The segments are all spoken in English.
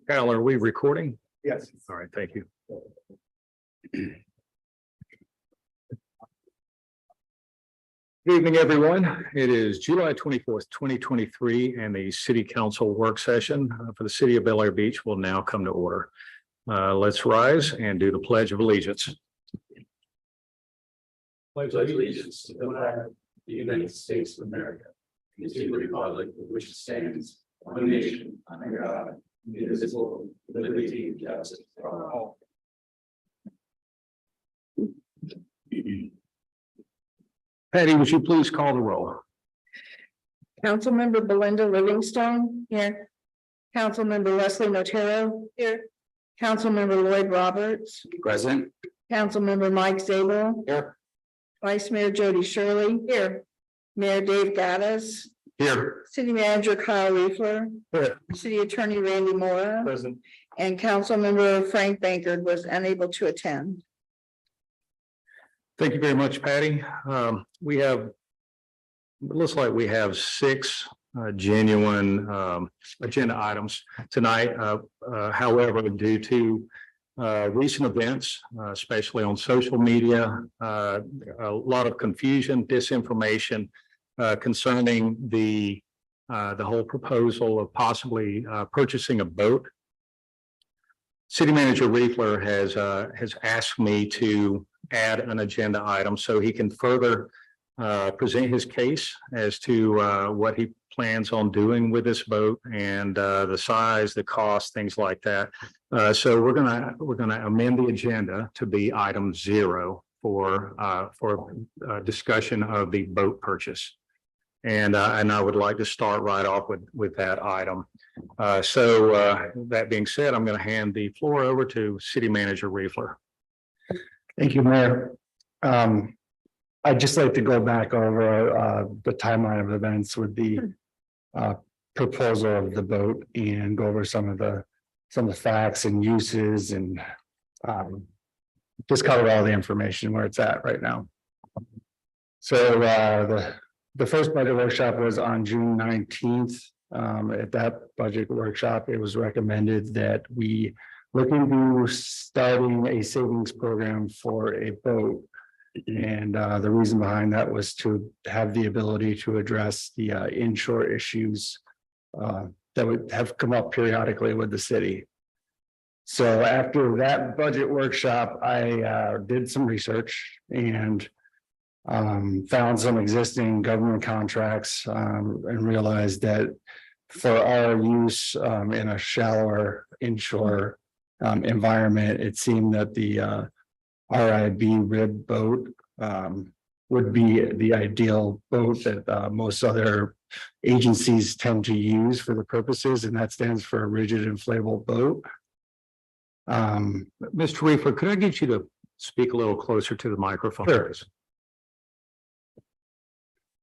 Kyle, are we recording? Yes. All right, thank you. Good evening, everyone. It is July 24th, 2023, and the City Council work session for the City of Bel Air Beach will now come to order. Let's rise and do the Pledge of Allegiance. Pledge allegiance to the flag of the United States of America, and to the republic for which it stands, one nation, under God, indivisible, with liberty and justice for all. Patty, would you please call the roll? Councilmember Belinda Livingstone. Here. Councilmember Leslie Notero. Here. Councilmember Lloyd Roberts. Present. Councilmember Mike Zabel. Here. Vice Mayor Jody Shirley. Here. Mayor Dave Gaddis. Here. City Manager Kyle Reefler. Here. City Attorney Randy Mora. Present. And Councilmember Frank Bankert was unable to attend. Thank you very much, Patty. We have, it looks like we have six genuine agenda items tonight. However, due to recent events, especially on social media, a lot of confusion, disinformation concerning the whole proposal of possibly purchasing a boat. City Manager Reefler has asked me to add an agenda item so he can further present his case as to what he plans on doing with this boat and the size, the cost, things like that. So we're gonna amend the agenda to be item 0 for discussion of the boat purchase. And I would like to start right off with that item. So that being said, I'm going to hand the floor over to City Manager Reefler. Thank you, Mayor. I'd just like to go back over the timeline of events with the proposal of the boat and go over some of the facts and uses and just cover all the information where it's at right now. So the first budget workshop was on June 19th. At that budget workshop, it was recommended that we look into starting a savings program for a boat. And the reason behind that was to have the ability to address the inshore issues that would have come up periodically with the city. So after that budget workshop, I did some research and found some existing government contracts and realized that for our use in a shallower inshore environment, it seemed that the RIB rib boat would be the ideal boat that most other agencies tend to use for the purposes, and that stands for a rigid inflatable boat. Mr. Reefler, could I get you to speak a little closer to the microphone? Sure.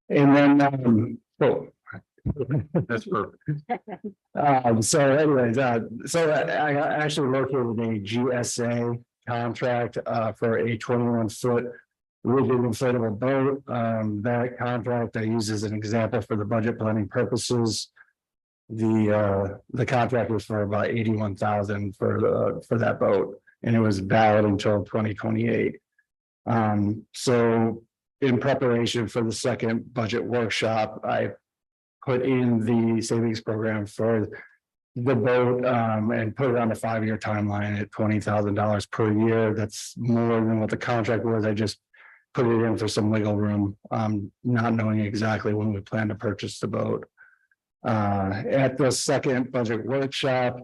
And then, That's perfect. so anyways, so I actually located a GSA contract for a 21-foot rigid inflatable boat. That contract I use as an example for the budget planning purposes. The contract was for about $81,000 for that boat, and it was valid until 2028. So in preparation for the second budget workshop, I put in the savings program for the boat and put it on a 5-year timeline at $20,000 per year. That's more than what the contract was. I just put it in for some wiggle room, not knowing exactly when we plan to purchase the boat. At the second budget workshop,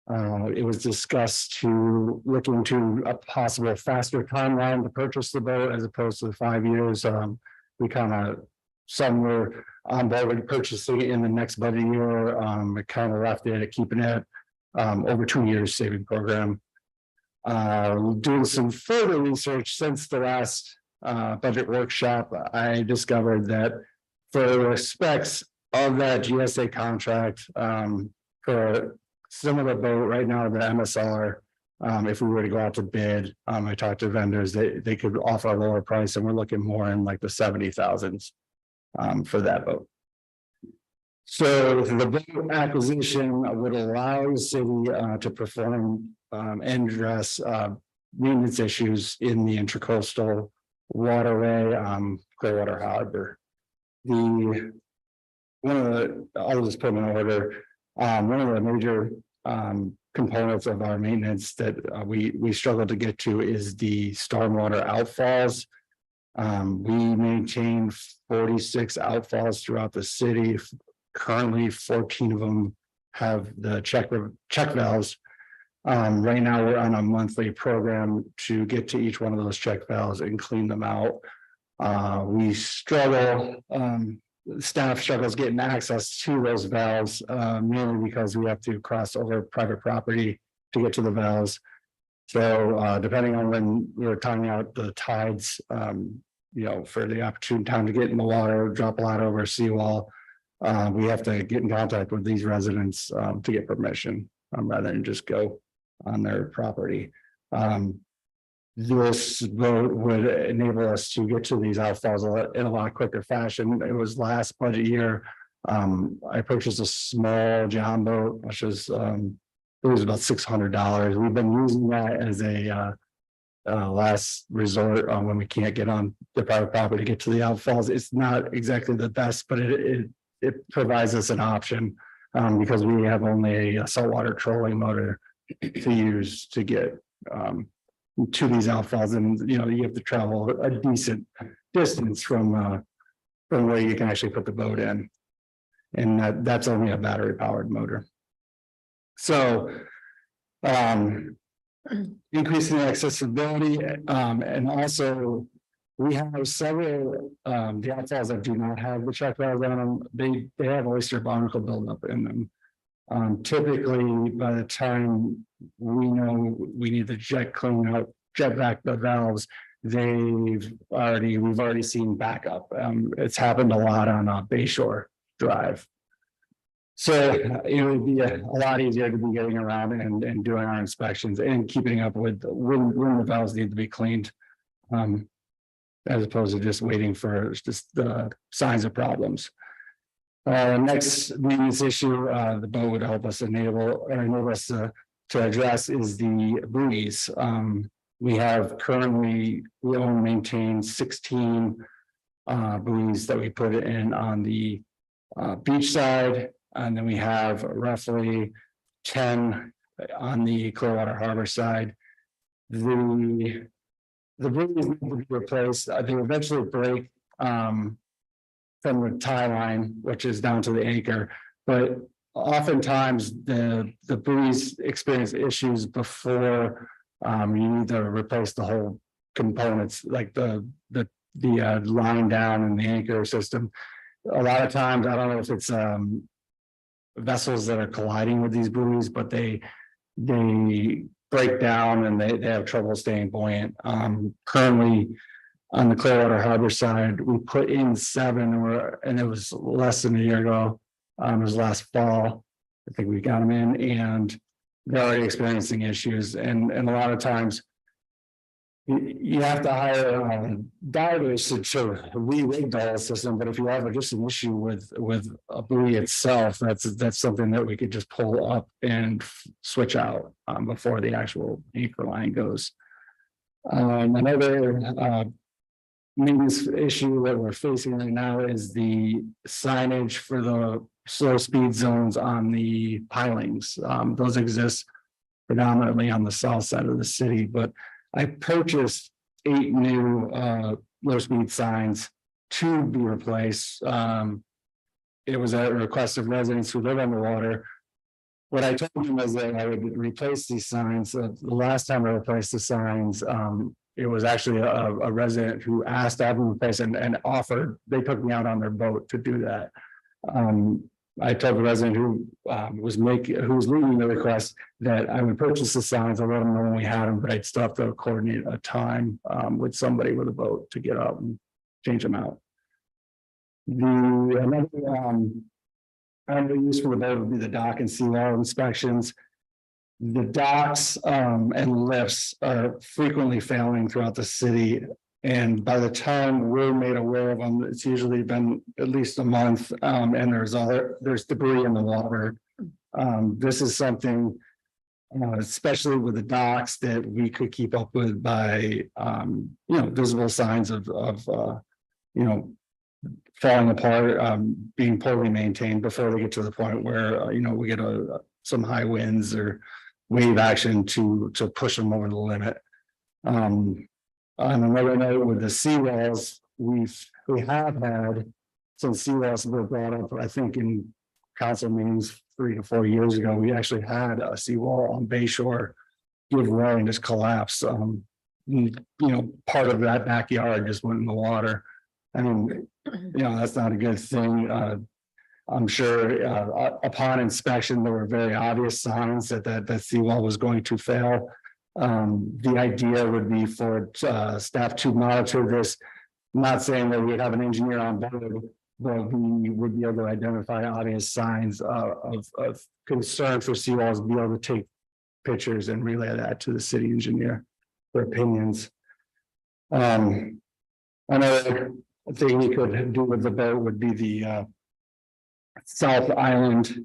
it was discussed to look into a possible faster timeline to purchase the boat as opposed to the 5 years. We some were on board with purchasing it in the next budget year. It kind of left it at keeping it over 2 years saving program. Doing some further research since the last budget workshop, I discovered that for the specs of that GSA contract for a similar boat right now, the MSR If we were to go out to bid, I talked to vendors, they could offer a lower price, and we're looking more in like the 70,000s for that boat. So the boat acquisition would allow the city to perform and address maintenance issues in the intracoastal waterway, Clearwater Harbor. I'll just put them in order. One of the major components of our maintenance that we struggle to get to is the stormwater outfalls. We maintain 46 outfalls throughout the city. Currently, 14 of them have the check valves. Right now, we're on a monthly program to get to each one of those check valves and clean them out. We struggle, staff struggles getting access to those valves, mainly because we have to cross over private property to get to the valves. So depending on when we're timing out the tides, for the opportune time to get in the water, drop a lot over a seawall, we have to get in contact with these residents to get permission rather than just go on their property. This vote would enable us to get to these outfalls in a lot quicker fashion. It was last budget year. I purchased a small John boat, which is it was about $600. We've been using that as a last resort when we can't get on the private property to get to the outfalls. It's not exactly the best, but it provides us an option because we have only a saltwater trolling motor to use to get to these outfalls, and you have to travel a decent distance from where you can actually put the boat in, and that's only a battery powered motor. So increasing accessibility, and also we have several the outfalls that do not have the check valves on them. They have oyster barnacle buildup in them. Typically, by the time we know we need to jet back the valves, we've already seen backup. It's happened a lot on Bayshore Drive. So it would be a lot easier to be getting around and doing our inspections and keeping up with when the valves need to be cleaned, as opposed to just waiting for just the signs of problems. Next maintenance issue the boat would help us enable us to address is the buoys. We own and maintain 16 buoys that we put in on the beach side, and then we have roughly 10 on the Clearwater Harbor side. The buoys need to be replaced. They eventually break from the tie line, which is down to the anchor, but oftentimes the buoys experience issues before you need to replace the whole components, like the line down and the anchor system. A lot of times, I don't know if it's vessels that are colliding with these buoys, but they break down and they have trouble staying buoyant. Currently, on the Clearwater Harbor side, we put in 7, and it was less than a year ago. It was last fall. I think we got them in, and they're already experiencing issues. And a lot of times, you have to hire divers to re-rig the whole system. But if you have just an issue with a buoy itself, that's something that we could just pull up and switch out before the actual anchor line goes. Another maintenance issue that we're facing right now is the signage for the slow speed zones on the pilings. Those exist predominantly on the south side of the city, but I purchased 8 new low speed signs to be replaced. It was at a request of residents who live on the water. What I told them was that I would replace these signs. The last time I replaced the signs, it was actually a resident who asked to have them replaced and offered. They took me out on their boat to do that. I told the resident who was leading the request that I would purchase the signs. I let them know when we had them, but I'd still have to coordinate a time with somebody with a boat to get out and change them out. Another use for the boat would be the dock and seawall inspections. The docks and lifts are frequently failing throughout the city. And by the time we're made aware of them, it's usually been at least a month, and there's debris in the water. This is something, especially with the docks, that we could keep up with by, visible signs of, falling apart, being poorly maintained before they get to the point where, we get some high winds or wave action to push them over the limit. On another note, with the seawalls, we have had some seawalls were brought up, I think in council meetings 3 to 4 years ago, we actually had a seawall on Bay Shore give way and just collapse. Part of that backyard just went in the water. I mean, that's not a good thing. I'm sure upon inspection, there were very obvious signs that seawall was going to fail. The idea would be for staff to monitor this. I'm not saying that we have an engineer on board, but we would be able to identify obvious signs of concern for seawalls, be able to take pictures and relay that to the city engineer for opinions. Another thing we could do with the boat would be the South Island,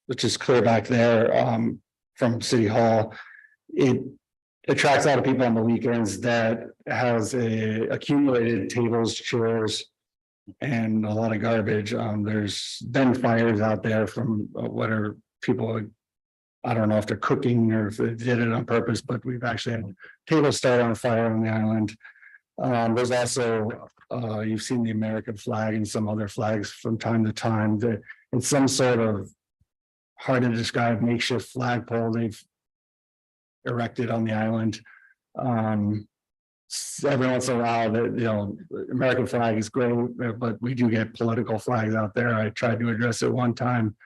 which is clear back there from City Hall. It attracts a lot of people on the weekends. That has accumulated tables, chairs, and a lot of garbage. There's been fires out there from what are people, I don't know if they're cooking or if they did it on purpose, but we've actually had tables start on fire on the island. There's also, you've seen the American flag and some other flags from time to time. That it's some sort of hard to describe makeshift flagpole they've erected on the island. Every once in a while, the American flag is great, but we do get political flags out there. I tried to address it one time,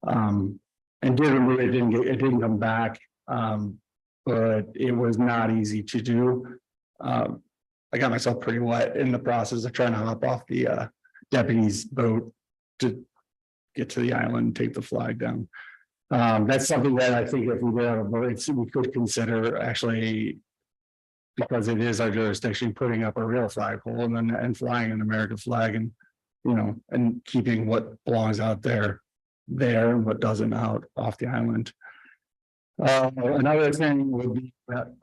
and it didn't come back, but it was not easy to do. I got myself pretty wet in the process of trying to hop off the deputy's boat to get to the island and take the flag down. That's something that I think if we did have a boat, we could consider actually, because it is our jurisdiction, putting up a real flagpole and flying an American flag, and and keeping what belongs out there and what doesn't out off the island. Another thing would be that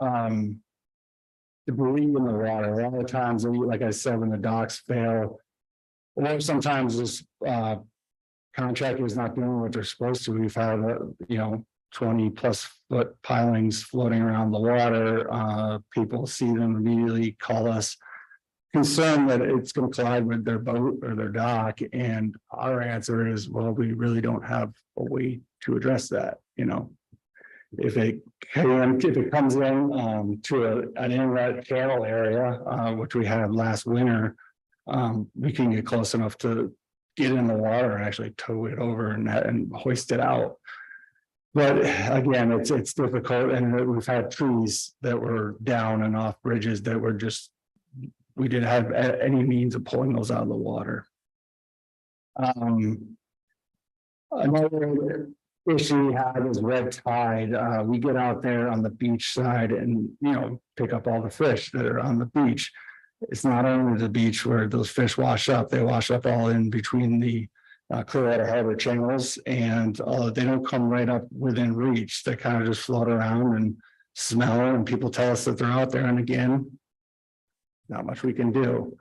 debris in the water. A lot of times, like I said, when the docks fail, or sometimes this contractor is not doing what they're supposed to. We've had 20+ foot pilings floating around the water. People see them, immediately call us concerned that it's going to collide with their boat or their dock, and our answer is, well, we really don't have a way to address that. If it comes in to an inlet channel area, which we had last winter, we can get close enough to get in the water and actually tow it over and hoist it out. But again, it's difficult, and we've had trees that were down and off bridges that were just, we didn't have any means of pulling those out of the water. Another issue we have is red tide. We get out there on the beach side and pick up all the fish that are on the beach. It's not only the beach where those fish wash up; they wash up all in between the Clearwater Harbor channels, and they don't come right up within reach. They kind of just float around and smell, and people tell us that they're out there. And again, not much we can do.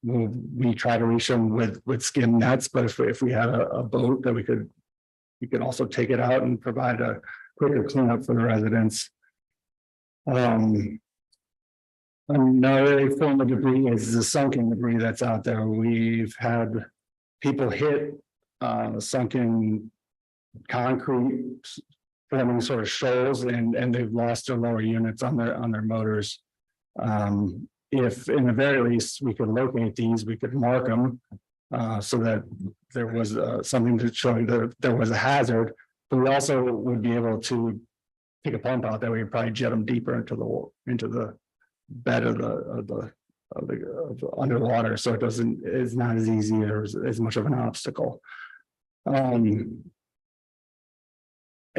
We try to reach them with skim nets, but if we had a boat that we could also take it out and provide a quicker cleanup for the residents. Another form of debris is the sunken debris that's out there. We've had people hit sunken concrete forming sort of shoals, and they've lost their lower units on their motors. If in the very least we could locate these, we could mark them so that there was something to show that there was a hazard, but we also would be able to take a pump out that we would probably jet them deeper into the bed of the underwater, so it's not as easy or as much of an obstacle.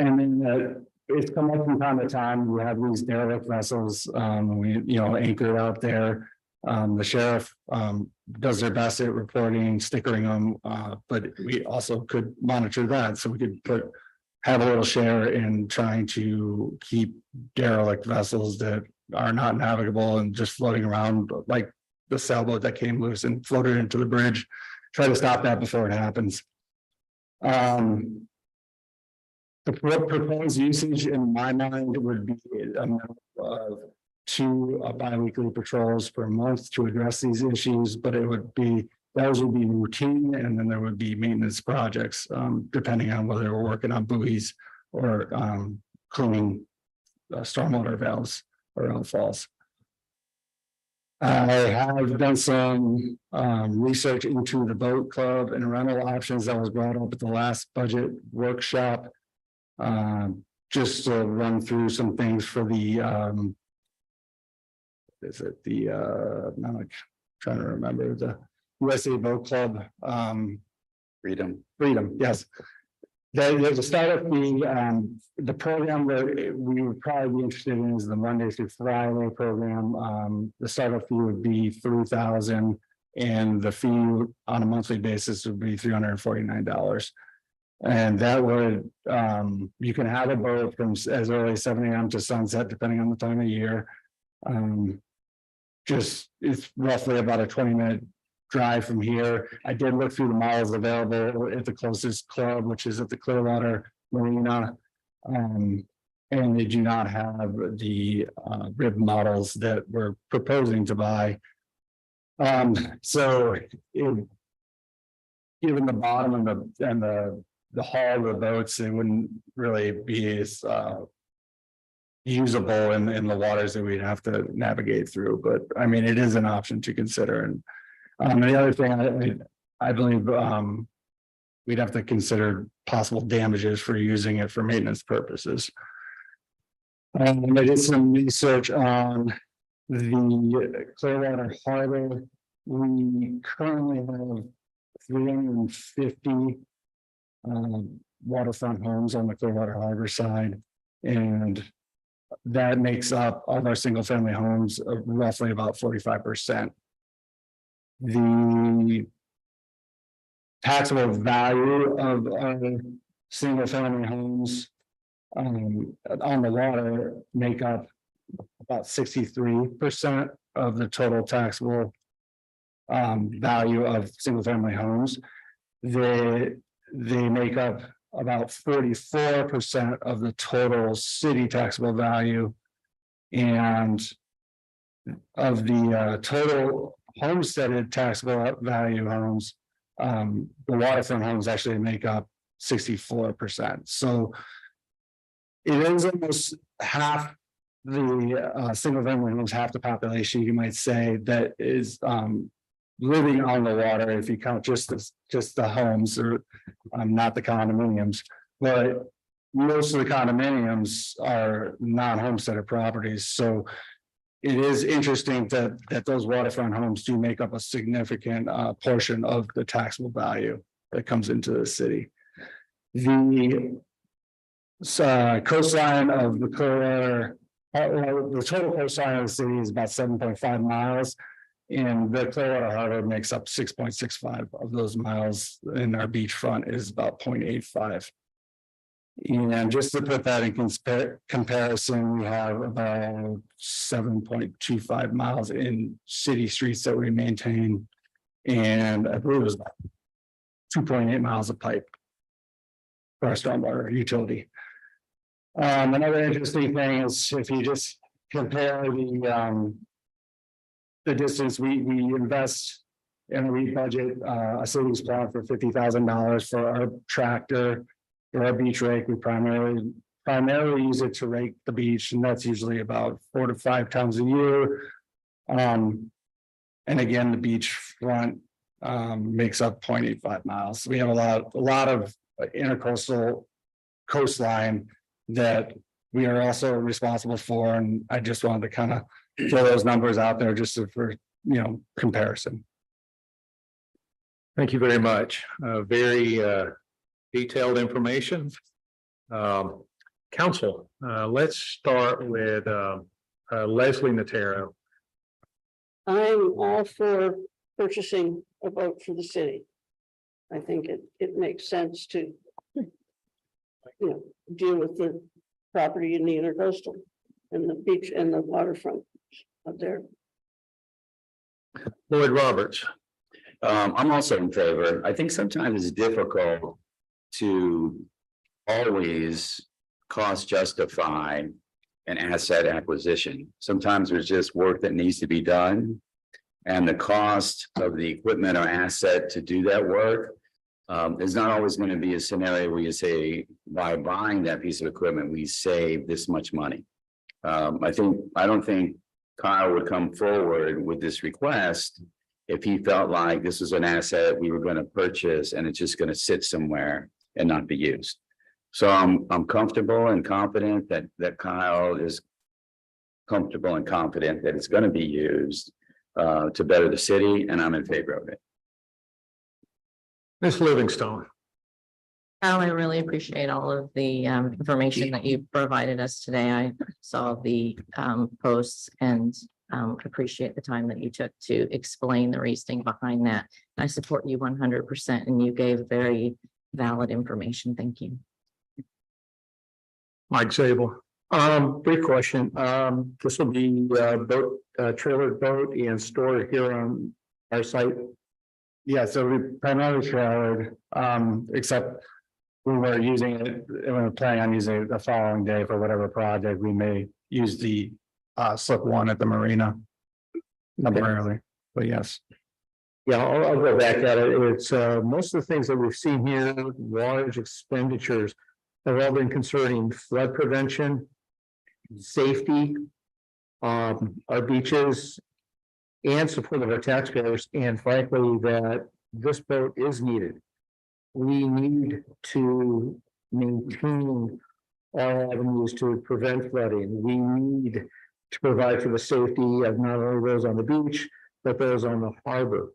And then it's come up from time to time, we have these derelict vessels, anchored out there. The sheriff, does their best at reporting, stickering them, but we also could monitor that, so we could have a little share in trying to keep derelict vessels that are not navigable and just floating around, like the sailboat that came loose and floated into the bridge. Try to stop that before it happens. The proposed usage in my mind would be two biweekly patrols per month to address these issues, but those would be routine, and then there would be maintenance projects, depending on whether we're working on buoys or cleaning stormwater valves or outfalls. I have done some research into the boat club and rental options that was brought up at the last budget workshop. Just to run through some things for the now I'm trying to remember the USA Boat Club. Freedom, yes. There's a startup fee. The program that we would probably be interested in is the Monday through Friday program. The startup fee would be $3,000, and the fee on a monthly basis would be $349. And that would, you can have a boat from as early as 7 a.m. to sunset, depending on the time of year. It's roughly about a 20-minute drive from here. I did look through the miles available at the closest club, which is at the Clearwater Marina. And they do not have the rib models that we're proposing to buy. Given the bottom and the hull of the boats, it wouldn't really be as usable in the waters that we'd have to navigate through. But I mean, it is an option to consider. And the other thing I believe we'd have to consider possible damages for using it for maintenance purposes. I did some research on the Clearwater Harbor. We currently have 350 waterfront homes on the Clearwater Harbor side, and that makes up of our single family homes roughly about 45%. The taxable value of our single family homes on the water make up about 63% of the total taxable value of single family homes. They make up about 44% of the total city taxable value, and of the total homesteaded taxable value homes, the waterfront homes actually make up 64%. So it is almost half the single family homes, half the population, you might say, that is living on the water, if you count just the homes, or not the condominiums. But most of the condominiums are non-homesteaded properties. So it is interesting that those waterfront homes do make up a significant portion of the taxable value that comes into the city. The coastline of the Clearwater, the total coastline of the city is about 7.5 miles. And the Clearwater Harbor makes up 6.65 of those miles, and our beachfront is about 0.85. And just to put that in comparison, we have about 7.25 miles in city streets that we maintain. And I believe it was about 2.8 miles of pipe for our stormwater utility. Another interesting thing is if you just compare the distance, we invest and we budget a savings plan for $50,000 for our tractor. For our beach rake, we primarily use it to rake the beach, and that's usually about 4 to 5 times a year. And again, the beach front makes up 0.85 miles. We have a lot of intercoastal coastline that we are also responsible for, and I just wanted to kind of throw those numbers out there just for comparison. Thank you very much. Very detailed information. Council, let's start with Leslie Natero. I'm all for purchasing a boat for the city. I think it makes sense to, deal with the property in the intercoastal and the beach and the waterfront up there. Lloyd Roberts. I'm also in favor. I think sometimes it's difficult to always cost justify an asset acquisition. Sometimes there's just work that needs to be done. And the cost of the equipment or asset to do that work is not always going to be a scenario where you say, by buying that piece of equipment, we save this much money. I don't think Kyle would come forward with this request if he felt like this was an asset we were going to purchase and it's just going to sit somewhere and not be used. So I'm comfortable and confident that Kyle is comfortable and confident that it's going to be used to better the city, and I'm in favor of it. Ms. Livingstone. Al, I really appreciate all of the information that you provided us today. I saw the posts and appreciate the time that you took to explain the reasoning behind that. I support you 100%, and you gave very valid information. Thank you. Mike Zabel. Great question. This will be boat, trailer boat and store here on our site. Yeah, so we primarily trailered, except we were using it, we were planning on using it the following day for whatever project. We may use the slip one at the marina. Temporarily, but yes. Yeah, I'll go back at it. It's most of the things that we've seen here, large expenditures have all been concerning flood prevention, safety, our beaches, and support of our taxpayers, and frankly, that this boat is needed. We need to maintain all avenues to prevent flooding. We need to provide for the safety of not only those on the beach, but those on the harbor.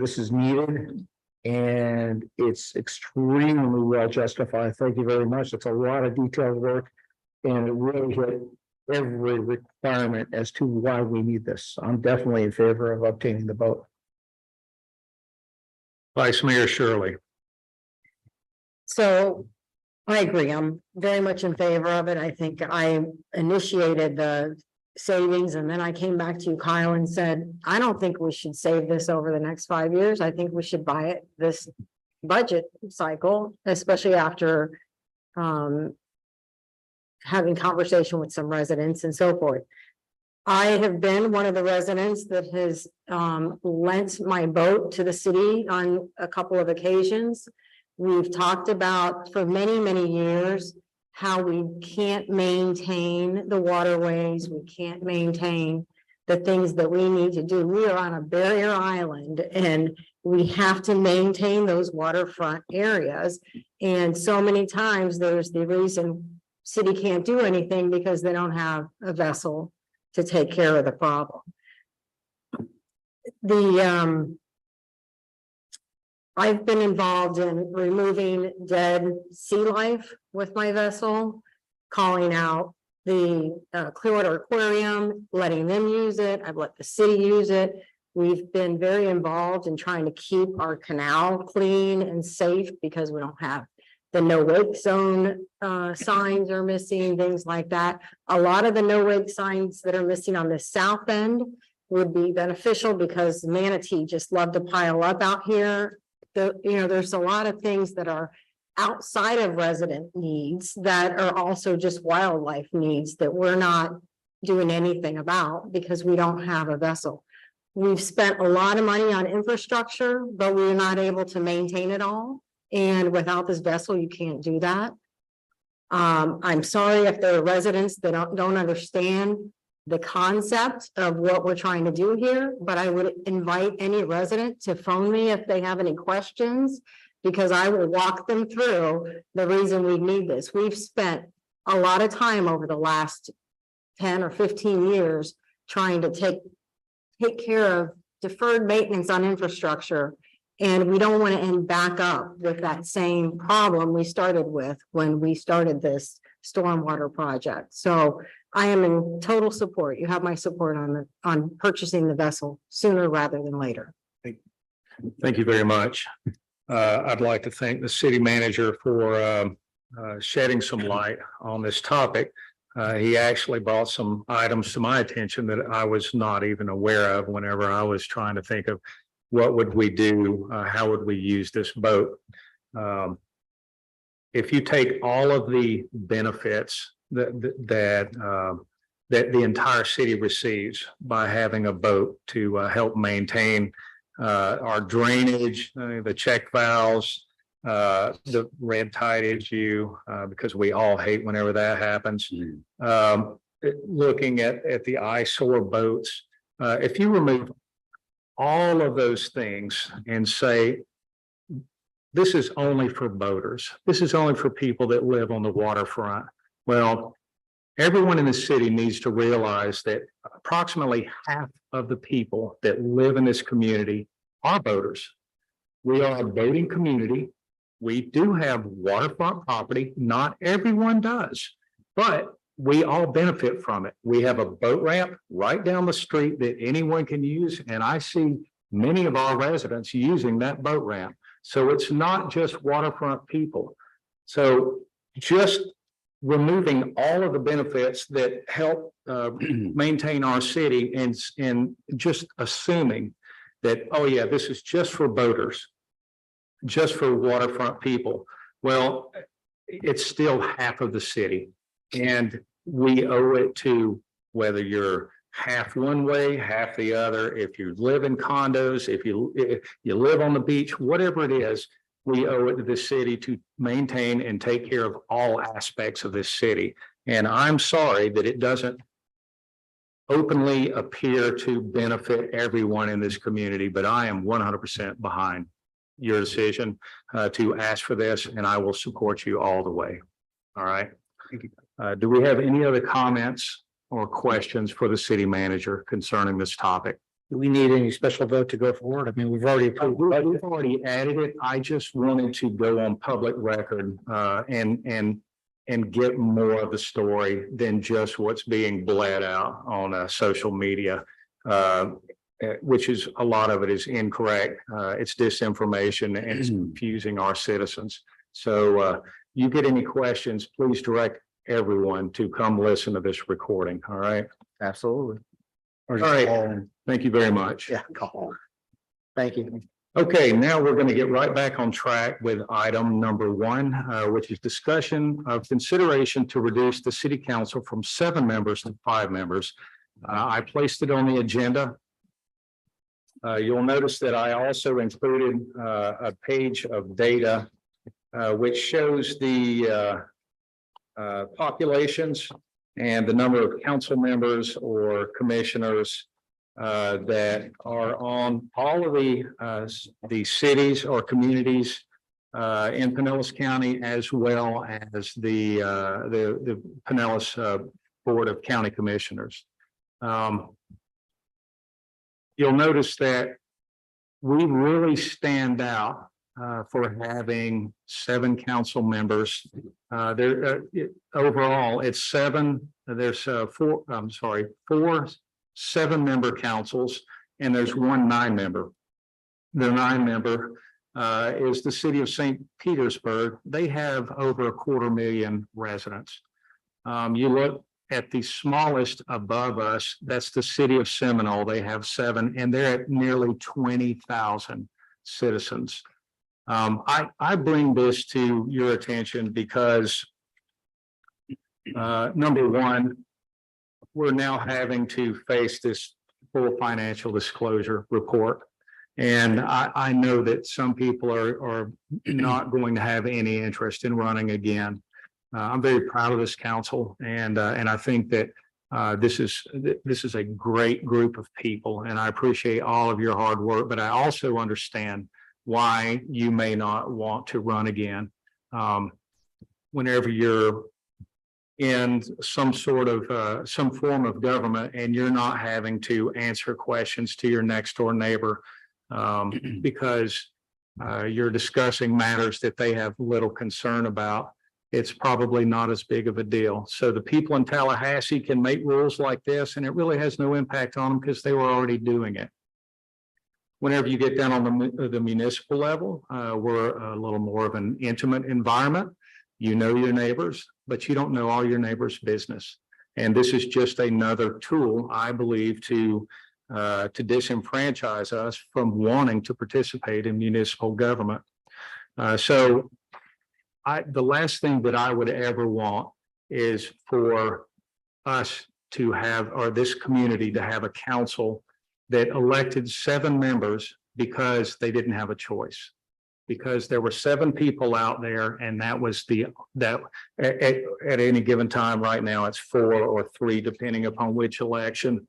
This is needed, and it's extremely well justified. Thank you very much. It's a lot of detailed work, and it really hit every requirement as to why we need this. I'm definitely in favor of obtaining the boat. Vice Mayor Shirley. So I agree. I'm very much in favor of it. I think I initiated the savings and then I came back to you, Kyle, and said, I don't think we should save this over the next 5 years. I think we should buy it this budget cycle, especially after having conversation with some residents and so forth. I have been one of the residents that has lent my boat to the city on a couple of occasions. We've talked about for many, many years how we can't maintain the waterways, we can't maintain the things that we need to do. We are on a barrier island and we have to maintain those waterfront areas. And so many times there's the reason city can't do anything because they don't have a vessel to take care of the problem. I've been involved in removing dead sea life with my vessel, calling out the Clearwater Aquarium, letting them use it. I've let the city use it. We've been very involved in trying to keep our canal clean and safe because we don't have the no wake zone signs are missing, things like that. A lot of the no wake signs that are missing on the south end would be beneficial because manatee just love to pile up out here. There's a lot of things that are outside of resident needs that are also just wildlife needs that we're not doing anything about because we don't have a vessel. We've spent a lot of money on infrastructure, but we're not able to maintain it all. And without this vessel, you can't do that. I'm sorry if there are residents that don't understand the concept of what we're trying to do here, but I would invite any resident to phone me if they have any questions, because I will walk them through the reason we need this. We've spent a lot of time over the last 10 or 15 years trying to take care of deferred maintenance on infrastructure. And we don't want to end back up with that same problem we started with when we started this stormwater project. So I am in total support. You have my support on purchasing the vessel sooner rather than later. Thank you very much. I'd like to thank the city manager for shedding some light on this topic. He actually brought some items to my attention that I was not even aware of whenever I was trying to think of what would we do, how would we use this boat? If you take all of the benefits that the entire city receives by having a boat to help maintain our drainage, the check valves, the red tide issue, because we all hate whenever that happens. Looking at the eyesore boats, if you remove all of those things and say, this is only for boaters, this is only for people that live on the waterfront. Well, everyone in the city needs to realize that approximately half of the people that live in this community are boaters. We are a boating community. We do have waterfront property. Not everyone does, but we all benefit from it. We have a boat ramp right down the street that anyone can use, and I see many of our residents using that boat ramp. So it's not just waterfront people. So just removing all of the benefits that help maintain our city and just assuming that, oh yeah, this is just for boaters, just for waterfront people. Well, it's still half of the city, and we owe it to whether you're half one way, half the other. If you live in condos, if you live on the beach, whatever it is, we owe it to the city to maintain and take care of all aspects of this city. And I'm sorry that it doesn't openly appear to benefit everyone in this community, but I am 100% behind your decision to ask for this, and I will support you all the way. All right. Do we have any other comments or questions for the city manager concerning this topic? Do we need any special vote to go forward? I mean, we've already approved. We've already added it. I just wanted to go on public record and get more of the story than just what's being bled out on social media, which is a lot of it is incorrect. It's disinformation and it's confusing our citizens. So you get any questions, please direct everyone to come listen to this recording. All right. Absolutely. All right. Thank you very much. Yeah, call. Thank you. Okay, now we're going to get right back on track with item number 1, which is discussion of consideration to reduce the city council from 7 members to 5 members. I placed it on the agenda. You'll notice that I also included a page of data which shows the populations and the number of council members or commissioners that are on all of the cities or communities in Pinellas County, as well as the Pinellas Board of County Commissioners. You'll notice that we really stand out for having 7 council members. Overall, it's 7. There's 4 7-member councils, and there's 1 9-member. The 9-member is the city of St. Petersburg. They have over 250,000 residents. You look at the smallest above us, that's the city of Seminole. They have 7, and they're at nearly 20,000 citizens. I bring this to your attention because number 1, we're now having to face this full financial disclosure report. And I know that some people are not going to have any interest in running again. I'm very proud of this council, and I think that this is a great group of people, and I appreciate all of your hard work, but I also understand why you may not want to run again. Whenever you're in some form of government and you're not having to answer questions to your next door neighbor because you're discussing matters that they have little concern about. it's probably not as big of a deal. So the people in Tallahassee can make rules like this, and it really has no impact on them because they were already doing it. Whenever you get down on the municipal level, we're a little more of an intimate environment. You know your neighbors, but you don't know all your neighbors' business. And this is just another tool, I believe, to disenfranchise us from wanting to participate in municipal government. The last thing that I would ever want is for us to have, or this community to have, a council that elected 7 members because they didn't have a choice. Because there were 7 people out there, and that was at any given time right now, it's 4 or 3, depending upon which election.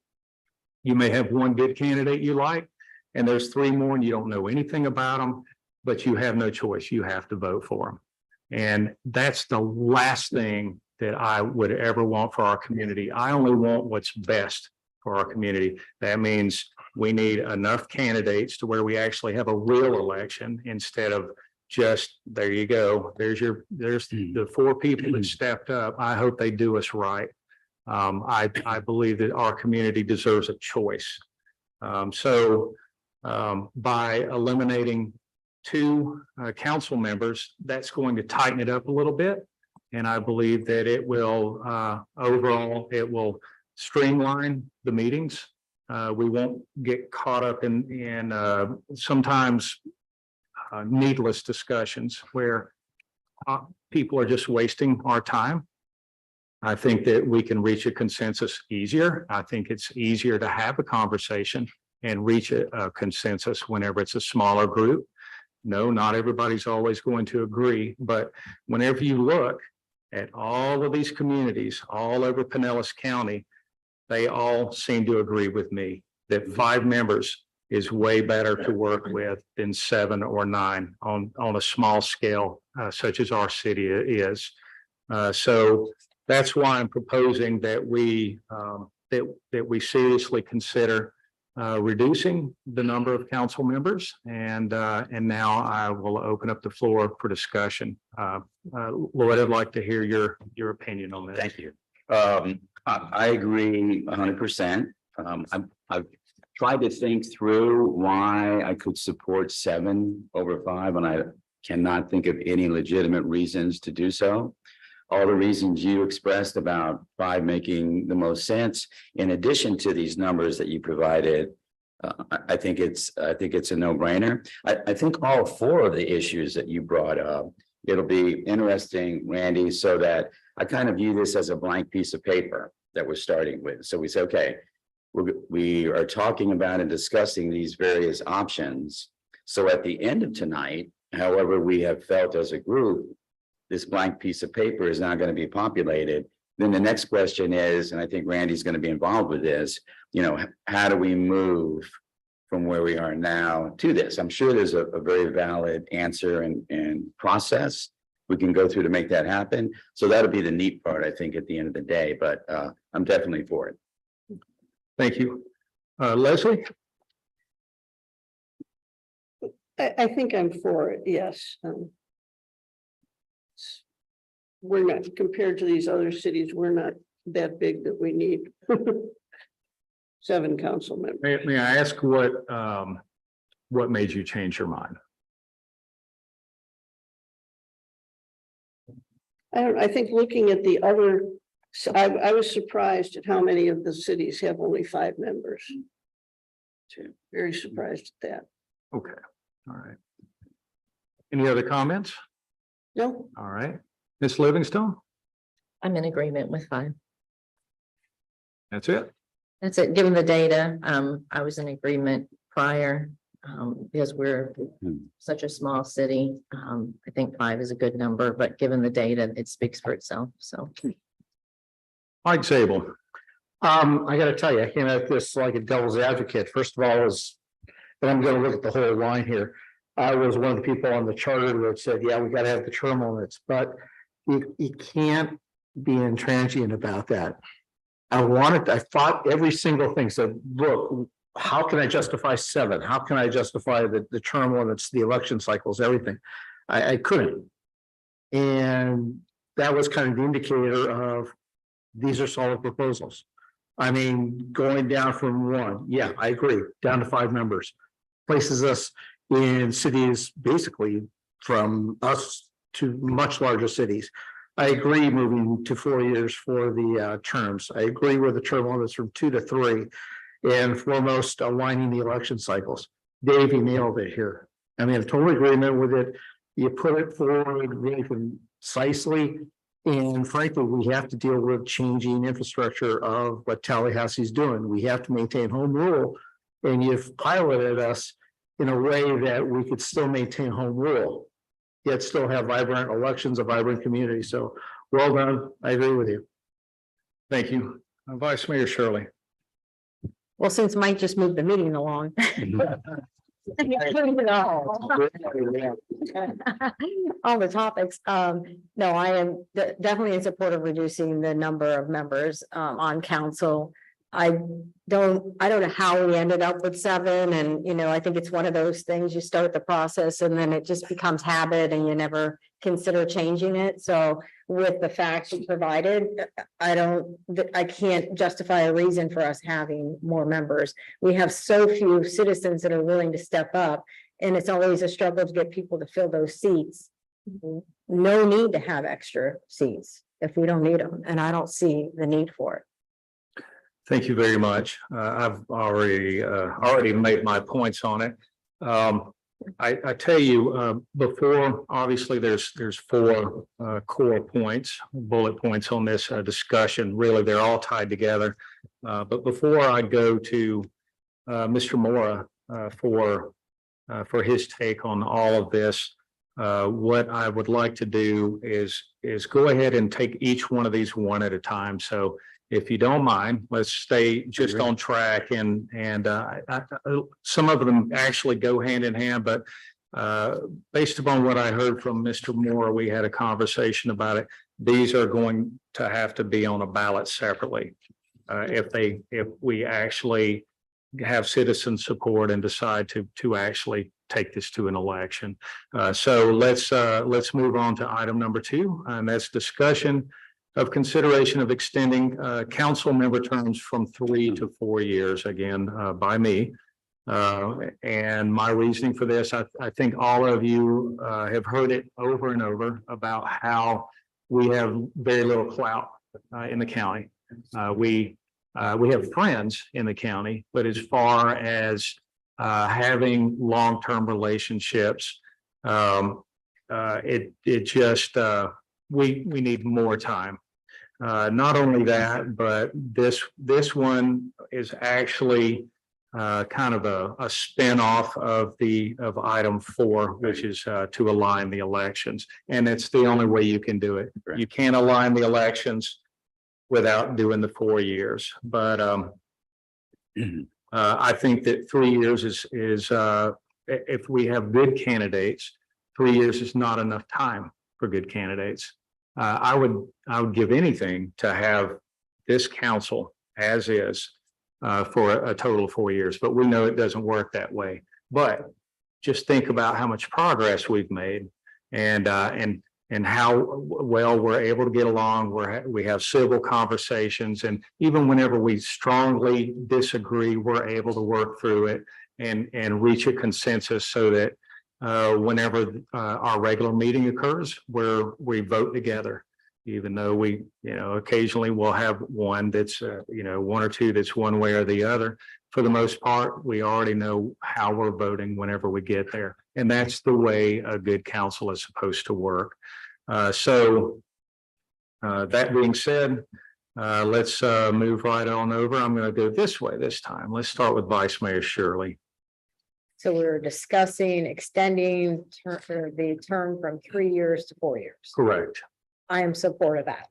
You may have one good candidate you like, and there's 3 more and you don't know anything about them, but you have no choice. You have to vote for them. And that's the last thing that I would ever want for our community. I only want what's best for our community. That means we need enough candidates to where we actually have a real election instead of just, there you go. There's the 4 people that stepped up. I hope they do us right. I believe that our community deserves a choice. By eliminating 2 council members, that's going to tighten it up a little bit. And I believe that it will, overall, it will streamline the meetings. We won't get caught up in sometimes needless discussions where people are just wasting our time. I think that we can reach a consensus easier. I think it's easier to have a conversation and reach a consensus whenever it's a smaller group. No, not everybody's always going to agree, but whenever you look at all of these communities all over Pinellas County, they all seem to agree with me that 5 members is way better to work with than 7 or 9 on a small scale, such as our city is. So that's why I'm proposing that we seriously consider reducing the number of council members. And now I will open up the floor for discussion. Lloyd, I'd like to hear your opinion on that. Thank you. I agree 100%. I've tried to think through why I could support 7 over 5, and I cannot think of any legitimate reasons to do so. All the reasons you expressed about 5 making the most sense, in addition to these numbers that you provided, I think it's a no-brainer. I think all 4 of the issues that you brought up, it'll be interesting, Randy, so that I kind of view this as a blank piece of paper that we're starting with. So we say, okay, we are talking about and discussing these various options. So at the end of tonight, however we have felt as a group, this blank piece of paper is now going to be populated. Then the next question is, and I think Randy's going to be involved with this, how do we move from where we are now to this? I'm sure there's a very valid answer and process we can go through to make that happen. So that'll be the neat part, I think, at the end of the day, but I'm definitely for it. Thank you. Leslie? I think I'm for it, yes. We're not, compared to these other cities, we're not that big that we need 7 council members. May I ask what made you change your mind? I think looking at the other, I was surprised at how many of the cities have only 5 members. Very surprised at that. Okay, all right. Any other comments? No, All right, Ms. Livingstone, I'm in agreement with 5. that's it. That's it. Given the data, I was in agreement prior, because we're such a small city. I think 5 is a good number, but given the data, it speaks for itself. So. Mike Zabel. I gotta tell you, I came at this like a devil's advocate. First of all, but I'm gonna look at the whole line here. I was one of the people on the charter that said, yeah, we gotta have the term limits, but you can't be intransient about that. I fought every single thing, said, look, how can I justify 7? How can I justify the term limits, the election cycles, everything? I couldn't. And that was kind of the indicator of these are solid proposals. I mean, going down from one, yeah, I agree, down to 5 members. Places us in cities basically from us to much larger cities. I agree moving to 4 years for the terms. I agree with the term limits from 2 to 3. And foremost, aligning the election cycles. Dave, you nailed it here. I mean, I'm totally agreement with it. You put it forward really concisely. And frankly, we have to deal with changing infrastructure of what Tallahassee's doing. We have to maintain home rule. And you've piloted us in a way that we could still maintain home rule, yet still have vibrant elections, a vibrant community. So well done. I agree with you. Thank you. Vice Mayor Shirley. Well, since Mike just moved the meeting along. All the topics, no, I am definitely in support of reducing the number of members on council. I don't know how we ended up with 7, and I think it's one of those things, you start the process and then it just becomes habit and you never consider changing it. So with the facts you provided, I can't justify a reason for us having more members. We have so few citizens that are willing to step up, and it's always a struggle to get people to fill those seats. No need to have extra seats if we don't need them, and I don't see the need for it. Thank you very much. I've already made my points on it. I tell you, before, obviously, there's 4 core points, bullet points on this discussion. Really, they're all tied together. But before I go to Mr. Mora for his take on all of this, what I would like to do is go ahead and take each one of these one at a time. So if you don't mind, let's stay just on track, and some of them actually go hand in hand, but based upon what I heard from Mr. Moore, we had a conversation about it. These are going to have to be on a ballot separately. If we actually have citizen support and decide to actually take this to an election. So let's move on to item number 2, and that's discussion of consideration of extending council member terms from 3 to 4 years, again, by me. And my reasoning for this, I think all of you have heard it over and over about how we have very little clout in the county. We have friends in the county, but as far as having long-term relationships, it just we need more time. Not only that, but this one is actually kind of a spin-off of item 4, which is to align the elections. And it's the only way you can do it. You can't align the elections without doing the 4 years. But I think that 3 years is if we have good candidates, 3 years is not enough time for good candidates. I would give anything to have this council as is for a total of 4 years, but we know it doesn't work that way. But just think about how much progress we've made, and how well we're able to get along. We have civil conversations, and even whenever we strongly disagree, we're able to work through it and reach a consensus so that whenever our regular meeting occurs, where we vote together, even though we, occasionally we'll have one that's, 1 or 2 that's one way or the other. For the most part, we already know how we're voting whenever we get there. And that's the way a good council is supposed to work. So that being said, let's move right on over. I'm going to go this way this time. Let's start with Vice Mayor Shirley. So we were discussing extending the term from 3 years to 4 years. Correct. I am support of that.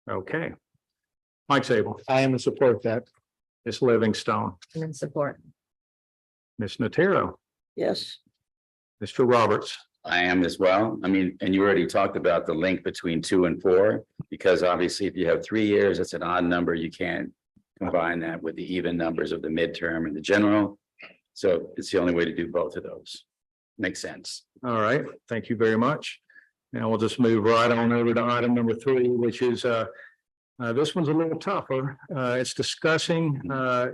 Okay. Mike Zabel, I am in support of that. Ms. Livingstone, I'm in support. Ms. Notaro, Yes. Mr. Roberts. I am as well. I mean, and you already talked about the link between 2 and 4, because obviously if you have 3 years, that's an odd number. You can't combine that with the even numbers of the midterm and the general. So it's the only way to do both of those. Makes sense. All right. Thank you very much. Now we'll just move right on over to item number 3, which is this one's a little tougher. It's discussing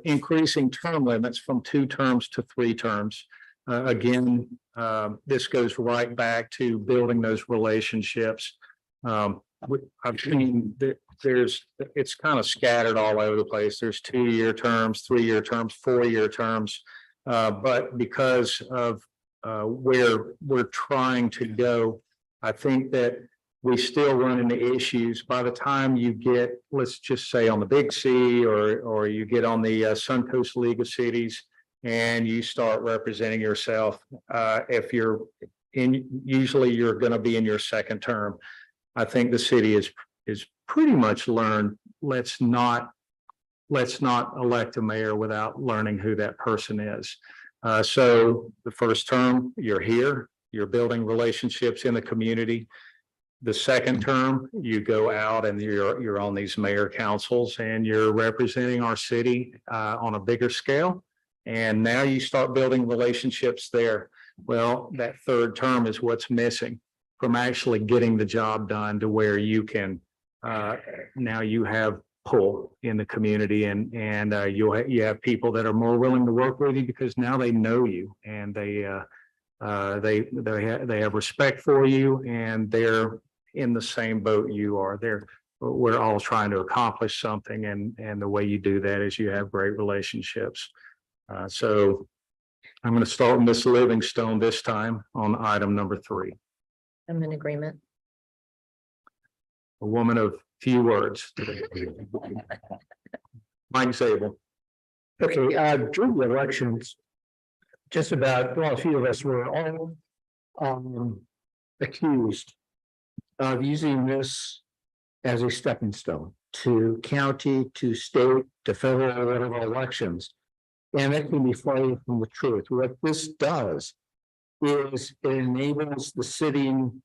increasing term limits from 2 terms to 3 terms. Again, this goes right back to building those relationships. I've seen that it's kind of scattered all over the place. There's 2-year terms, 3-year terms, 4-year terms. But because of where we're trying to go, I think that we still run into issues by the time you get, let's just say on the Big C or you get on the Suncoast League of Cities and you start representing yourself. If you're usually you're going to be in your 2nd term. I think the city is pretty much learned, let's not elect a mayor without learning who that person is. So the 1st term, you're here, you're building relationships in the community. The 2nd term, you go out and you're on these mayor councils and you're representing our city on a bigger scale. And now you start building relationships there. Well, that 3rd term is what's missing from actually getting the job done to where you can now you have pull in the community and you have people that are more willing to work with you because now they know you and they have respect for you and they're in the same boat you are. We're all trying to accomplish something and the way you do that is you have great relationships. So I'm going to start with Ms. Livingstone this time on item number 3. I'm in agreement. A woman of few words today. Mike Zabel. Okay, during the elections, just about, well, a few of us were all accused of using this as a stepping stone to county, to state, to federal, whatever elections. And that can be far from the truth. What this does is it enables the sitting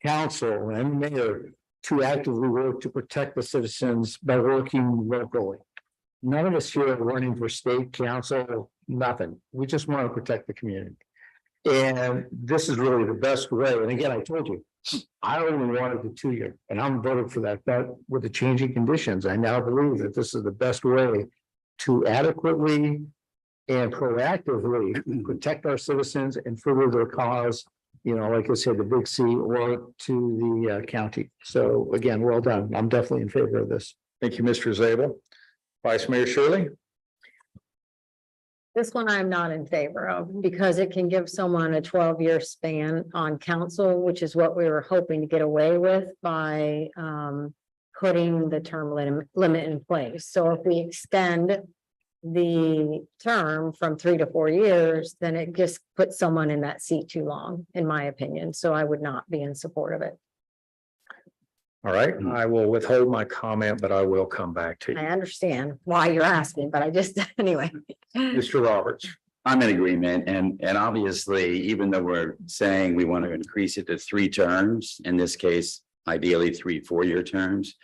council and mayor to actively work to protect the citizens by working locally. None of us here are running for state council, nothing. We just want to protect the community. And this is really the best way. And again, I told you, I only wanted the 2-year and I'm voting for that. But with the changing conditions, I now believe that this is the best way to adequately and proactively protect our citizens and further their cause, you know, like I said, the Big C or to the county. So again, well done. I'm definitely in favor of this. Thank you, Mr. Zabel. Vice Mayor Shirley. This one I'm not in favor of because it can give someone a 12-year span on council, which is what we were hoping to get away with by putting the term limit in place. So if we extend the term from 3 to 4 years, then it just puts someone in that seat too long, in my opinion. So I would not be in support of it. All right, I will withhold my comment, but I will come back to I you. understand why you're asking, but I just, anyway. Mr. Roberts. I'm in agreement and obviously, even though we're saying we want to increase it to 3 terms, in this case, ideally 3 4-year terms,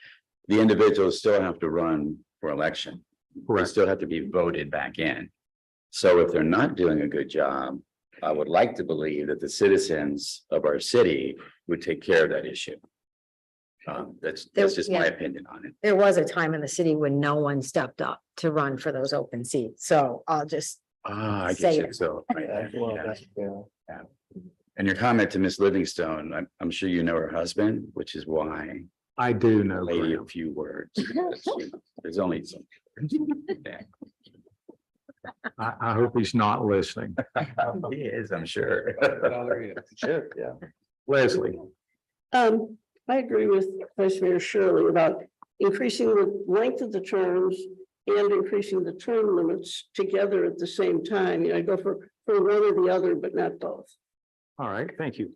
the individuals still have to run for election. They Correct. still have to be voted back in. So if they're not doing a good job, I would like to believe that the citizens of our city would take care of that issue. That's just my opinion on it. There was a time in the city when no one stepped up to run for those open seats. So I'll just, I Say get it. you. So, right, Well, yeah. that's, yeah. And your comment to Miss Livingstone, I'm sure you know her husband, which is why I do a know. lady Graham. of few words. There's only some. Yeah. I hope he's not listening. He is, I'm sure. Sure, yeah. Leslie. I agree with Vice Mayor Shirley about increasing the length of the terms and increasing the term limits together at the same time. You know, I go for one or the other, but not both. All right, thank you.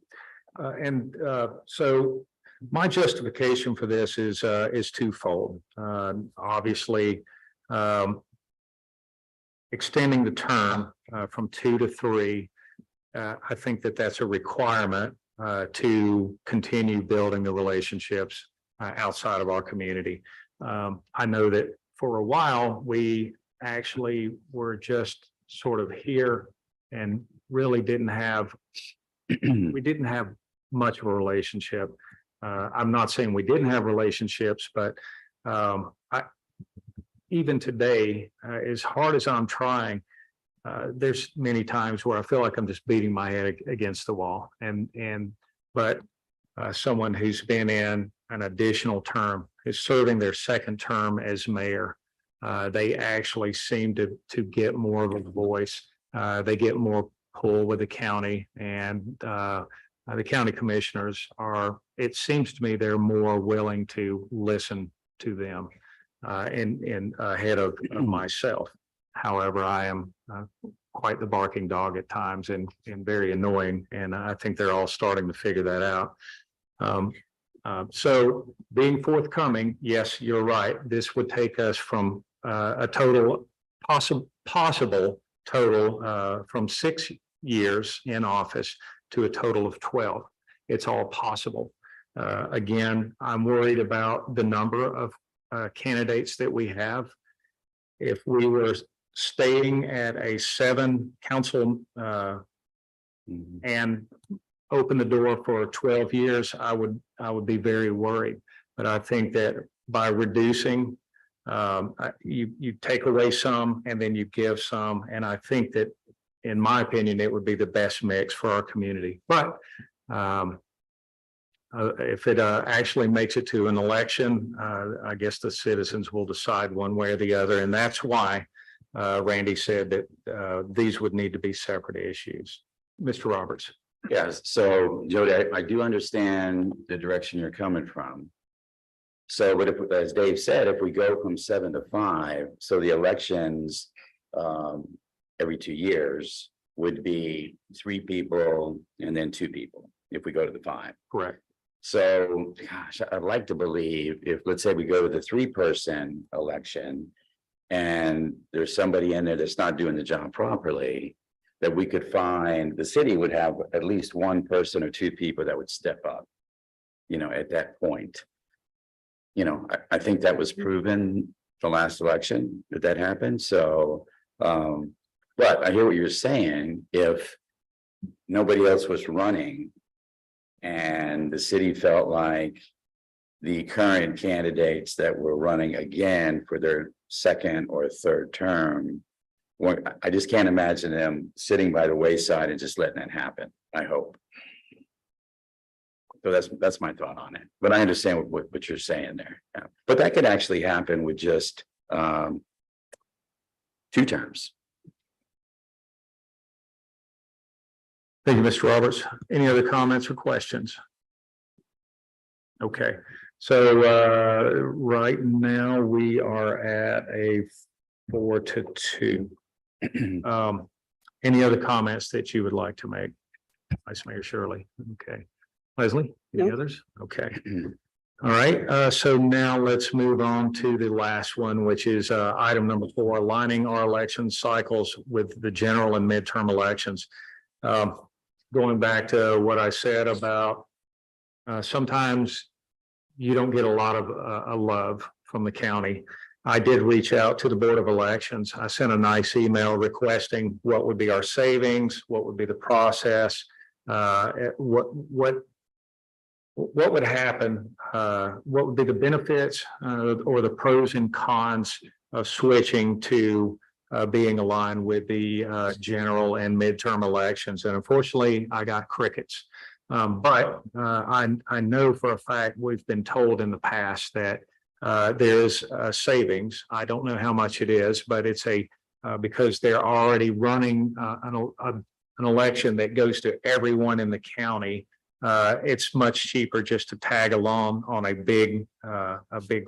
So my justification for this is twofold. Obviously, extending the term from 2 to 3. I think that that's a requirement to continue building the relationships outside of our community. I know that for a while, we actually were just sort of here and really didn't have much of a relationship. I'm not saying we didn't have relationships, but even today, as hard as I'm trying, there's many times where I feel like I'm just beating my head against the wall, but someone who's been in an additional term is serving their second term as mayor. They actually seem to get more of a voice. They get more pull with the county, and the county commissioners are, it seems to me they're more willing to listen to them in ahead of myself. However, I am quite the barking dog at times and very annoying, and I think they're all starting to figure that out. So being forthcoming, yes, you're right. This would take us from a total possible total from 6 years in office to a total of 12. It's all possible. Again, I'm worried about the number of candidates that we have. If we were staying at a 7 council and open the door for 12 years, I would be very worried. But I think that by reducing, you take away some and then you give some, and I think that, in my opinion, it would be the best mix for our community. But if it actually makes it to an election, I guess the citizens will decide one way or the other, and that's why Randy said that these would need to be separate issues. Mr. Roberts. Yes, so Jody, I do understand the direction you're coming from. So, but if, as Dave said, if we go from 7 to 5, so the elections every 2 years would be 3 people and then 2 people if we go to the 5. Correct. So, gosh, I'd like to believe if, let's say we go to the 3-person election and there's somebody in there that's not doing the job properly, that we could find, the city would have at least 1 person or 2 people that would step up, you know, at that point. You know, I think that was proven the last election that happened. So, but I hear what you're saying. If nobody else was running and the city felt like the current candidates that were running again for their 2nd or 3rd term, I just can't imagine them sitting by the wayside and just letting that happen. I hope. So that's my thought on it. But I understand what you're saying there. Yeah. But that could actually happen with just 2 terms. Thank you, Mr. Roberts. Any other comments or questions? Okay, so right now we are at a 4-2. Any other comments that you would like to make? Vice Mayor Shirley. Okay. Leslie, any No. others? Okay. All right. So now let's move on to the last one, which is item number 4, aligning our election cycles with the general and midterm elections. Going back to what I said about sometimes you don't get a lot of love from the county. I did reach out to the Board of Elections. I sent a nice email requesting what would be our savings, what would be the process, what would happen, what would be the benefits or the pros and cons of switching to being aligned with the general and midterm elections. And unfortunately, I got crickets. But I know for a fact we've been told in the past that there's savings. I don't know how much it is, but it's because they're already running an election that goes to everyone in the county. It's much cheaper just to tag along on a big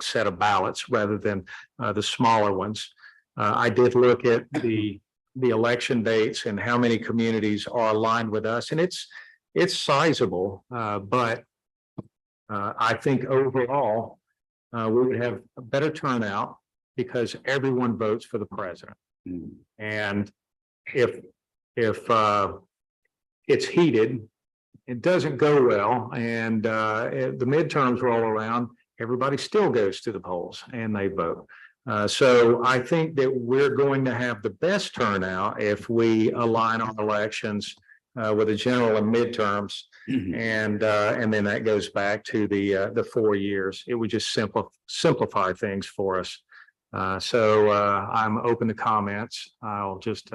set of ballots rather than the smaller ones. I did look at the election dates and how many communities are aligned with us, and it's sizable, but I think overall we would have a better turnout because everyone votes for the president. And if it's heated, it doesn't go well, and the midterms roll around, everybody still goes to the polls and they vote. So I think that we're going to have the best turnout if we align our elections with the general and midterms. And then that goes back to the 4 years. It would just simplify things for us. So I'm open to comments. I'll just,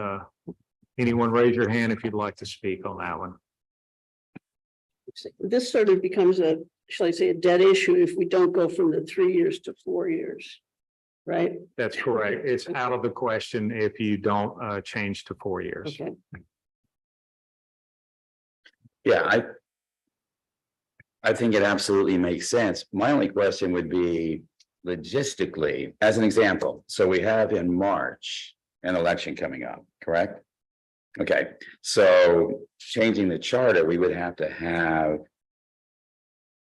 anyone raise your hand if you'd like to speak on that one. This sort of becomes a, shall I say, a dead issue if we don't go from the 3 years to 4 years, right? That's correct. It's out of the question if you don't change to 4 years. Okay. Yeah, I think it absolutely makes sense. My only question would be logistically, as an example, so we have in March an election coming up, correct? Okay, so changing the charter, we would have to have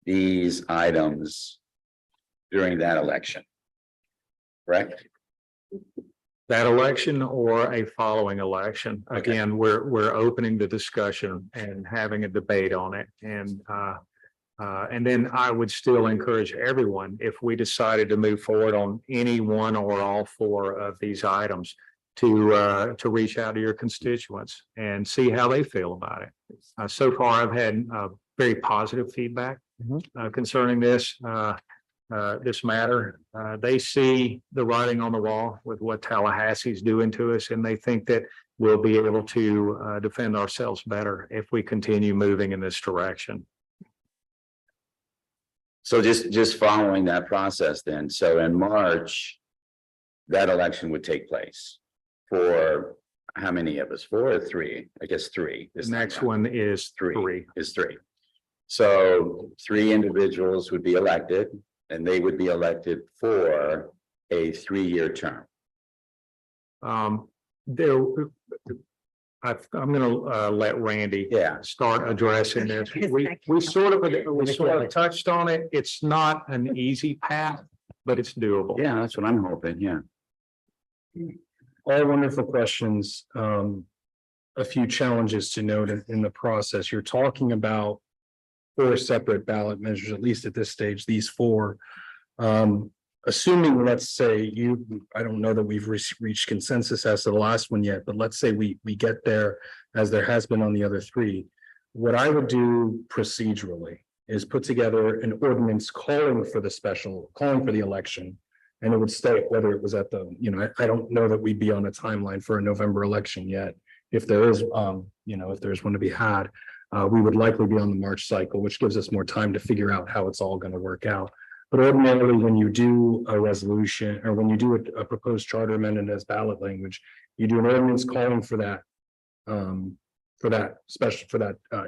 these items during that election, correct? That election or a following election. Okay. Again, we're opening the discussion and having a debate on it. And then I would still encourage everyone, if we decided to move forward on any one or all 4 of these items, to reach out to your constituents and see how they feel about it. So far, I've had very positive feedback concerning this matter. They see the writing on the wall with what Tallahassee's doing to us, and they think that we'll be able to defend ourselves better if we continue moving in this direction. So just following that process then, so in March, that election would take place for how many of us? 4 or 3? I guess 3. The next one is 3. Is 3. So 3 individuals would be elected, and they would be elected for a 3-year term. I'm gonna let Randy start addressing this. We sort of touched on it. It's not an easy path, but it's doable. Yeah, that's what I'm hoping, yeah. All wonderful questions. A few challenges to note in the process. You're talking about 4 separate ballot measures, at least at this stage, these 4. Assuming, let's say I don't know that we've reached consensus as to the last one yet, but let's say we get there as there has been on the other 3. What I would do procedurally is put together an ordinance calling for the election. And it would state whether it was at the, I don't know that we'd be on a timeline for a November election yet. If there is, if there's one to be had, we would likely be on the March cycle, which gives us more time to figure out how it's all going to work out. But ordinarily, when you do a resolution or when you do a proposed charter amendment as ballot language, you do an ordinance calling for that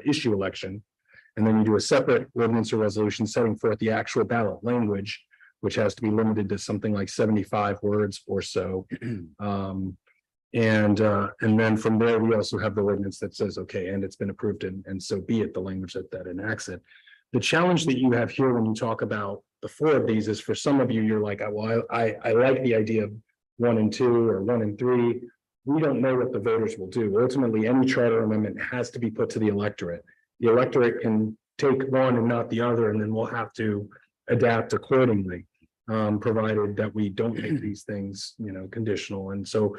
issue election. And then you do a separate ordinance or resolution setting forth the actual ballot language, which has to be limited to something like 75 words or so. And then from there, we also have the ordinance that says, okay, and it's been approved and so be it, the language that enacts it. The challenge that you have here when you talk about the 4 of these is for some of you, you're like, well, I like the idea of 1 and 2 or 1 and 3. We don't know what the voters will do. Ultimately, any charter amendment has to be put to the electorate. The electorate can take one and not the other, and then we'll have to adapt accordingly. Provided that we don't make these things, conditional. And so,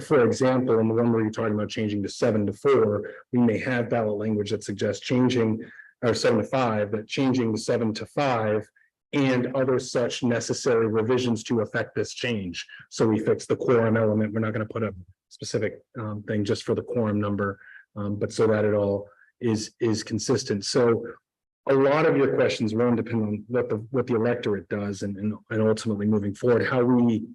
for example, in the one where you're talking about changing to 7 to 4, we may have ballot language that suggests changing or 7 to 5, that changing to 7 to 5 and other such necessary revisions to affect this change. So we fix the quorum element. We're not going to put a specific thing just for the quorum number, but so that it all is consistent. So a lot of your questions will depend on what the electorate does and ultimately moving forward, how we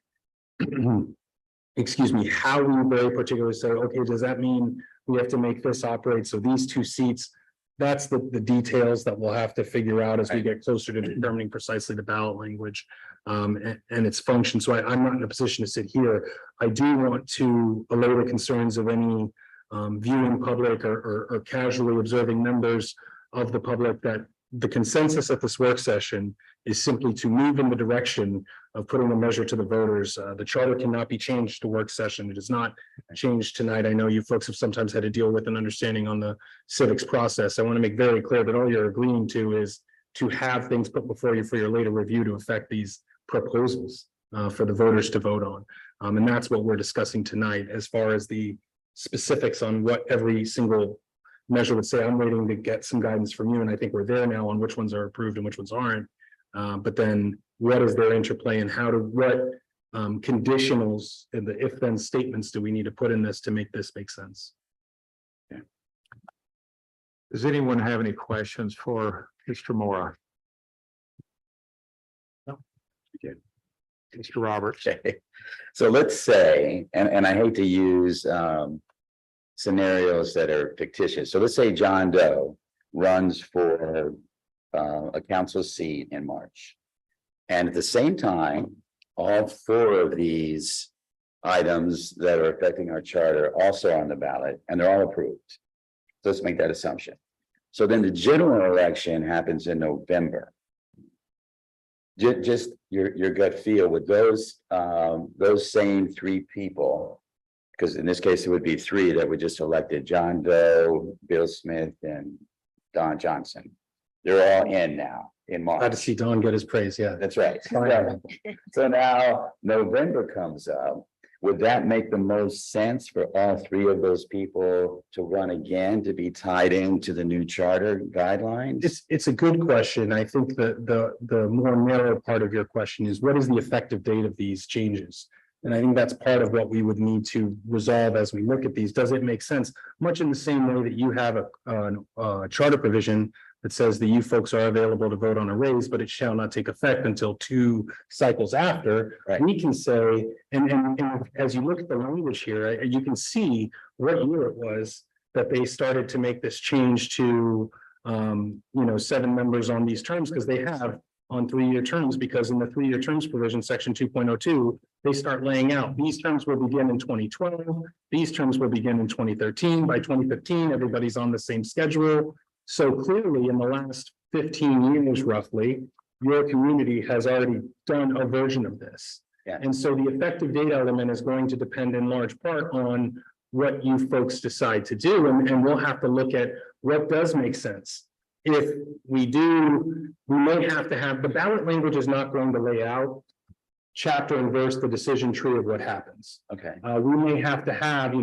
how we very particularly say, okay, does that mean we have to make this operate? So these 2 seats, that's the details that we'll have to figure out as we get closer to determining precisely the ballot language and its function. So I'm not in a position to sit here. I do want to allay the concerns of any viewing public or casually observing members of the public that the consensus at this work session is simply to move in the direction of putting a measure to the voters. The charter cannot be changed to work session. It is not changed tonight. I know you folks have sometimes had to deal with an understanding on the civics process. I want to make very clear that all you're agreeing to is to have things put before you for your later review to affect these proposals for the voters to vote on. And that's what we're discussing tonight as far as the specifics on what every single measure would say, I'm waiting to get some guidance from you, and I think we're there now on which ones are approved and which ones aren't. But then what is their interplay and what conditionals and the if then statements do we need to put in this to make this make sense? Does anyone have any questions for Mr. Mora? No. Okay. Mr. Roberts. Okay, so let's say, and I hate to use scenarios that are fictitious. So let's say John Doe runs for a council seat in March. And at the same time, all 4 of these items that are affecting our charter are also on the ballot, and they're all approved. So let's make that assumption. So then the general election happens in November. Just your gut feel with those same 3 people, because in this case, it would be 3 that were just elected: John Doe, Bill Smith, and Don Johnson. They're all in now in Glad to March. see Don get his praise, yeah. That's right. So now November comes up. Would that make the most sense for all 3 of those people to run again, to be tied into the new charter guidelines? It's a good question. I think the more narrow part of your question is, what is the effective date of these changes? And I think that's part of what we would need to resolve as we look at these. Does it make sense? Much in the same way that you have a charter provision that says that you folks are available to vote on a raise, but it shall not take effect until 2 cycles after. Right. We can say, and as you look at the language here, you can see what year it was that they started to make this change to 7 members on these terms, because they have on 3-year terms, because in the 3-year terms provision, section 2.02, they start laying out these terms will begin in 2012, these terms will begin in 2013. By 2015, everybody's on the same schedule. So clearly, in the last 15 years, roughly, your community has already done a version of this. Yeah. And so the effective date element is going to depend in large part on what you folks decide to do. And we'll have to look at what does make sense. If we do, we may have to have, the ballot language is not going to lay out chapter and verse the decision tree of what happens. Okay, We may have to have,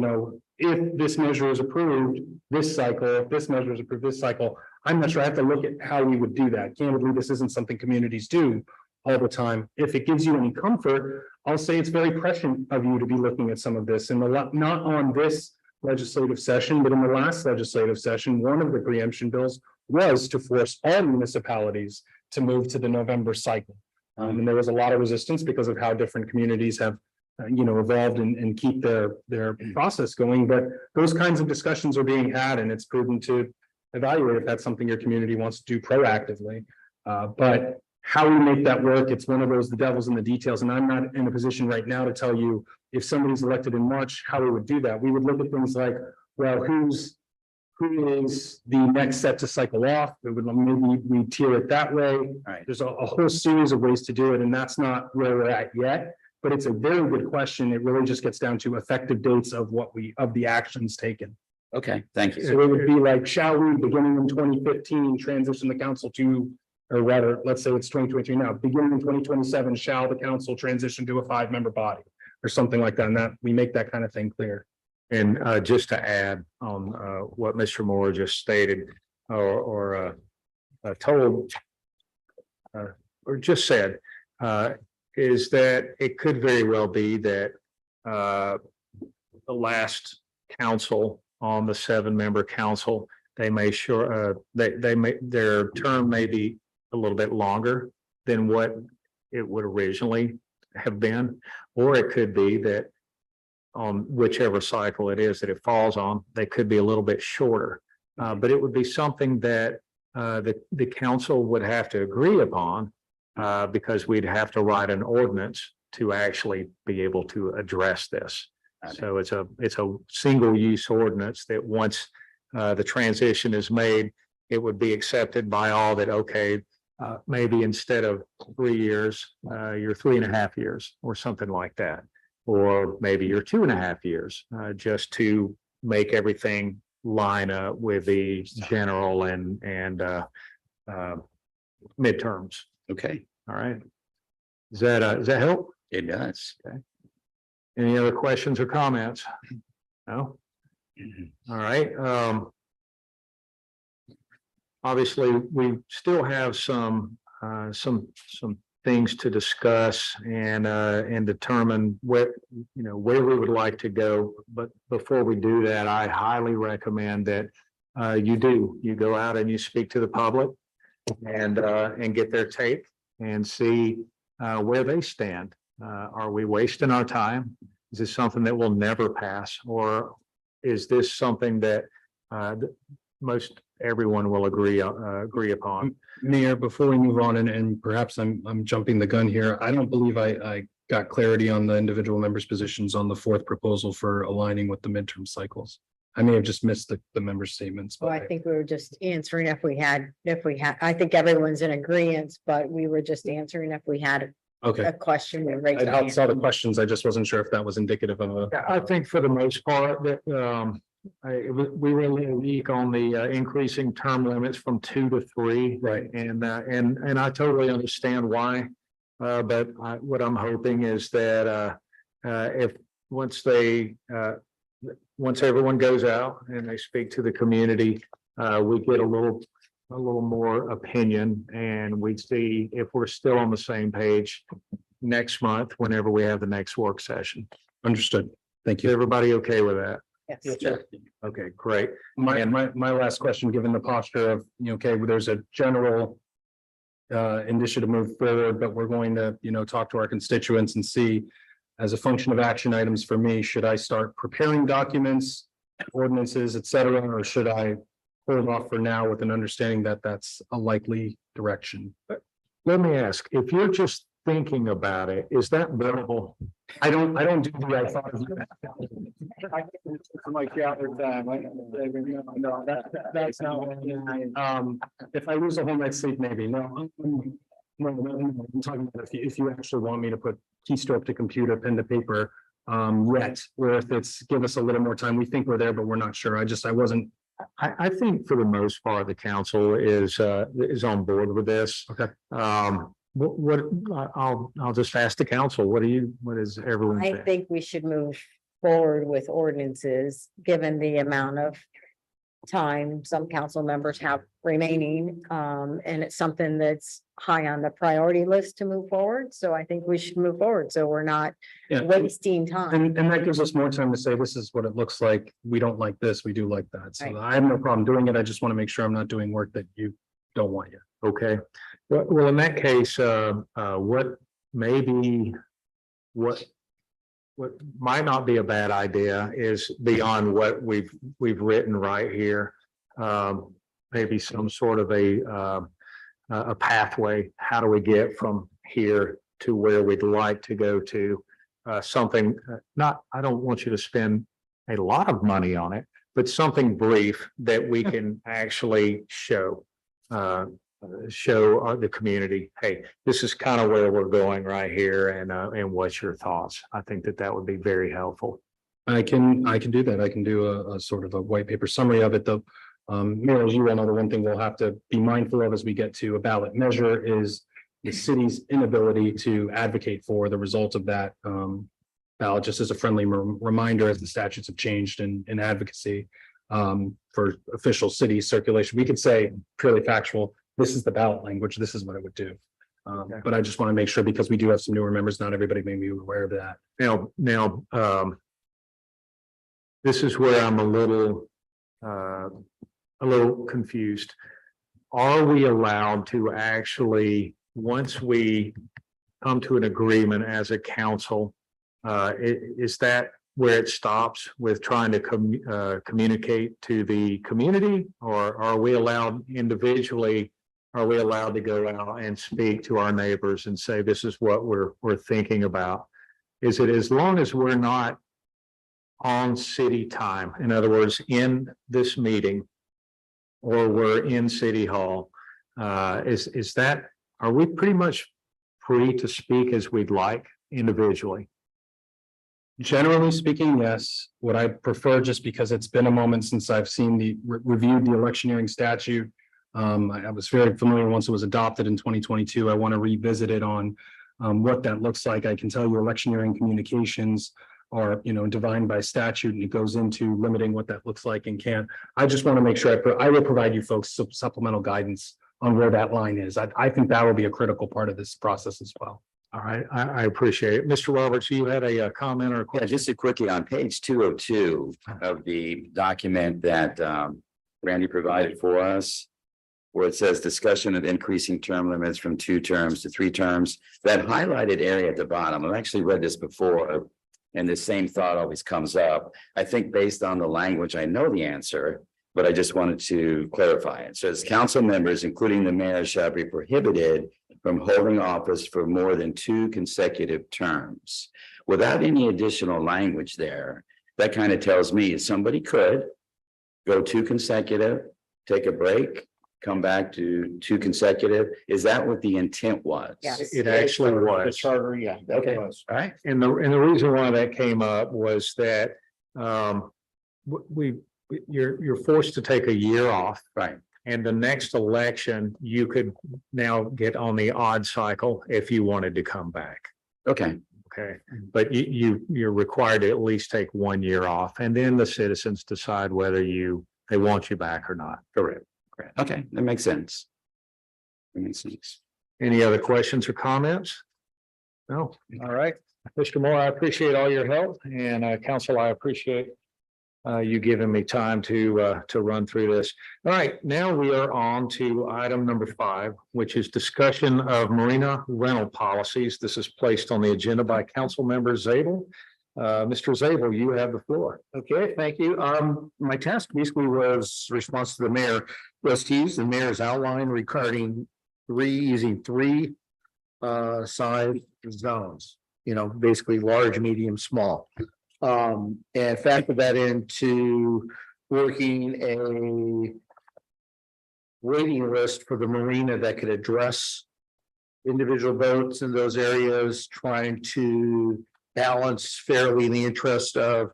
if this measure is approved this cycle, if this measure is approved this cycle, I'm not sure. I have to look at how we would do that. Candidly, this isn't something communities do all the time. If it gives you any comfort, I'll say it's very prescient of you to be looking at some of this in not on this legislative session, but in the last legislative session, one of the preemption bills was to force all municipalities to move to the November cycle. And there was a lot of resistance because of how different communities have evolved and keep their process going. But those kinds of discussions are being had, and it's prudent to evaluate if that's something your community wants to do proactively. But how we make that work, it's one of those, the devil's in the details. And I'm not in a position right now to tell you if somebody's elected in March, how we would do that. We would look at things like, well, who is the next set to cycle off? It would maybe we tier it that way. right. There's a whole series of ways to do it, and that's not where we're at yet. But it's a very good question. It really just gets down to effective dates of the actions taken. Okay, thank you. So it would be like, shall we, beginning in 2015, transition the council to, or rather, let's say it's 2023 now, beginning in 2027, shall the council transition to a 5-member body or something like that? And that we make that kind of thing clear. And just to add on what Mr. Moore just stated or told or just said, is that it could very well be that the last council on the 7-member council, they may their term may be a little bit longer than what it would originally have been, or it could be that on whichever cycle it is that it falls on, they could be a little bit shorter. But it would be something that the council would have to agree upon because we'd have to write an ordinance to actually be able to address this. So it's a single use ordinance that once the transition is made, it would be accepted by all that, okay, maybe instead of 3 years, you're 3.5 years or something like that. Or maybe you're 2.5 years, just to make everything line up with the general and midterms. Okay, All right. Does that help? it does. Any other questions or comments? No? All right. obviously, we still have some things to discuss and determine where we would like to go. But before we do that, I highly recommend that you go out and you speak to the public and get their take and see where they stand. Are we wasting our time? Is this something that will never pass, or is this something that most everyone will agree upon? Mayor, before we move on, and perhaps I'm jumping the gun here, I don't believe I got clarity on the individual members' positions on the fourth proposal for aligning with the midterm cycles. I may have just missed the member statements. Well, but I think we were just answering if we had, I think everyone's in agreement, but we were just answering if we had Okay, a question. We raised I our hand. saw the questions. I just wasn't sure if that was indicative of a. I think for the most part that we were a little weak on the increasing term limits from 2 to 3. Right. And I totally understand why. But what I'm hoping is that if once everyone goes out and they speak to the community, we get a little more opinion, and we see if we're still on the same page next month, whenever we have the next work session. Understood. Thank Is you. everybody okay with that? Yes. Okay, great. My And- last question, given the posture of, okay, there's a general initiative to move forward, but we're going to, talk to our constituents and see as a function of action items for me, should I start preparing documents, ordinances, et cetera, or should I hold off for now with an understanding that that's a likely direction? Let me ask, if you're just thinking about it, is that verbal? I don't do the, I thought of that's not. If I lose a whole night's sleep, maybe, no. I'm talking about if you actually want me to put keystroke to computer, pen to paper, yet, where if it's give us a little more time, we think we're there, but we're not sure. I wasn't. I think for the most part, the council is on board with this. Okay. I'll just ask the council, what is everyone I think? think we should move forward with ordinances, given the amount of time some council members have remaining. And it's something that's high on the priority list to move forward. So I think we should move forward. So we're not Yeah. wasting time. And that gives us more time to say, this is what it looks like. We don't like this, we do like that. So Right. I have no problem doing it. I just want to make sure I'm not doing work that you don't want yet. Okay, well, in that case, what might not be a bad idea is beyond what we've written right here. Maybe some sort of a pathway. How do we get from here to where we'd like to go to? Something I don't want you to spend a lot of money on it, but something brief that we can actually show the community, hey, this is kind of where we're going right here, and what's your thoughts? I think that would be very helpful. I can do that. I can do a sort of a white paper summary of it, though. Mayor, as you all know, the one thing we'll have to be mindful of as we get to a ballot measure is the city's inability to advocate for the result of that ballot, just as a friendly reminder, as the statutes have changed in advocacy for official city circulation. We could say purely factual, this is the ballot language, this is what it would do. But I just want to make sure, because we do have some newer members, not everybody may be aware of that. Now, this is where I'm a little confused. Are we allowed to actually, once we come to an agreement as a council, is that where it stops with trying to communicate to the community, or are we allowed individually? Are we allowed to go out and speak to our neighbors and say, this is what we're thinking about? Is it as long as we're not on city time, in other words, in this meeting, or we're in City Hall, is that, are we pretty much free to speak as we'd like individually? Generally speaking, yes. What I prefer, just because it's been a moment since I've seen reviewed the electioneering statute. I was very familiar once it was adopted in 2022. I want to revisit it on what that looks like. I can tell you electioneering communications are, defined by statute, and it goes into limiting what that looks like and can't. I just want to make sure I will provide you folks supplemental guidance on where that line is. I think that will be a critical part of this process as well. All right, I appreciate it. Mr. Roberts, you had a comment or a Yeah, question? just a quickie on page 202 of the document that Randy provided for us, where it says discussion of increasing term limits from 2 terms to 3 terms. That highlighted area at the bottom, I've actually read this before, and the same thought always comes up. I think based on the language, I know the answer, but I just wanted to clarify it. It says council members, including the mayor, shall be prohibited from holding office for more than 2 consecutive terms. Without any additional language there, that kind of tells me somebody could go 2 consecutive, take a break, come back to 2 consecutive. Is that what the intent was? Yes. It actually The was. charter, yeah. Okay. was. All right. And the reason why that came up was that you're forced to take a year off. Right. And the next election, you could now get on the odd cycle if you wanted to come back. Okay. Okay, but you're required to at least take 1 year off, and then the citizens decide whether they want you back or not. Correct. Correct. Okay, that makes sense. That makes sense. Any other questions or comments? No, all right. Mr. Moore, I appreciate all your help, and council, I appreciate you giving me time to run through this. All right, now we are on to item number 5, which is discussion of marina rental policies. This is placed on the agenda by Council Member Zabel. Mr. Zabel, you have the floor. Okay, thank you. My task basically was response to the mayor, was to use the mayor's outline regarding using 3 size zones, basically large, medium, small. And factor that into working a waiting list for the marina that could address individual boats in those areas, trying to balance fairly in the interest of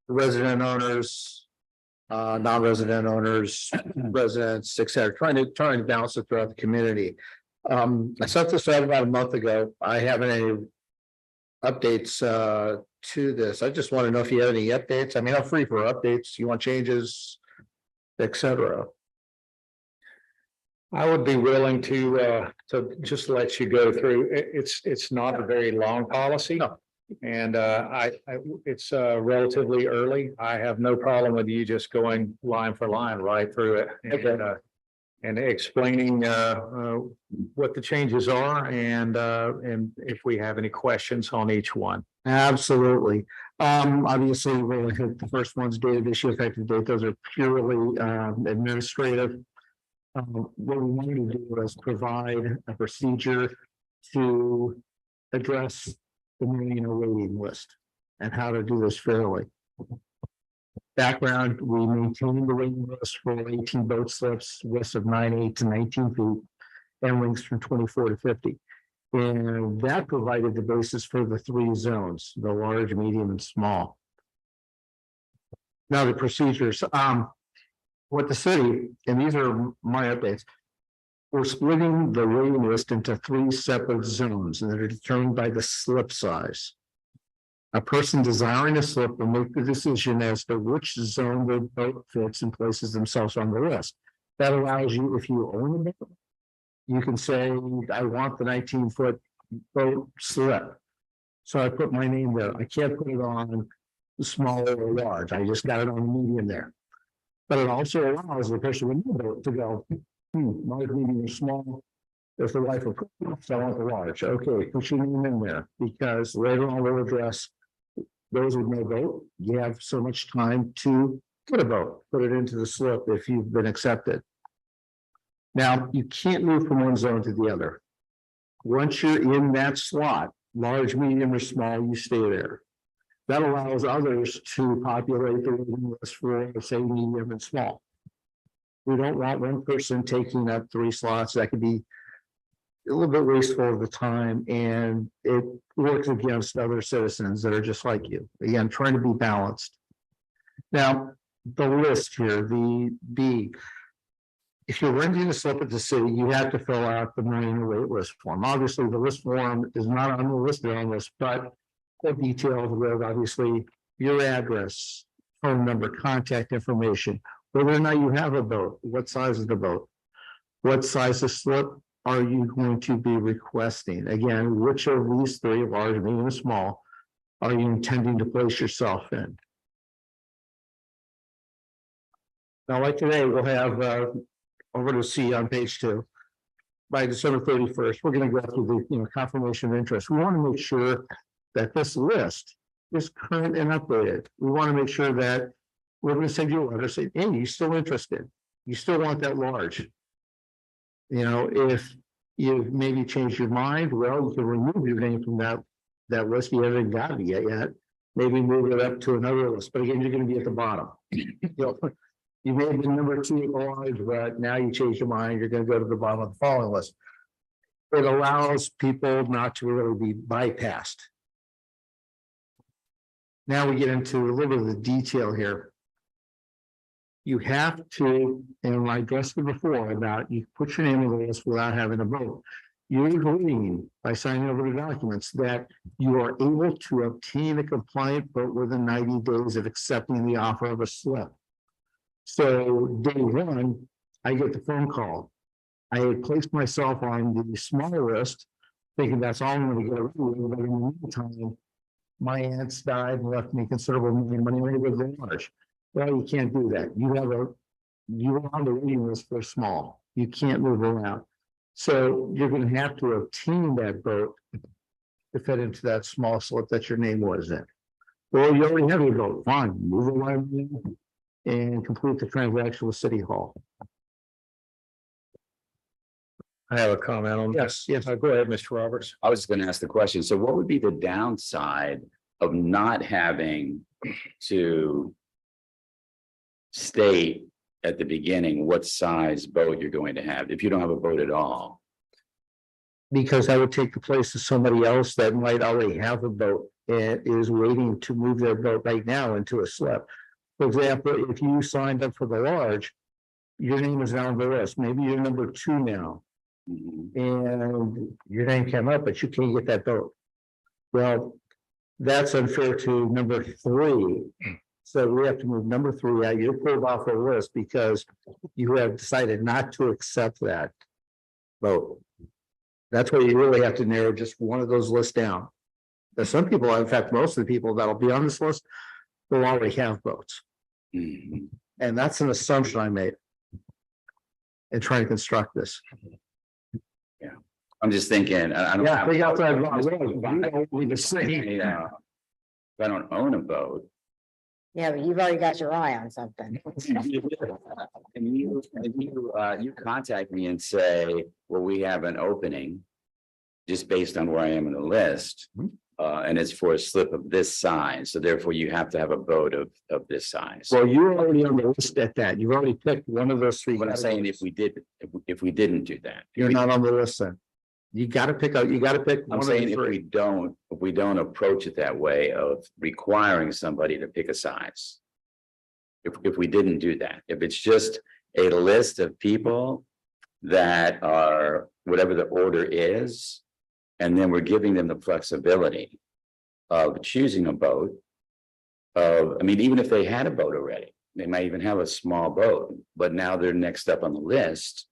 resident owners, non-resident owners, residents, et cetera, trying to balance it throughout the community. I sent this out about a month ago. I haven't any updates to this. I just want to know if you have any updates. I mean, I'm free for updates. You want changes, et cetera. I would be willing to just let you go through. It's not a very long policy. No. And it's relatively early. I have no problem with you just going line for line right through it. And explaining what the changes are and if we have any questions on each one. Absolutely. Obviously, we'll hit the first one's dated issue effective date. Those are purely administrative. What we wanted to do was provide a procedure to address the marina waiting list and how to do this fairly. Background, we maintain the waiting list for 18 boat slips, widths of 9, 8 to 19 feet, and lengths from 24 to 50. And that provided the basis for the 3 zones, the large, medium, and small. Now the procedures, what the city, and these are my updates, we're splitting the waiting list into 3 separate zones that are determined by the slip size. A person desiring a slip will make the decision as to which zone the boat fits and places themselves on the list. That allows you, if you own a boat, you can say, I want the 19-foot boat slip. So I put my name there. I can't put it on small or large. I just got it on the medium there. But it also allows the person with no boat to go, large, medium, or small. If the wife of I want the large. Okay, put your name in there, because later on we'll address those with no boat. You have so much time to put a boat, put it into the slip if you've been accepted. Now, you can't move from one zone to the other. Once you're in that slot, large, medium, or small, you stay there. That allows others to populate the waiting list for, say, medium and small. We don't want one person taking up 3 slots. That could be a little bit wasteful of the time, and it works against other citizens that are just like you. Again, trying to be balanced. Now, the list here, the B. If you're renting a slip at the city, you have to fill out the marina wait list form. Obviously, the list form is not on the list on this, but details with obviously your address, phone number, contact information, whether or not you have a boat, what size is the boat? What size of slip are you going to be requesting? Again, which of these three, large, medium, and small, are you intending to place yourself in? Now, like today, we'll have, over to C on page 2. By December 31st, we're going to go through the, confirmation of interest. We want to make sure that this list is current and updated. We want to make sure that we're going to send you a letter saying, hey, you still interested? You still want that large? If you've maybe changed your mind, well, you can remove your name from that list. You haven't gotten it yet. Maybe move it up to another list, but again, you're going to be at the bottom. You may have been number 2 large, but now you change your mind, you're going to go to the bottom of the following list. It allows people not to really be bypassed. Now we get into a little bit of the detail here. You have to, and I addressed it before about you put your name on the list without having a vote. You're agreeing by signing over the documents that you are able to obtain a compliant vote within 90 days of accepting the offer of a slip. So day 1, I get the phone call. I had placed myself on the smaller list, thinking that's all I'm going to get rid of. But in the meantime, my aunts died and left me considerable money with the large. Well, you can't do that. You're on the waiting list for small. You can't move around. So you're going to have to obtain that vote to fit into that small slip that your name was in. Well, you already have your vote. Fine, move around and complete the transaction with City Hall. I have a comment on this. Yes, go ahead, Mr. Roberts. I was going to ask the question. So what would be the downside of not having to state at the beginning what size boat you're going to have if you don't have a boat at all? Because that would take the place of somebody else that might already have a boat and is waiting to move their boat right now into a slip. For example, if you signed up for the large, your name is now on the list. Maybe you're number 2 now. And your name came up, but you can't get that boat. Well, that's unfair to number 3. So we have to move number 3 out. You're pulled off the list because you have decided not to accept that vote. That's where you really have to narrow just one of those lists down. There's some people, in fact, most of the people that'll be on this list will already have votes. And that's an assumption I made in trying to construct this. Yeah, I'm just thinking. I don't. Yeah, think outside the I'm box. just- You don't need to say. If I don't own a boat. Yeah, but you've already got your eye on something. And you contact me and say, well, we have an opening. Just based on where I am in the list. And it's for a slip of this size, so therefore you have to have a boat of this size. Well, you're already on the list at that. You've already picked one of those 3. What I'm saying, if we didn't do that. You're not on the list then. You gotta pick out, you gotta pick one I'm of saying the if 3. we don't approach it that way of requiring somebody to pick a size. If we didn't do that, if it's just a list of people that are whatever the order is. And then we're giving them the flexibility of choosing a boat. I mean, even if they had a boat already, they might even have a small boat, but now they're next up on the list.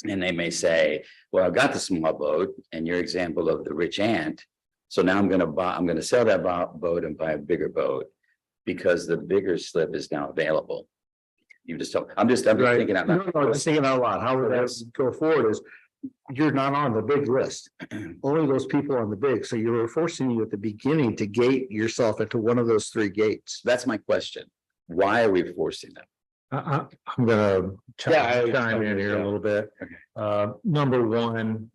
And they may say, well, I've got the small boat and your example of the rich aunt. So now I'm going to sell that boat and buy a bigger boat because the bigger slip is now available. You just don't, I'm just thinking out loud. No, just thinking out loud. How would that go forward is you're not on the big list. Only those people on the big. So you're forcing you at the beginning to gate yourself into one of those 3 gates. That's my question. Why are we forcing them? I'm gonna chime in here a little bit. Okay. Number 1,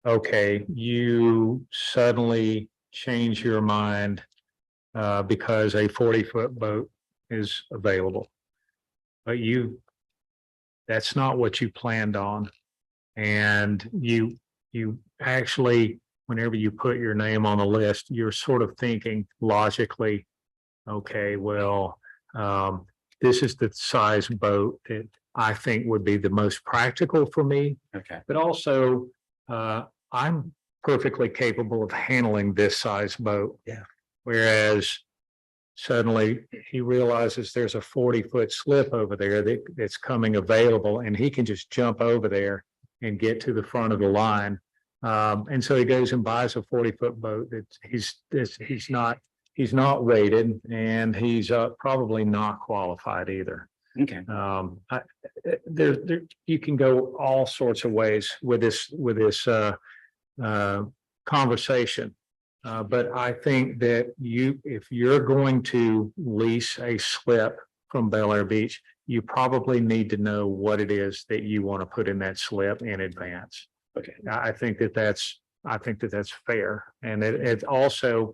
okay, you suddenly change your mind because a 40-foot boat is available. But that's not what you planned on. And you actually, whenever you put your name on the list, you're sort of thinking logically, okay, well, this is the size boat that I think would be the most practical for me. Okay. But also, I'm perfectly capable of handling this size boat. Yeah. Whereas suddenly he realizes there's a 40-foot slip over there that's coming available, and he can just jump over there and get to the front of the line. And so he goes and buys a 40-foot boat that he's not weighted, and he's probably not qualified either. Okay. You can go all sorts of ways with this conversation. But I think that if you're going to lease a slip from Bel Air Beach, you probably need to know what it is that you want to put in that slip in advance. Okay. I think that's fair. And it also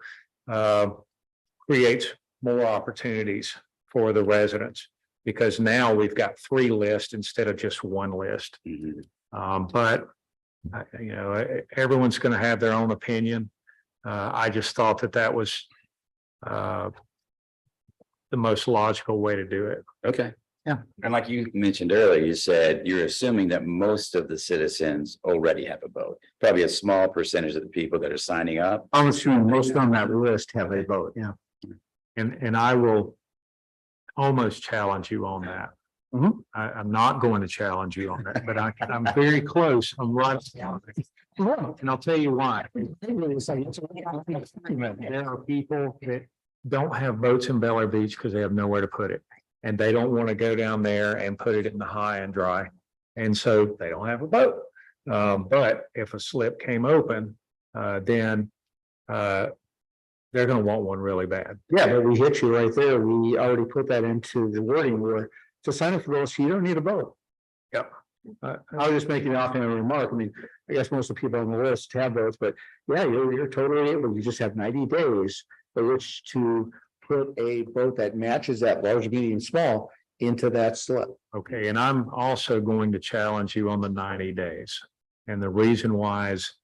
creates more opportunities for the residents, because now we've got 3 lists instead of just 1 list. Mhm. But everyone's going to have their own opinion. I just thought that was the most logical way to do it. Okay. Yeah. And like you mentioned earlier, you said you're assuming that most of the citizens already have a boat. Probably a small percentage of the people that are signing up. I'm assuming most on that list have a boat, yeah. And I will almost challenge you on that. Mhm. I'm not going to challenge you on that, but I'm very close. I'm right. And I'll tell you why. There are people that don't have boats in Bel Air Beach because they have nowhere to put it. And they don't want to go down there and put it in the high and dry. And so they don't have a boat. But if a slip came open, then they're going to want one really bad. Yeah, but we hit you right there. We already put that into the wording where to sign up for those, you don't need a boat. Yep. I was just making an offhand remark. I mean, I guess most of the people on the list have boats, but yeah, you're totally able. You just have 90 days by which to put a boat that matches that large, medium, small into that slip. Okay, and I'm also going to challenge you on the 90 days. And the reason why is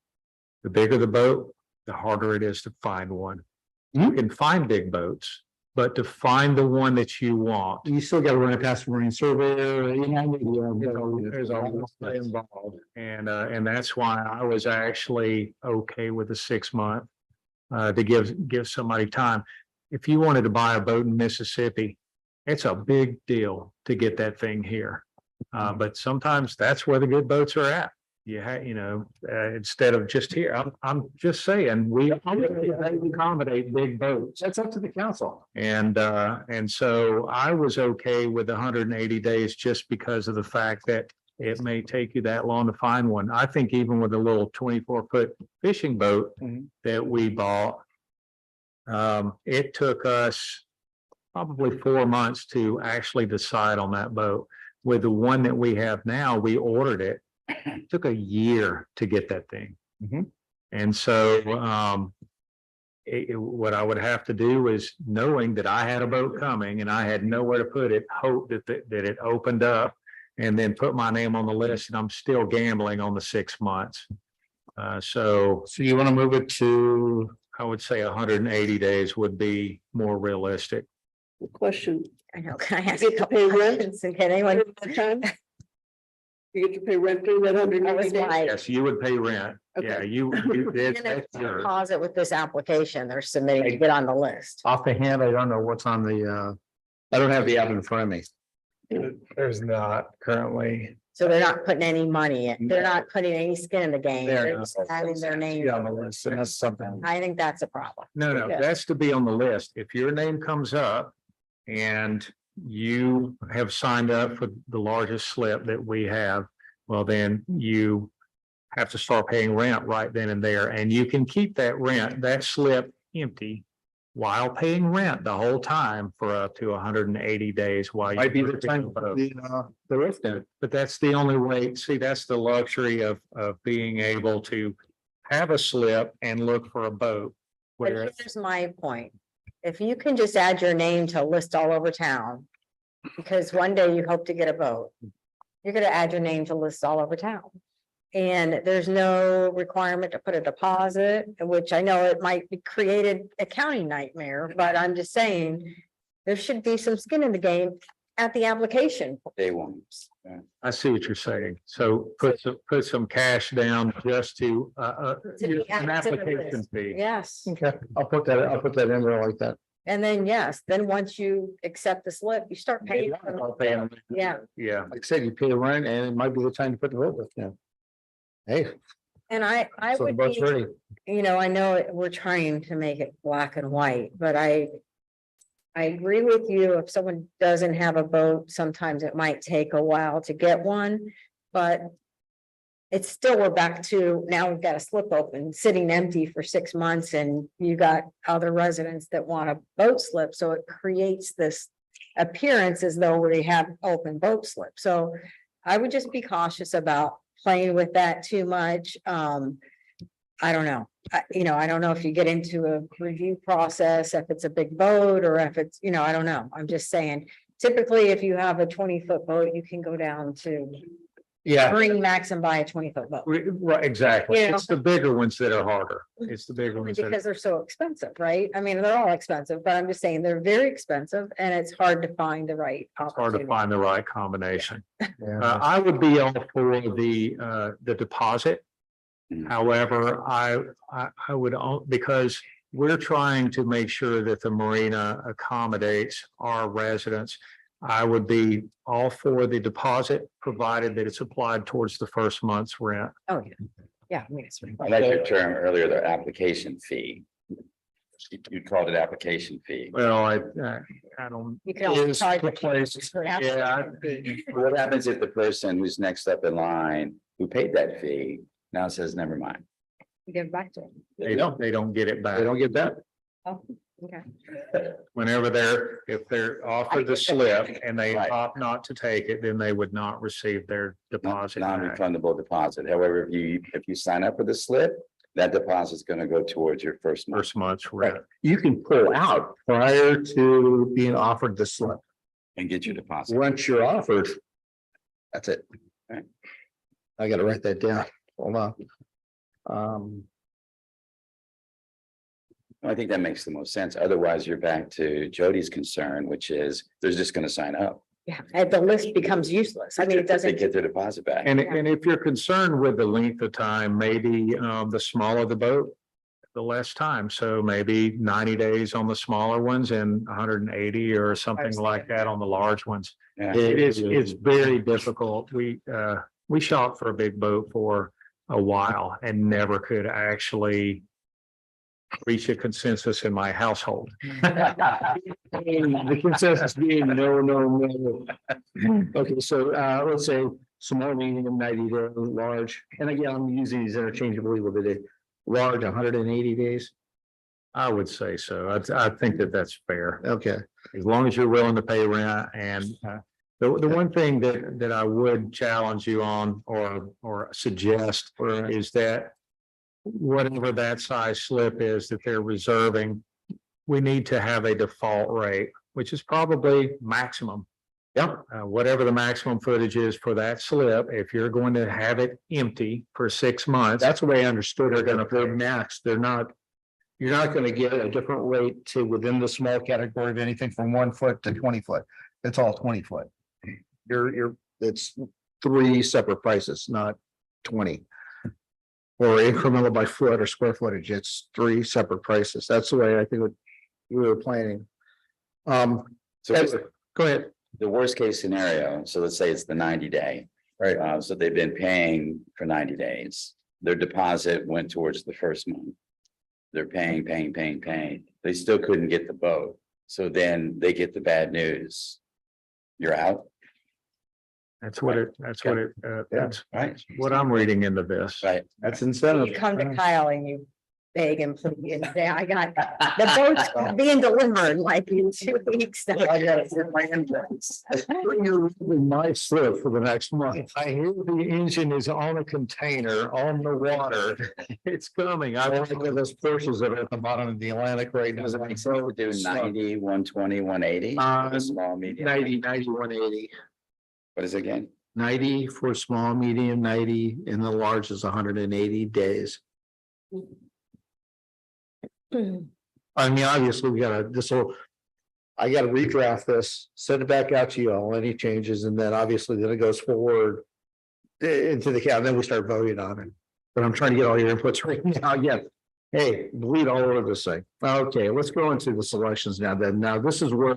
the bigger the boat, the harder it is to find one. You can find big boats, but to find the one that you want, You still got to run it past the marine surveyor, there's a lot involved. And that's why I was actually okay with the 6 month to give somebody time. If you wanted to buy a boat in Mississippi, it's a big deal to get that thing here. But sometimes that's where the good boats are at. Instead of just here, I'm just saying, we accommodate big boats. That's up to the council. And so I was okay with 180 days just because of the fact that it may take you that long to find one. I think even with a little 24-foot fishing boat that we bought, it took us probably 4 months to actually decide on that boat. With the one that we have now, we ordered it. It took a year to get that thing. And so what I would have to do is, knowing that I had a boat coming and I had nowhere to put it, hope that it opened up and then put my name on the list, and I'm still gambling on the 6 months. So you want to move it to? I would say 180 days would be more realistic. Question. I know, can I ask You a get to couple pay of rent? questions? And can anyone? That time? You get to pay rent during that 180 was days? my- Yes, you would pay rent. Yeah, Okay. you did. Gonna pause it with this application they're submitting to get on the list. Off the hand, I don't know what's on the, I don't have the app in front of me. There's not currently. So they're not putting any money in, they're not putting any skin in the game, They're they're not. just adding their name. Yeah, on the list, and that's something. I think that's a problem. No, Okay. that's to be on the list. If your name comes up and you have signed up for the largest slip that we have, well, then you have to start paying rent right then and there. And you can keep that slip empty while paying rent the whole time for up to 180 days while you. Might be the time for the rest of it. But that's the only way. See, that's the luxury of being able to have a slip and look for a boat. But Where here's my point. If you can just add your name to a list all over town, because one day you hope to get a boat, you're gonna add your name to lists all over town. And there's no requirement to put a deposit, which I know it might be created a county nightmare, but I'm just saying there should be some skin in the game. at the application. Day one. I see what you're saying. So put some cash down just to, To be an added to the application list. fee. Yes, Okay, I'll put that in there like that. and then, yes, then once you accept the slip, you start paying. I'll pay them. Yeah. Yeah. Like I said, you pay the rent and it might be the time to put the vote with them. Hey, And I so the would vote's be, ready. you know, I know we're trying to make it black and white, but I agree with you. If someone doesn't have a boat, sometimes it might take a while to get one, but it's still, we're back to, now we've got a slip open, sitting empty for 6 months, and you got other residents that want a boat slip, so it creates this appearance as though we have open boat slip. So I would just be cautious about playing with that too much. I don't know. I don't know if you get into a review process, if it's a big boat or if it's, I don't know. I'm just saying, typically, if you have a 20-foot boat, you can go down to Yeah, Green Max and buy a 20-foot boat. right, exactly. Yeah. It's the bigger ones that are harder. It's the bigger ones. that- Because they're so expensive, right? I mean, they're all expensive, but I'm just saying they're very expensive and it's hard to find the right It's hard to opportunity. find the right combination. Yeah. I would be all for the deposit. Mm. However, I would, because we're trying to make sure that the marina accommodates our residents. I would be all for the deposit, provided that it's applied towards the first month's rent. Oh, yeah. Yeah, I mean, it's. I like your term earlier, the application fee. You called it application fee. Well, I don't. You can always Is charge the it place- for an Yeah, application. What happens if the person who's next up in line who paid that fee now says, never mind? You Give it back to them. they don't get it back. They don't get that. Oh, okay. Whenever if they're offered the slip and they Right. opt not to take it, then they would not receive their deposit back. Non-refundable deposit. However, if you sign up for the slip, that deposit's gonna go towards your first month. First month's rent. You can pull out prior to being offered the slip. And get your deposit. Once you're offered, that's it. Right. I gotta write that down. Hold on. I think that makes the most sense. Otherwise, you're back to Jody's concern, which is they're just gonna sign up. Yeah, and the list becomes useless. I mean, it They doesn't. get their deposit back. And if you're concerned with the length of time, maybe the smaller the boat, the less time. So maybe 90 days on the smaller ones and 180 or something like that on the large ones. Yeah. It's very difficult. We shot for a big boat for a while and never could actually reach a consensus in my household. The consensus being no. Okay, so let's say small, medium, 90 day, large, and again, I'm using these interchangeably with the large, 180 days. I would say so. I think that that's fair. Okay. As long as you're willing to pay rent and the one thing that I would challenge you on or suggest is that whatever that size slip is that they're reserving, we need to have a default rate, which is probably maximum. Yep. Whatever the maximum footage is for that slip, if you're going to have it empty for 6 months. That's the way I understood it. They're They're max. You're not gonna get a different rate to within the small category of anything from 1 foot to 20 foot. It's all 20 foot. It's 3 separate prices, not 20. Or incremental by foot or square footage. It's 3 separate prices. That's the way I think we were planning. So Go ahead. the worst case scenario, so let's say it's the 90-day. Right. So they've been paying for 90 days. Their deposit went towards the first month. They're paying. They still couldn't get the boat. So then they get the bad news. You're out, That's what that's right? what I'm reading into this. Right. That's incentive. You come to Kyle and you beg and plead and say, I got the boat's being delivered like in 2 weeks. I got it in my index. My slip for the next month. I hear the engine is on a container on the water. It's coming. I want to get those Porsches that are at the bottom of the Atlantic right now. Does it make sense to do 90, 120, 180? For the small, medium. 90, 180. What is it again? 90 for small, medium, 90, and the large is 180 days. I mean, obviously, we gotta, I gotta redraft this, send it back out to you all, any changes, and then obviously then it goes forward. Into the count, then we start voting on it. But I'm trying to get all your inputs right now, yeah. Hey, bleed all over this thing. Okay, let's go into the selections now then. Now, this is where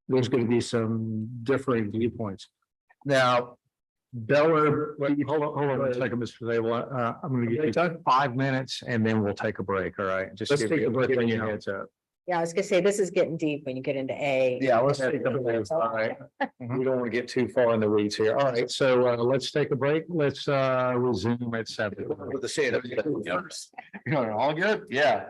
there's gonna be some differing viewpoints. Now. Beller, Hold on a second, Mr. Zabel. I'm gonna give you 5 minutes and then we'll take a break, all right? Just Let's give take a you- break giving right you now. a heads up. Yeah, I was gonna say, this is getting deep when you get into A. Yeah, let's take a break. All right. We don't want to get too far in the weeds here. All right, so let's take a break. Let's resume at 7. With the sand. All good? Yeah.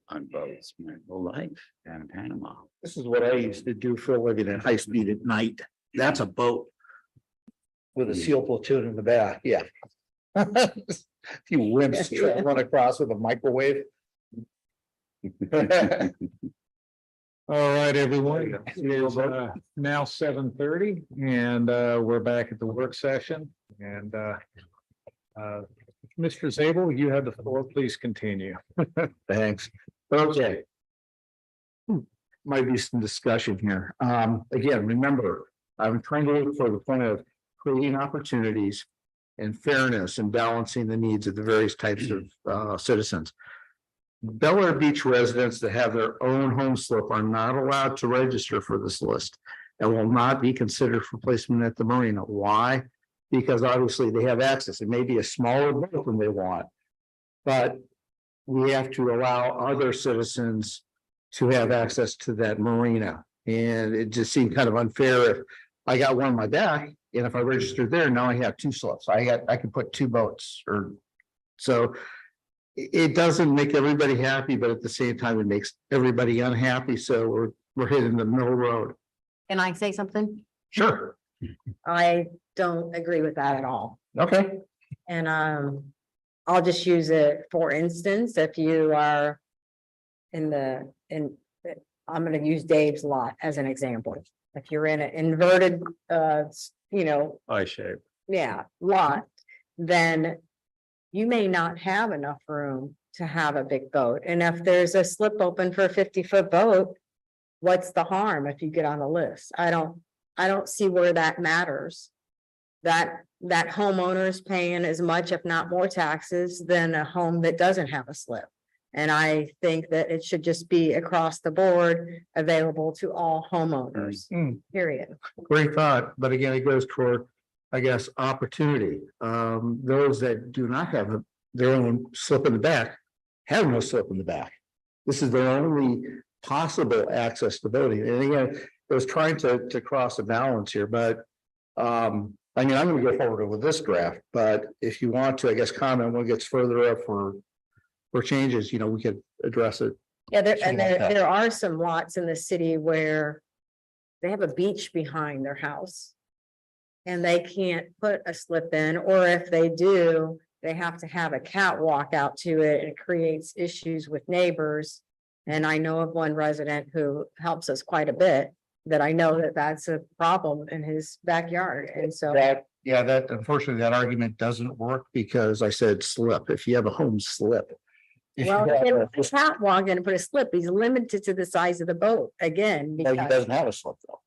on boats my whole life down in Panama. This is what I used to do for a living at high speed at night. That's a boat. With a SEAL platoon in the back, yeah. Few wimps run across with a microwave. All right, everyone. It is now 7:30 and we're back at the work session and Mr. Zabel, you have the floor. Please continue. Thanks. Okay. Might be some discussion here. Again, remember, I'm trying to look for the point of creating opportunities and fairness and balancing the needs of the various types of citizens. Bel Air Beach residents that have their own home slip are not allowed to register for this list and will not be considered for placement at the marina. Why? Because obviously they have access. It may be a smaller boat than they want, but we have to allow other citizens to have access to that marina. And it just seemed kind of unfair if I got one on my back and if I registered there, now I have two slips. I could put two boats or so. It doesn't make everybody happy, but at the same time, it makes everybody unhappy. So we're hitting the middle road. Can I say something? Sure. I don't agree with that at all. Okay. And I'll just use it for instance, if you are I'm gonna use Dave's lot as an example. If you're in an inverted I shape. lot, then you may not have enough room to have a big boat. And if there's a slip open for a 50-foot boat, what's the harm if you get on the list? I don't see where that matters. That homeowner is paying as much, if not more taxes than a home that doesn't have a slip. And I think that it should just be across the board available to all homeowners, period. Great thought, but again, it goes toward, I guess, opportunity. Those that do not have their own slip in the back have no slip in the back. This is their only possible access to boating. And again, I was trying to cross a balance here, but I mean, I'm going to go forward with this draft, but if you want to, I guess, comment when it gets further up for changes, we could address it. Yeah, Something like that. there are some lots in the city where they have a beach behind their house. And they can't put a slip in, or if they do, they have to have a catwalk out to it. And it creates issues with neighbors. And I know of one resident who helps us quite a bit, that I know that that's a problem in his backyard. And so. That unfortunately, that argument doesn't work because I said slip. If you have a home slip. Well, if he's catwalk and put a slip, he's limited to the size of the boat again. He because- doesn't have a slip though.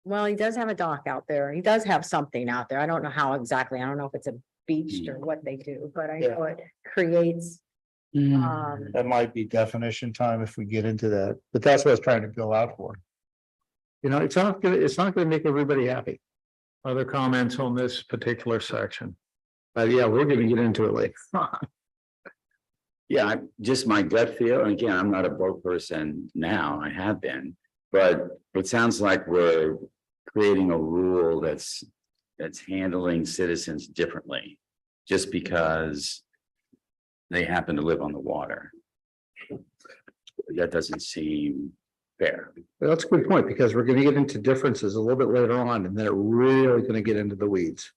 Well, he does have a dock out there. He does have something out there. I don't know how exactly. I don't know if it's a beach or what they do, but I know it creates. That might be definition time if we get into that, but that's what I was trying to go out for. It's not gonna make everybody happy. Other comments on this particular section? Yeah, we're gonna get into it later. Yeah, just my gut feel, and again, I'm not a boat person now, I have been, but it sounds like we're creating a rule that's handling citizens differently, just because they happen to live on the water. That doesn't seem fair. That's a good point, because we're gonna get into differences a little bit later on, and then it really gonna get into the weeds.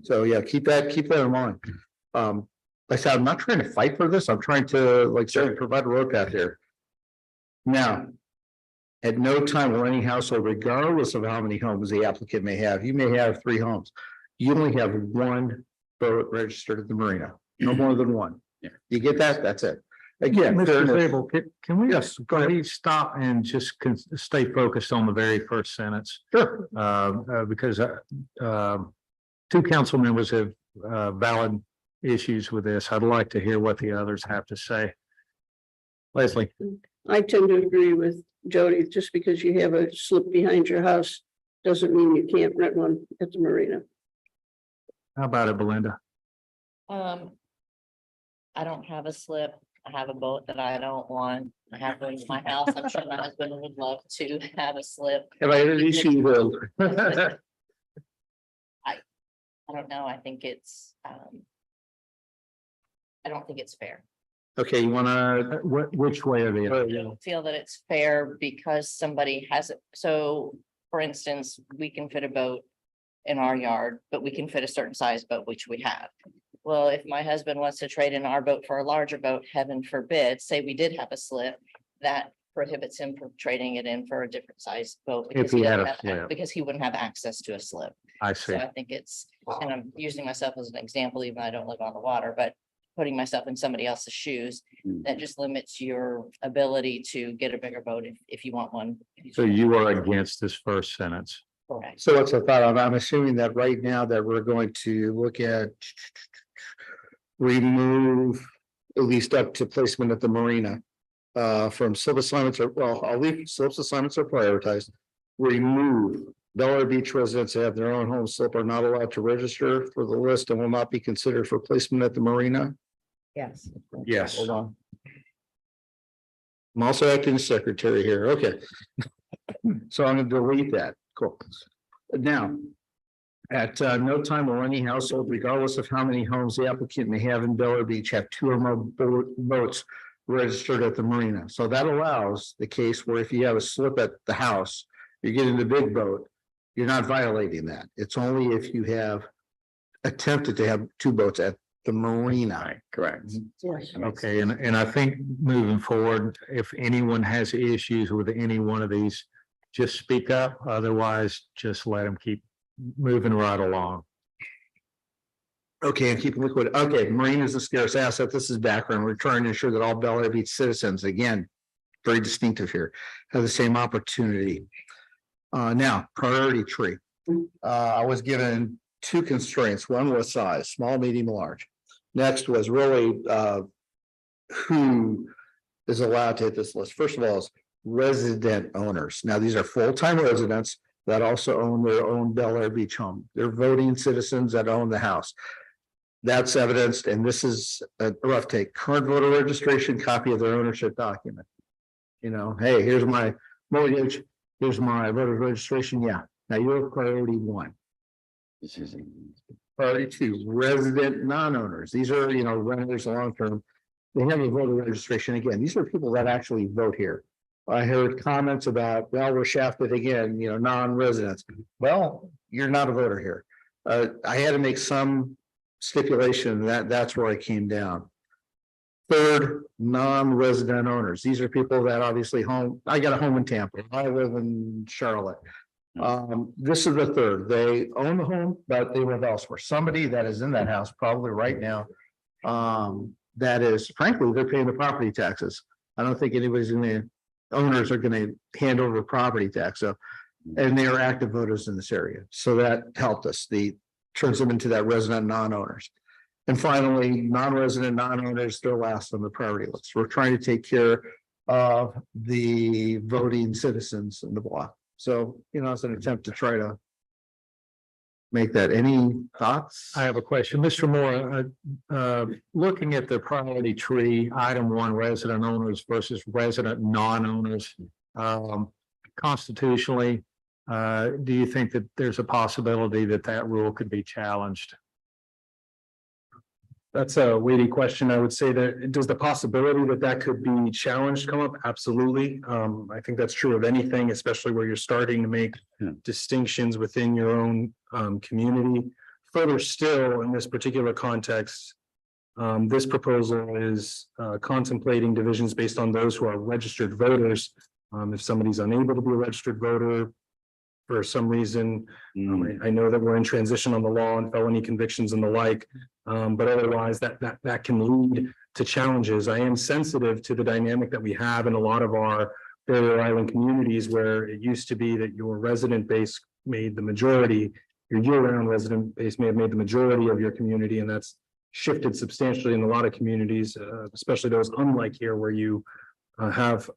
So yeah, keep that in mind. Like I said, I'm not trying to fight for this. I'm trying to provide a road path here. Now, at no time will any household, regardless of how many homes the applicant may have, you may have 3 homes. You only have one boat registered at the marina, no more than one. Yeah. You get that? That's it. Again, Mr. fairness- Zabel, can we Yes, go ahead. please stop and just stay focused on the very first sentence? Sure. Because two council members have valid issues with this. I'd like to hear what the others have to say. Leslie, I tend to agree with Jody, just because you have a slip behind your house doesn't mean you can't rent one at the marina. how about it, Belinda? I don't have a slip. I have a boat that I don't want. I have one in my house. I'm sure my husband would love to have a slip. Have I introduced you to? I don't know. I think it's, I don't think it's fair. Okay, you wanna, Which way are they? Feel that it's fair because somebody has it. So, for instance, we can fit a boat in our yard, but we can fit a certain size boat, which we have. Well, if my husband wants to trade in our boat for a larger boat, heaven forbid, say we did have a slip, that prohibits him from trading it in for a different size boat. If because he had doesn't a have- slip. Because he wouldn't have access to a slip. I see. So I think it's, and I'm using myself as an example, even though I don't live on the water, but putting myself in somebody else's shoes, Mm. that just limits your ability to get a bigger boat if you want one. So you are against this first sentence? Correct. so what's the thought? I'm assuming that right now that we're going to look at. Remove at least up to placement at the marina. From slip assignments or, well, I'll leave slips assignments are prioritized. Remove Bel Air Beach residents that have their own home slip are not allowed to register for the list and will not be considered for placement at the marina. Yes. Yes. Hold on. I'm also acting as secretary here, okay. So I'm gonna delete that, cool. Now. At no time will any household, regardless of how many homes the applicant may have in Bel Air Beach, have 2 or more boats registered at the marina. So that allows the case where if you have a slip at the house, you're getting the big boat, you're not violating that. It's only if you have attempted to have 2 boats at the marina. Correct. Yes. Okay, and I think moving forward, if anyone has issues with any one of these, just speak up, otherwise just let them keep moving right along. Okay, and keep liquid. Okay, marine is a scarce asset. This is background. We're trying to ensure that all Bel Air Beach citizens, again, very distinctive here, have the same opportunity. Now, priority tree. I was given 2 constraints. One was size, small, medium, large. Next was really who is allowed to hit this list. First of all, is resident owners. Now, these are full-time residents that also own their own Bel Air Beach home. They're voting citizens that own the house. That's evidenced, and this is a rough take, current voter registration, copy of their ownership document. You know, hey, here's my mortgage, here's my voter registration, yeah, now you're priority 1. This is. Priority 2, resident non-owners, these are, you know, renters long-term. They have a voter registration, again, these are people that actually vote here. I heard comments about, well, we're shafted again, you know, non-residents. Well, you're not a voter here. I had to make some stipulation that's where I came down. Third, non-resident owners. These are people that obviously I got a home in Tampa. I live in Charlotte. This is the third. They own the home, but they live elsewhere. Somebody that is in that house probably right now. That is, frankly, they're paying the property taxes. I don't think anybody's owners are gonna hand over property tax, so, and they are active voters in this area, so that helped us, turns them into that resident non-owners. And finally, non-resident non-owners, they're last on the priority list. We're trying to take care of the voting citizens in the block. So, you know, it's an attempt to try to make that. Any thoughts? I have a question, Mr. Moore, looking at the priority tree, item 1, resident owners versus resident non-owners. Constitutionally, do you think that there's a possibility that rule could be challenged? That's a weighty question. I would say that does the possibility that could be challenged come up? Absolutely. I think that's true of anything, especially where you're starting to make distinctions within your own community. Further still, in this particular context, this proposal is contemplating divisions based on those who are registered voters. If somebody's unable to be a registered voter for some reason, I know that we're in transition on the law and felony convictions and the like, but otherwise that can lead to challenges. I am sensitive to the dynamic that we have in a lot of our barrier island communities where it used to be that your resident base made the majority, your year-round resident base may have made the majority of your community, and that's shifted substantially in a lot of communities, especially those unlike here where you have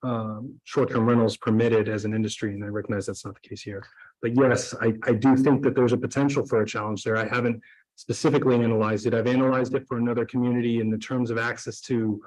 short-term rentals permitted as an industry, and I recognize that's not the case here. But yes, I do think that there's a potential for a challenge there. I haven't specifically analyzed it. I've analyzed it for another community in the terms of access to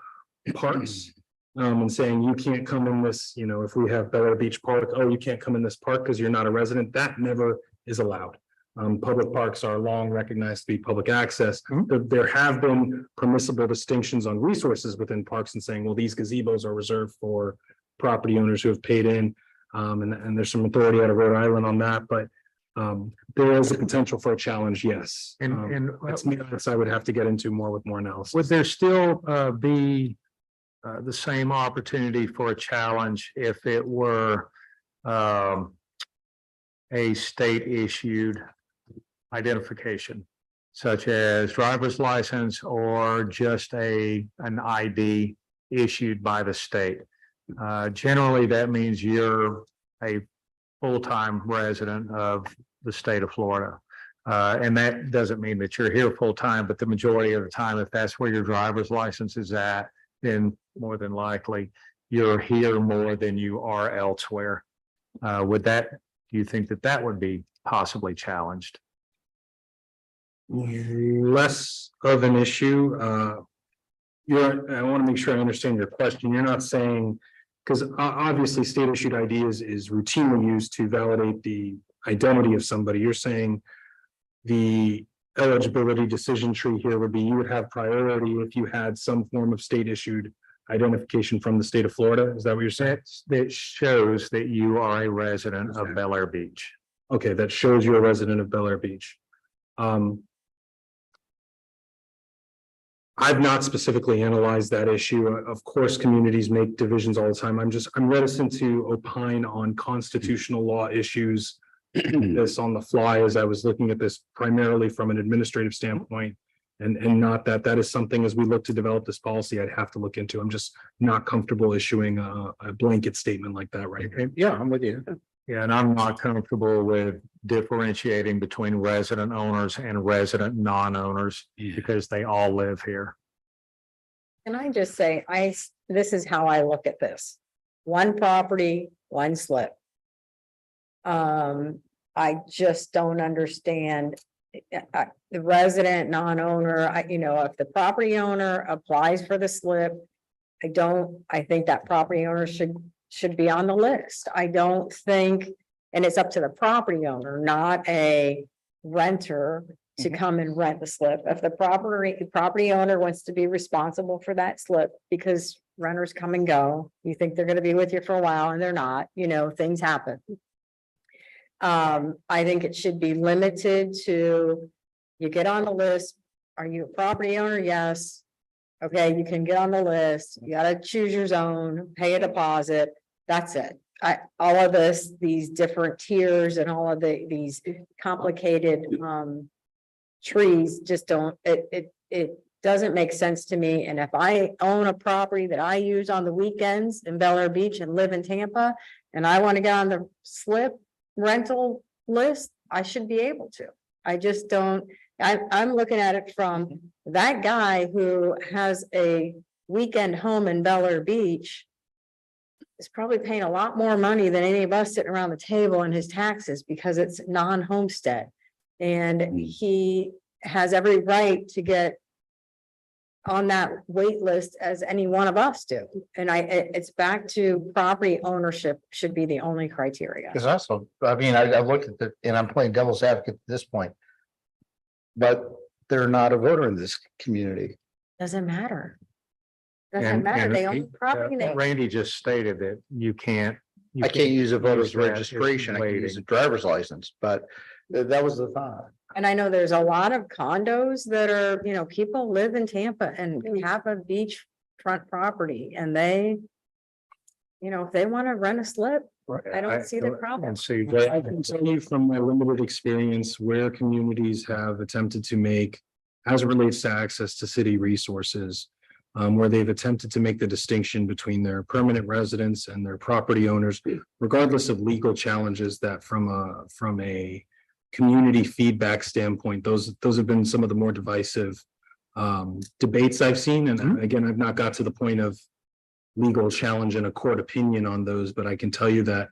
parks. And saying you can't come in this, you know, if we have Bel Air Beach Park, oh, you can't come in this park because you're not a resident, that never is allowed. Public parks are long recognized to be public access. There have been permissible distinctions on resources within parks and saying, well, these gazebos are reserved for property owners who have paid in. And there's some authority out of Rhode Island on that, but there is a potential for a challenge, yes. And That's I would have to get into more with more analysis. would there still be the same opportunity for a challenge if it were a state issued identification, such as driver's license or just an ID issued by the state? Generally, that means you're a full-time resident of the state of Florida. And that doesn't mean that you're here full-time, but the majority of the time, if that's where your driver's license is at, then more than likely you're here more than you are elsewhere. Do you think that that would be possibly challenged? Less of an issue. I want to make sure I understand your question. You're not saying, because obviously state issued ID is routinely used to validate the identity of somebody. You're saying the eligibility decision tree here would be you would have priority if you had some form of state issued identification from the state of Florida. Is that what you're saying? That shows that you are a resident of Bel Air Beach. Okay, that shows you're a resident of Bel Air Beach. I've not specifically analyzed that issue. Of course, communities make divisions all the time. I'm reticent to opine on constitutional law issues this on the fly as I was looking at this primarily from an administrative standpoint. And not that is something as we look to develop this policy, I'd have to look into. I'm just not comfortable issuing a blanket statement like that right now. Yeah, I'm with you. Yeah, and I'm not comfortable with differentiating between resident owners and resident non-owners because they all live here. Can I just say, this is how I look at this. One property, one slip. I just don't understand. The resident non-owner, if the property owner applies for the slip, I think that property owner should be on the list. I don't think, and it's up to the property owner, not a renter to come and rent the slip. If the property owner wants to be responsible for that slip, because renters come and go, you think they're going to be with you for a while and they're not, things happen. I think it should be limited to, you get on the list. Are you a property owner? Yes. Okay, you can get on the list. You gotta choose your zone, pay a deposit. That's it. All of these different tiers and all of these complicated trees just don't, it doesn't make sense to me. And if I own a property that I use on the weekends in Bel Air Beach and live in Tampa, and I want to get on the slip rental list, I should be able to. I just don't. I'm looking at it from that guy who has a weekend home in Bel Air Beach is probably paying a lot more money than any of us sitting around the table in his taxes because it's non-homestead. And he has every right to get on that wait list as any one of us do. And it's back to property ownership should be the only criteria. Because also, I looked at and I'm playing devil's advocate at this point. But they're not a voter in this community. Doesn't matter. Doesn't matter. They own property. Randy just stated that you can't. I can't use a voter's use that as registration. I can use a waiting. driver's license, but that was the thought. And I know there's a lot of condos that are, people live in Tampa and have a beachfront property and they, if they want to rent a slip, I don't see the problem. And see, I can tell you from my limited experience where communities have attempted to make, as it relates to access to city resources, where they've attempted to make the distinction between their permanent residents and their property owners, regardless of legal challenges that from a community feedback standpoint, those have been some of the more divisive debates I've seen. And again, I've not got to the point of legal challenge and a court opinion on those, but I can tell you that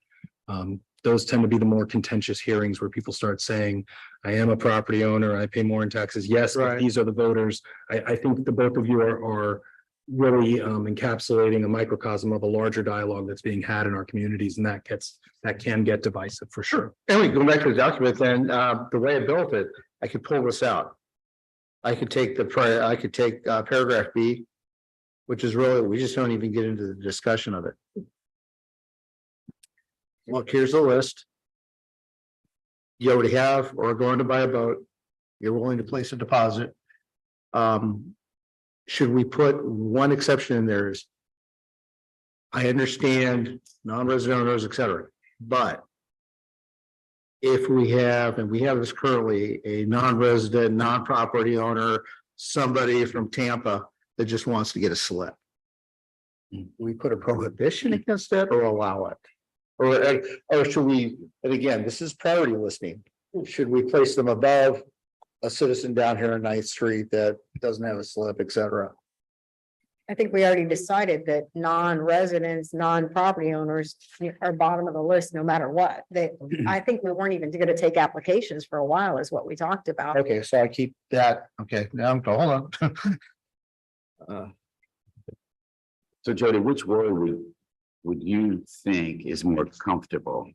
those tend to be the more contentious hearings where people start saying, I am a property owner, I pay more in taxes. Yes, Right. these are the voters. I think the both of you are really encapsulating a microcosm of a larger dialogue that's being had in our communities, and that can get divisive for sure. And we go back to the document, then the way I built it, I could pull this out. I could take paragraph B, which is really, we just don't even get into the discussion of it. Look, here's the list. You already have or are going to buy a boat. You're willing to place a deposit. Should we put one exception in there is, I understand non-resident owners, et cetera, but if we have, and we have this currently, a non-resident, non-property owner, somebody from Tampa that just wants to get a slip. We put a prohibition against that or allow it? Or should we, and again, this is priority listing. Should we place them above a citizen down here on 9th Street that doesn't have a slip, et cetera? I think we already decided that non-residents, non-property owners are bottom of the list no matter what. I think we weren't even going to take applications for a while is what we talked about. Okay, so I keep that. Okay, now I'm, hold on. So Jody, which word would you think is more comfortable?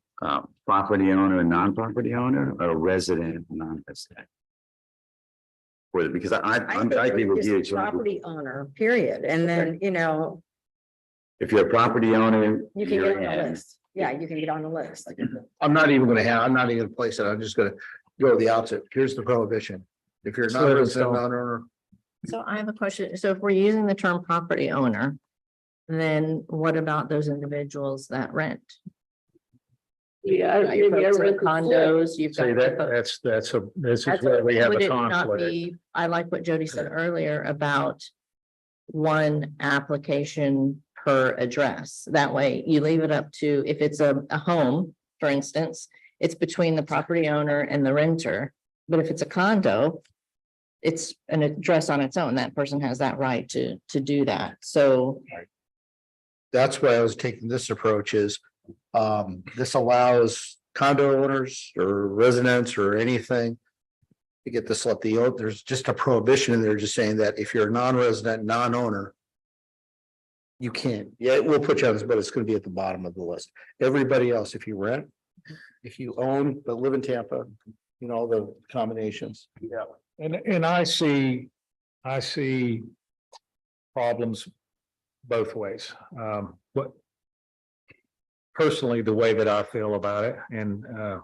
Property owner and non-property owner, or resident, non-resident? Because I agree with you. Just property owner, period. And then, If you're a property owner. you can you're get on the in. list. Yeah, you can get on the list. I'm not even gonna place it. I'm just gonna go the opposite. Here's the prohibition. If you're not a resident owner, So I have a question. So if we're using the term property owner, then what about those individuals that rent? Yeah. Got your maybe I folks in read the condos, you've got. Say your that, folks- this is That's where we have would a it not conflict. be- I like what Jody said earlier about one application per address. That way you leave it up to, if it's a home, for instance, it's between the property owner and the renter. But if it's a condo, it's an address on its own. That person has that right to do that. So that's why I was taking this approach is. This allows condo owners or residents or anything. To get this, there's just a prohibition in there just saying that if you're a non-resident, non-owner. You can't, we'll put you on this, but it's gonna be at the bottom of the list. Everybody else, if you rent, if you own but live in Tampa, the combinations. Yeah, and I see problems both ways. But personally, the way that I feel about it, and I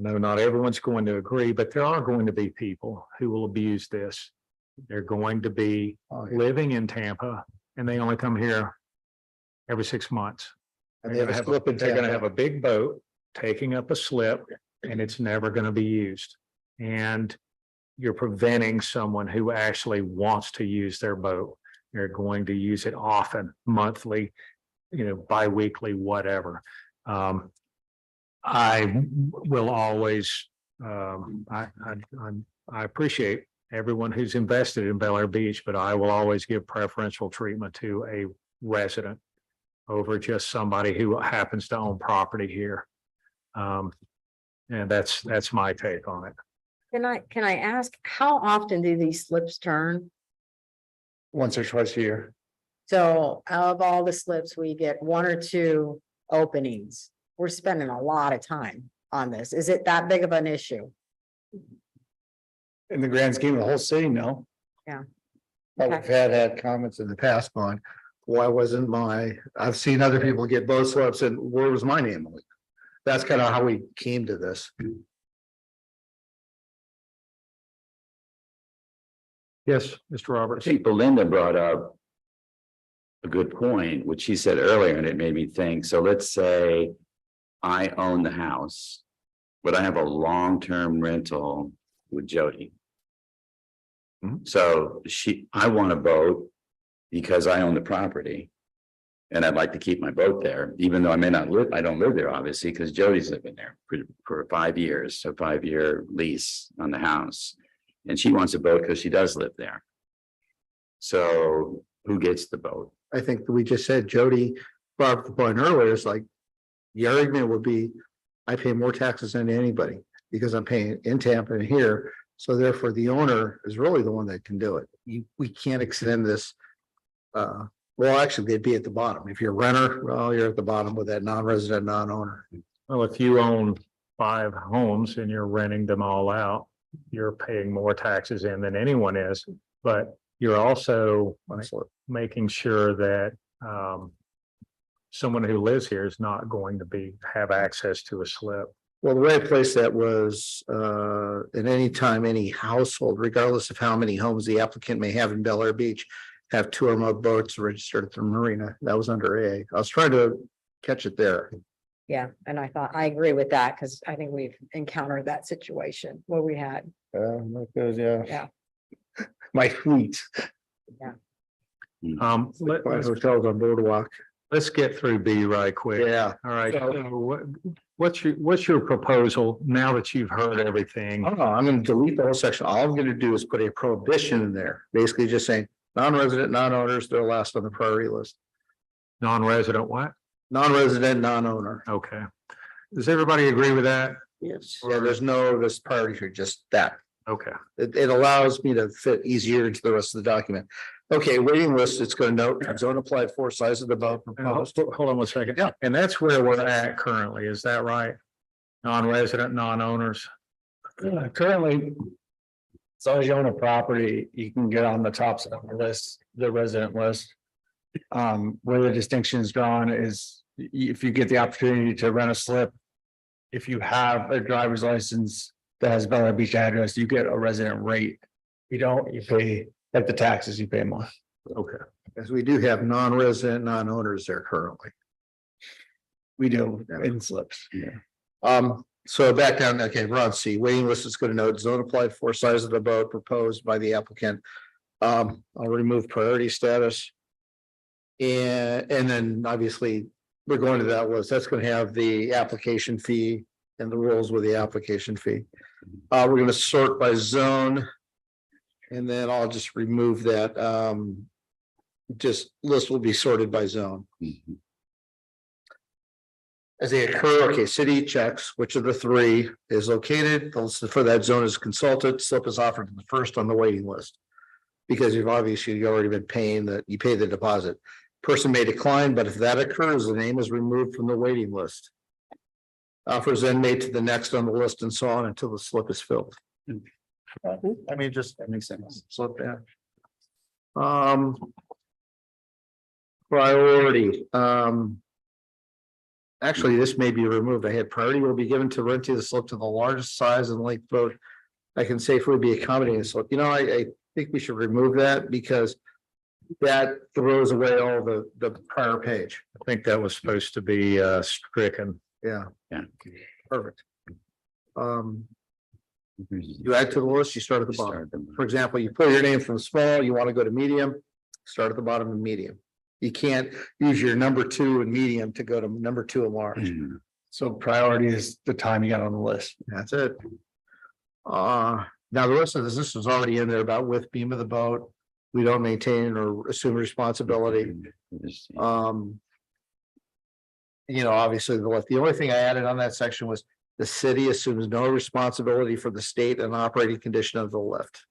know not everyone's going to agree, but there are going to be people who will abuse this. They're going to be living in Tampa and they only come here every 6 months. And they have a slip in They're gonna Tampa. have a big boat taking up a slip and it's never gonna be used. And you're preventing someone who actually wants to use their boat. They're going to use it often, monthly, bi-weekly, whatever. I will always, I appreciate everyone who's invested in Bel Air Beach, but I will always give preferential treatment to a resident over just somebody who happens to own property here. And that's my take on it. Can I ask, how often do these slips turn? Once or twice a year. So out of all the slips, we get 1 or 2 openings. We're spending a lot of time on this. Is it that big of an issue? In the grand scheme of the whole city, no. Yeah. But we've had comments in the past on, why wasn't I've seen other people get boat slips and where was my name on it? That's kind of how we came to this. Yes, Mr. I Roberts. think Belinda brought up a good point, which she said earlier, and it made me think. So let's say I own the house, but I have a long-term rental with Jody. So I want a boat because I own the property. And I'd like to keep my boat there, even though I don't live there, obviously, because Jody's living there for 5 years, so 5-year lease on the house. And she wants a boat because she does live there. So who gets the boat? I think that we just said, Jody brought up the point earlier, it's like, the argument would be, I pay more taxes than anybody because I'm paying in Tampa and here. So therefore the owner is really the one that can do it. We can't extend this Well, actually, they'd be at the bottom. If you're a renter, well, you're at the bottom with that non-resident, non-owner. Well, if you own 5 homes and you're renting them all out, you're paying more taxes in than anyone is, but you're also making sure that someone who lives here is not going to have access to a slip. Well, the way I placed that was, at any time, any household, regardless of how many homes the applicant may have in Bel Air Beach, have 2 or more boats registered at the marina. That was under A. I was trying to catch it there. Yeah, and I agree with that, because I think we've encountered that situation where we had, Yeah. My fleet. Um, let, Five hotels on Boardwalk. us get through B right quick. Yeah. All right, so what's your proposal now that you've heard everything? I don't know. I'm gonna delete the whole section. All I'm gonna do is put a prohibition in there, basically just saying non-resident, non-owners, they're last on the priority list. Non-resident what? Non-resident, non-owner. Okay. Does everybody agree with that? Yes. Yeah, there's no, this priority for just that. Okay. It allows me to fit easier into the rest of the document. Okay, waiting list, it's gonna note zone applied for size of the boat proposed. Hold on one second. Yeah. And that's where we're at currently, is that right? Non-resident, non-owners? Currently. As long as you own a property, you can get on the top of the list, the resident list. Where the distinction is drawn is if you get the opportunity to rent a slip. If you have a driver's license that has Bel Air Beach address, you get a resident rate. You don't, you pay like the taxes, you pay more. Okay. As we do have non-resident, non-owners there currently. We do in slips. So back down, okay, we're on C, waiting list is gonna note zone applied for size of the boat proposed by the applicant. I'll remove priority status. And then obviously, we're going to that list, that's gonna have the application fee and the rules with the application fee. We're gonna sort by zone. And then I'll just remove that, just list will be sorted by zone. As they occur, okay, city checks, which of the 3 is located, the list for that zone is consulted, slip is offered to the first on the waiting list. Because you've already been paying you pay the deposit. Person may decline, but if that occurs, the name is removed from the waiting list. Offers then made to the next on the list and so on until the slip is filled. I mean, just, that makes sense. Slip that. Priority, actually, this may be removed. I had priority will be given to renting the slip to the largest size and length boat. I can safely be accommodating the slip. You know, I think we should remove that because that throws away all the prior page. I think that was supposed to be stricken. Yeah. Yeah. Perfect. You add to the list, you start at the bottom. For example, you pull your name from small, you want to go to medium, start at the bottom of medium. You can't use your number 2 and medium to go to number 2 and large. So priority is the time you got on the list. That's it. Now the rest of this was already in there about with beam of the boat. We don't maintain or assume responsibility. Obviously the only thing I added on that section was the city assumes no responsibility for the state and operating condition of the lift.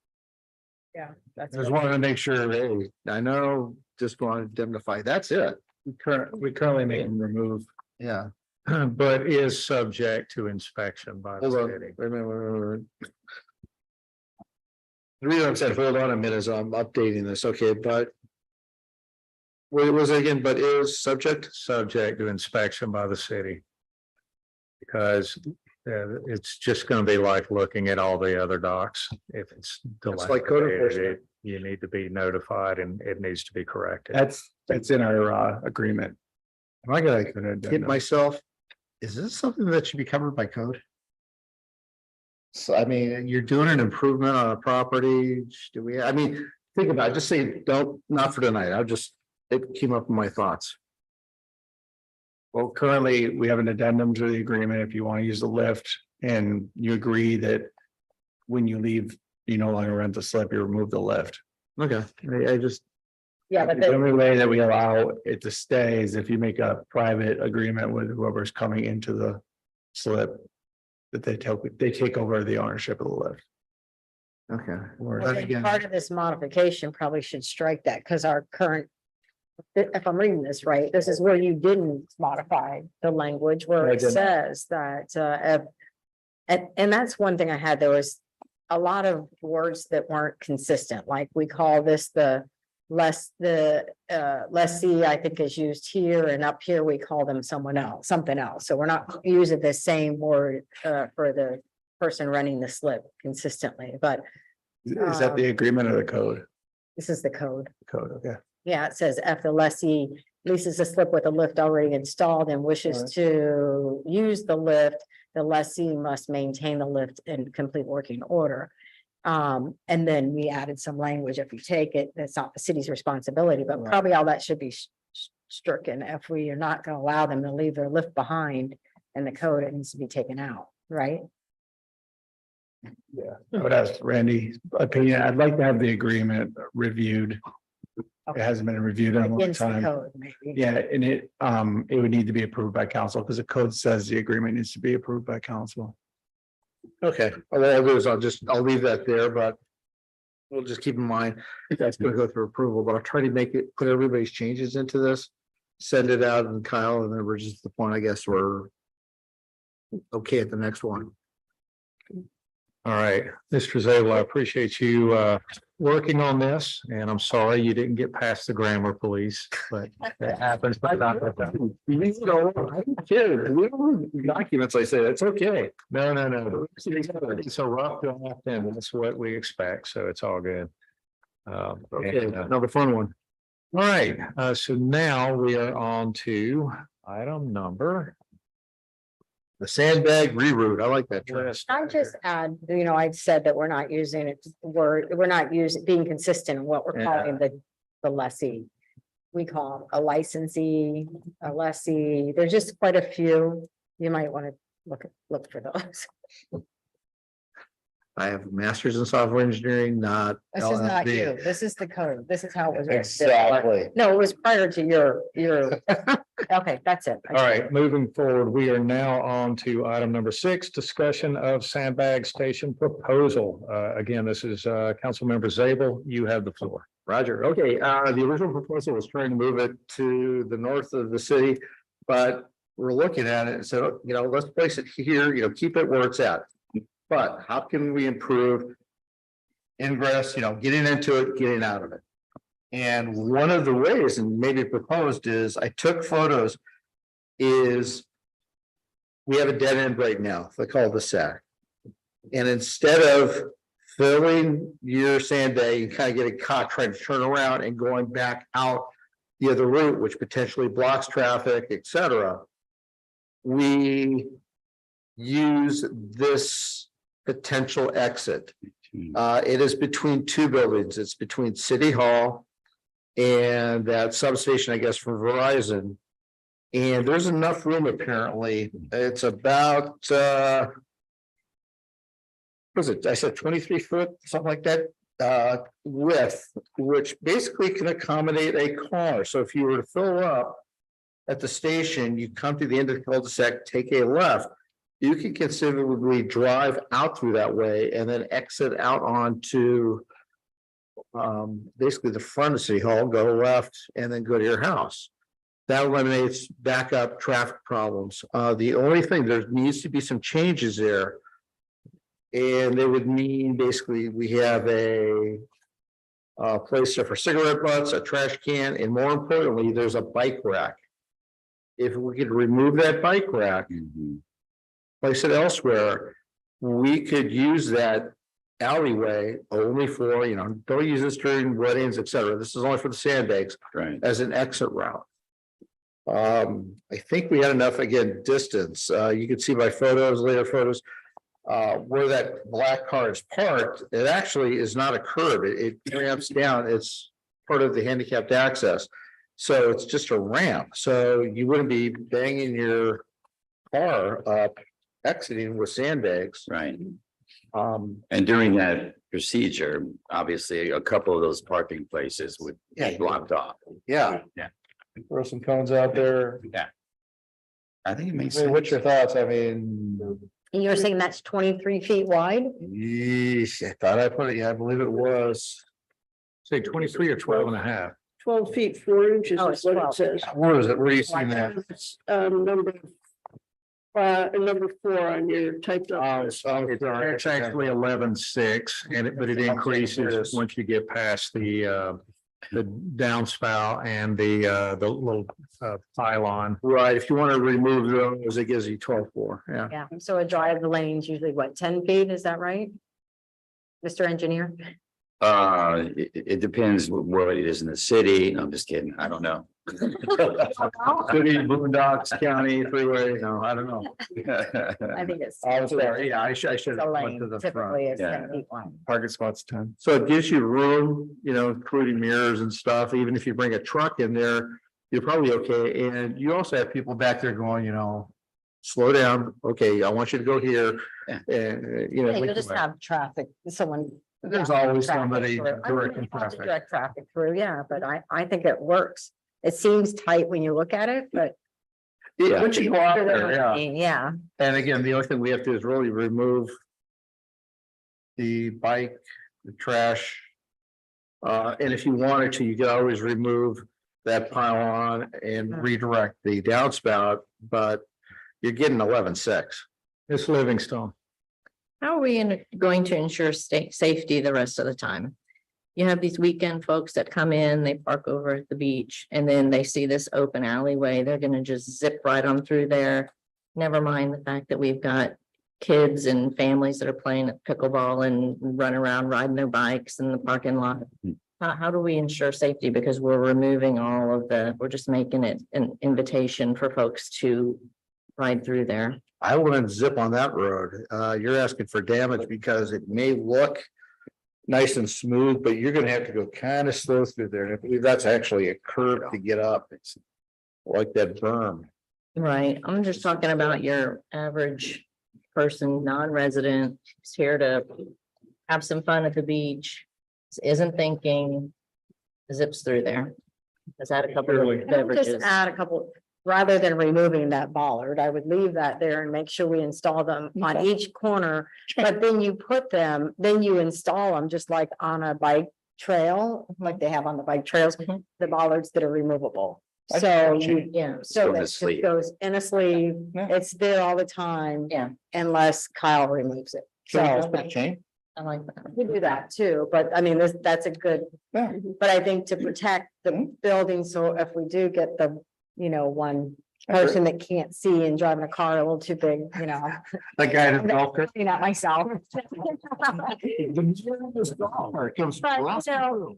yeah, that's. Just wanted to make sure, hey, I know, just want to indemnify, that's it. We currently make them remove. Yeah. But is subject to inspection by the Hold on, city. wait a minute. The reason I said, hold on a minute, is I'm updating this, okay, but. What was it again, but is subject? Subject to inspection by the city. Because it's just gonna be like looking at all the other docks. If it's It's like code dilapidated, enforcement. you need to be notified and it needs to be corrected. That's in our agreement. Am I gonna hit myself? Is this something that should be covered by code? So, I mean, you're doing an improvement on a property, think about it, just say, not for tonight, it came up in my thoughts. Well, currently, we have an addendum to the agreement. If you want to use the lift and you agree that when you leave, you no longer rent the slip, you remove the lift. Okay, I just, Yeah, but The only way that we allow it to stay is if you make a private agreement with whoever's coming into the slip. That they take over the ownership of the lift. okay. Well, then part of this modification probably should strike that, because our current if I'm reading this right, this is where you didn't modify the language where I it didn't. says that, and that's one thing I had, there was a lot of words that weren't consistent, like we call this the lessee, I think is used here, and up here we call them someone else, something else. So we're not using the same word for the person running the slip consistently, but Is that the agreement or the code? this is the code. Code, okay. Yeah, it says if the lessee leases a slip with a lift already installed and wishes Alright. to use the lift, the lessee must maintain the lift in complete working order. And then we added some language, if you take it, that's not the city's responsibility, but Right. probably all that should be stricken if we are not gonna allow them to leave their lift behind in the code, it needs to be taken out, right? Yeah, I would ask Randy's opinion. I'd like to have the agreement reviewed. It hasn't been reviewed in a long Against the time. code, maybe. Yeah, and it would need to be approved by council because the code says the agreement needs to be approved by council. Okay, all I'll do is I'll leave that there, but we'll just keep in mind, that's gonna go through approval, but I'll try to make it, put everybody's changes into this. Send it out and Kyle, and then we're just at the point, I guess, we're okay at the next one. All right, Mr. Zabel, I appreciate you working on this, and I'm sorry you didn't get past the grammar police, but that happens. But not that time. Documents, I say, that's okay. No. It's a rough draft, and that's what we expect, so it's all good. Okay, And, another fun one. all right, so now we are on to item number. The sandbag reroute, I like that term. I just add, I'd said that we're not using it, we're not being consistent in what we're calling the lessee. We call them a licensee, a lessee. There's just quite a few. You might want to look for those. I have a master's in software engineering, not. This is not LLB. you. This is the code. This is how it was. written. Exactly. No, it was prior to your, okay, that's it. All right, moving forward, we are now on to item number 6, discussion of sandbag station proposal. Again, this is Councilmember Zabel. You have the floor. Roger. Okay, the original proposal was trying to move it to the north of the city, but we're looking at it and said, let's place it here, keep it where it's at. But how can we improve ingress, getting into it, getting out of it? And one of the ways, and maybe proposed, is I took photos, is we have a dead end right now, the cul-de-sac. And instead of filling your sandbag, you kind of getting caught trying to turn around and going back out the other route, which potentially blocks traffic, etc. We use this potential exit. It is between two buildings. It's between City Hall and that substation, I guess, for Verizon. And there's enough room apparently. It's about was it? I said 23 foot, something like that, width, which basically can accommodate a car. So if you were to fill up at the station, you come to the end of the cul-de-sac, take a left. You can considerably drive out through that way and then exit out onto basically the front of City Hall, go left, and then go to your house. That eliminates backup traffic problems. The only thing, there needs to be some changes there. And they would mean basically we have a place there for cigarette butts, a trash can, and more importantly, there's a bike rack. If we could remove that bike rack, place it elsewhere, we could use that alleyway only for, don't use this during weddings, etc. This is only for the sandbags, Right. as an exit route. I think we had enough, again, distance. You can see by photos, later photos, where that black car is parked, it actually is not a curb. It ramps down. It's part of the handicapped access. So it's just a ramp. So you wouldn't be banging your car up, exiting with sandbags. Right. And during that procedure, obviously, a couple of those parking places would be blocked off. Yeah. Yeah. Throw some cones out there. I think it makes I mean, what's sense. your thoughts? I mean, And you're saying that's 23 feet wide? yeesh, I thought I put it, yeah, I believe it was Say 23 or 12 and a half. 12 feet, 4 inches Oh, is it's what 12. it says. Where is it? Where are you seeing that? It's, number 4 on your typed up. It's actually 11.6 and but it increases once you get past the downspout and the little pylon. Right, if you want to remove those, it gives you 12.4, yeah. Yeah, so a drive lane's usually what, 10 feet, is that right? Mr. Engineer? It depends where it is in the city. No, I'm just kidding. I don't know. City, Boondocks, County, Freeway, no, I don't know. I think it's. I was there, yeah, I should The have went lane to the typically front. is Yeah. 10 feet wide. Target spot's 10. So it gives you room, including mirrors and stuff, even if you bring a truck in there, you're probably okay. And you also have people back there going, slow down, okay, I want you to go here. Yeah. And, Yeah, you'll just have traffic, someone. There's yeah, always traffic somebody through. I mean, directing you have to traffic. Direct traffic through, yeah, but I think it works. It seems tight when you look at it, but. Yeah, once you go out there, yeah. Yeah, And again, the only thing we have to do is really remove the bike, the trash. And if you wanted to, you could always remove that pylon and redirect the downspout, but you're getting 11.6. It's Livingstone. How are we going to ensure safety the rest of the time? You have these weekend folks that come in, they park over at the beach, and then they see this open alleyway, they're gonna just zip right on through there. Never mind the fact that we've got kids and families that are playing at pickleball and run around riding their bikes in the parking lot. How do we ensure safety? Because we're removing we're just making it an invitation for folks to ride through there. I wouldn't zip on that road. You're asking for damage because it may look nice and smooth, but you're gonna have to go kind of slow through there. And I believe that's actually a curve to get up. It's like that berm. Right, I'm just talking about your average person, non-resident, who's here to have some fun at the beach, isn't thinking, zips through there. Has had a couple Surely. of I would beverages. just add a couple, rather than removing that bollard, I would leave that there and make sure we install them on each corner. But then you put them, then you install them just like on a bike trail, like they have on the bike trails, Mhm. the bollards that are removable. So you, Yeah, so Go in that the just sleeve. goes in a sleeve, it's there all the time. Yeah. Unless Kyle removes it. So I like that. we do that too, but I mean, that's a good. Yeah. But I think to protect the building, so if we do get the, one person that can't see and driving a car a little too big, That guy in the golf cart. not myself. But,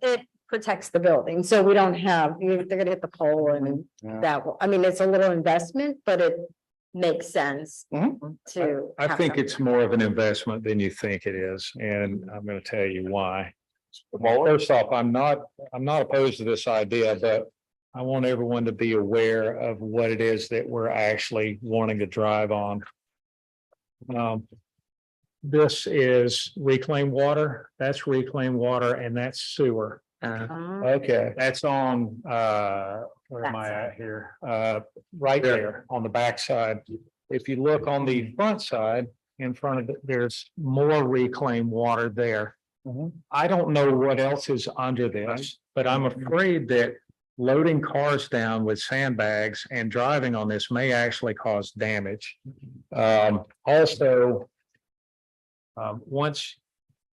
it protects the building, so we don't have, they're gonna hit the pole and Yeah. that, I mean, it's a little investment, but it makes sense Mhm. to. I have think them. it's more of an investment than you think it is, and I'm gonna tell you why. Well, first off, I'm not opposed to this idea, but I want everyone to be aware of what it is that we're actually wanting to drive on. This is reclaimed water, that's reclaimed water, and that's sewer. Okay. That's on, where am I at here? Right there on the backside. If you look on the front side, in front of it, there's more reclaimed water there. I don't know what else is under this, but I'm afraid that loading cars down with sandbags and driving on this may actually cause damage. Also, once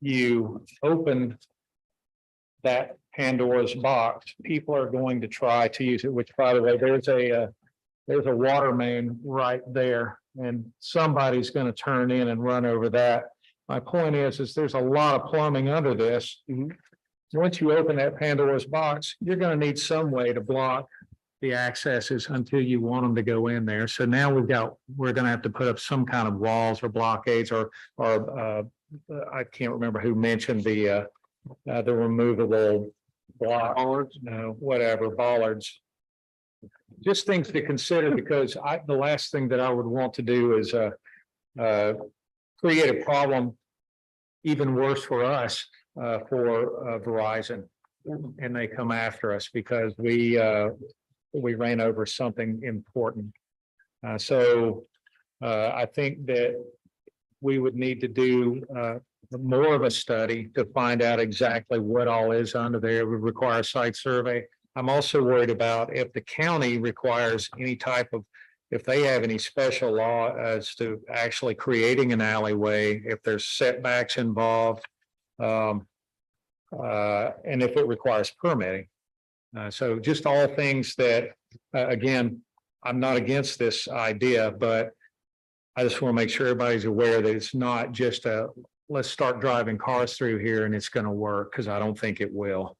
you open that Pandora's box, people are going to try to use it, which, by the way, there's a water main right there, and somebody's going to turn in and run over that. My point is there's a lot of plumbing under this. Once you open that Pandora's box, you're going to need some way to block the accesses until you want them to go in there. So now we're going to have to put up some kind of walls or blockades or I can't remember who mentioned the removable bollards, no, whatever, bollards. Just things to consider, because the last thing that I would want to do is create a problem even worse for us, for Verizon. And they come after us because we ran over something important. So I think that we would need to do more of a study to find out exactly what all is under there. It would require a site survey. I'm also worried about if the county requires any type of, if they have any special law as to actually creating an alleyway, if there's setbacks involved. And if it requires permitting. So just all things that, again, I'm not against this idea, but I just want to make sure everybody's aware that it's not just let's start driving cars through here and it's going to work, because I don't think it will.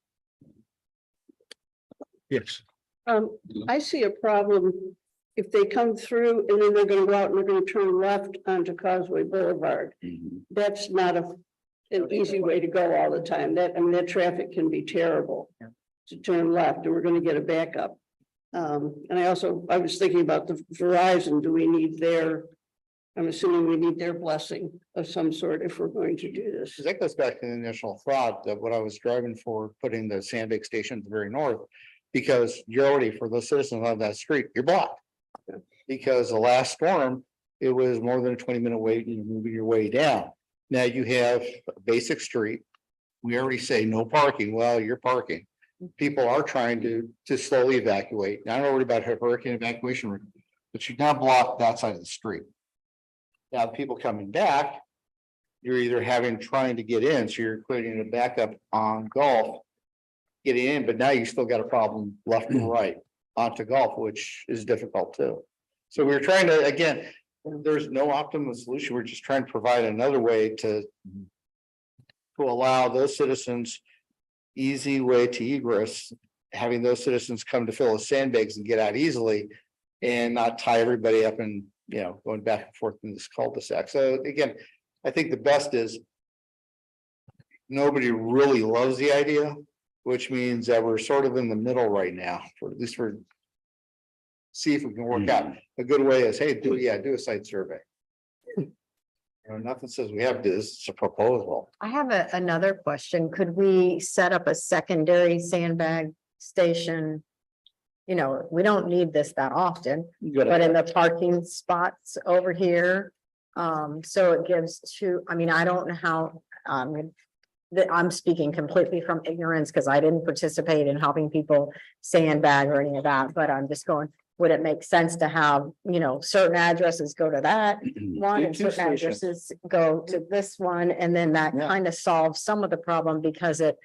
Yes. I see a problem if they come through and then they're gonna go out and they're gonna turn left onto Causeway Boulevard. That's not an easy way to go all the time. That, I mean, that traffic can be terrible to turn left, and we're gonna get a backup. And I was thinking about the Verizon, do we need I'm assuming we need their blessing of some sort if we're going to do this. Because that goes back to the initial thought of what I was driving for, putting the Sandvik station at the very north. Because you're already, for the citizens on that street, you're blocked. Because the last storm, it was more than a 20-minute wait and you're moving your way down. Now you have a basic street. We already say no parking. Well, you're parking. People are trying to slowly evacuate. Not worried about hurricane evacuation route, but you now block that side of the street. Now, people coming back, you're either trying to get in, so you're creating a backup on Gulf, getting in, but now you still got a problem left and right onto Gulf, which is difficult too. So we're trying to, again, there's no optimum solution. We're just trying to provide another way to allow those citizens easy way to egress, having those citizens come to fill the sandbags and get out easily and not tie everybody up and, going back and forth in this cul-de-sac. So again, I think the best is nobody really loves the idea, which means that we're sort of in the middle right now, for at least see if we can work out. A good way is, hey, do a site survey. Nothing says we have to do this, it's a proposal. I have another question. Could we set up a secondary sandbag station? We don't need this that often, but in the parking spots over here. So it gives I don't know how, I'm speaking completely from ignorance because I didn't participate in helping people sandbag or any of that, but I'm just going, would it make sense to have, certain addresses go to that one and certain addresses go to this one? And then that kind of solves some of the problem because it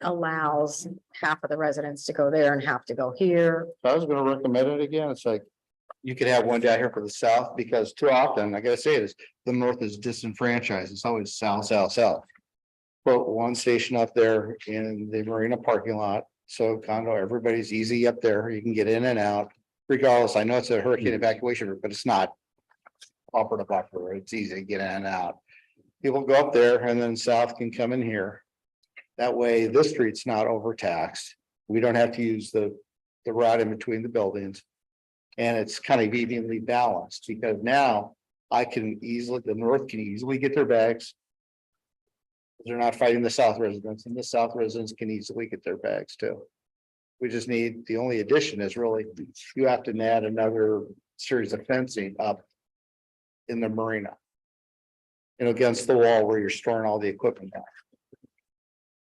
allows half of the residents to go there and have to go here. I was gonna recommend it again. It's like, you could have one down here for the south, because too often, I gotta say this, the north is disenfranchised. It's always south, south, south. Put one station up there in the marina parking lot, so condo, everybody's easy up there. You can get in and out. Regardless, I know it's a hurricane evacuation route, but it's not upper to buffer. It's easy to get in and out. People go up there and then south can come in here. That way, this street's not overtaxed. We don't have to use the route in between the buildings. And it's kind of evenly balanced, because now the north can easily get their bags. They're not fighting the south residents, and the south residents can easily get their bags too. We just need, the only addition is really, you have to add another series of fencing up in the marina. Against the wall where you're storing all the equipment.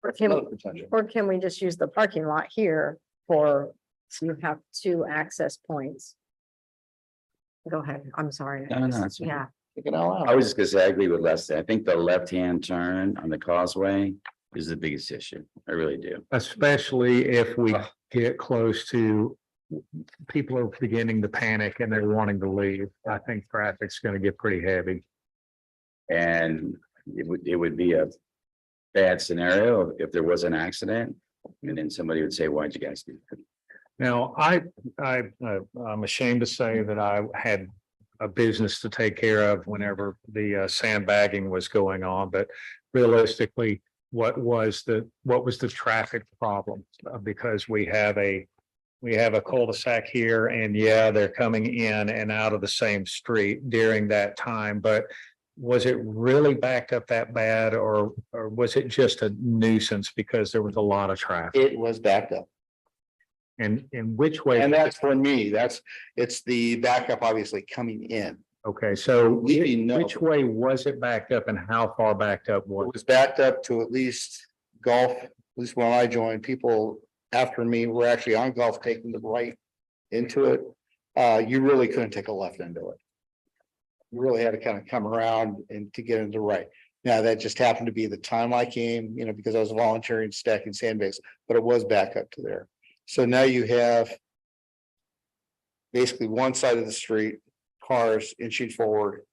Or can we just use the parking lot here so you have two access points? Go ahead. I'm sorry. No, that's fine. Yeah. I was just gonna say, I agree with Leslie. I think the left-hand turn on the causeway is the biggest issue. I really do. Especially if we get close to, people are beginning to panic and they're wanting to leave. I think traffic's going to get pretty heavy. And it would be a bad scenario if there was an accident. And then somebody would say, why'd you guys do that? Now, I'm ashamed to say that I had a business to take care of whenever the sandbagging was going on, but realistically, what was the traffic problem? Because we have a cul-de-sac here, and they're coming in and out of the same street during that time, but was it really backed up that bad, or was it just a nuisance because there was a lot of traffic? It was backed up. And in which way? And that's for me, it's the backup obviously coming in. Okay, so No. which way was it backed up and how far backed up was It was backed up to at least Gulf, at least when I joined, people after me were actually on Gulf taking the right into it, you really couldn't take a left into it. You really had to kind of come around and to get into the right. Now, that just happened to be the time I came, you know, because I was volunteering stacking sandbags, but it was back up to there. So now you have basically one side of the street, cars inching forward.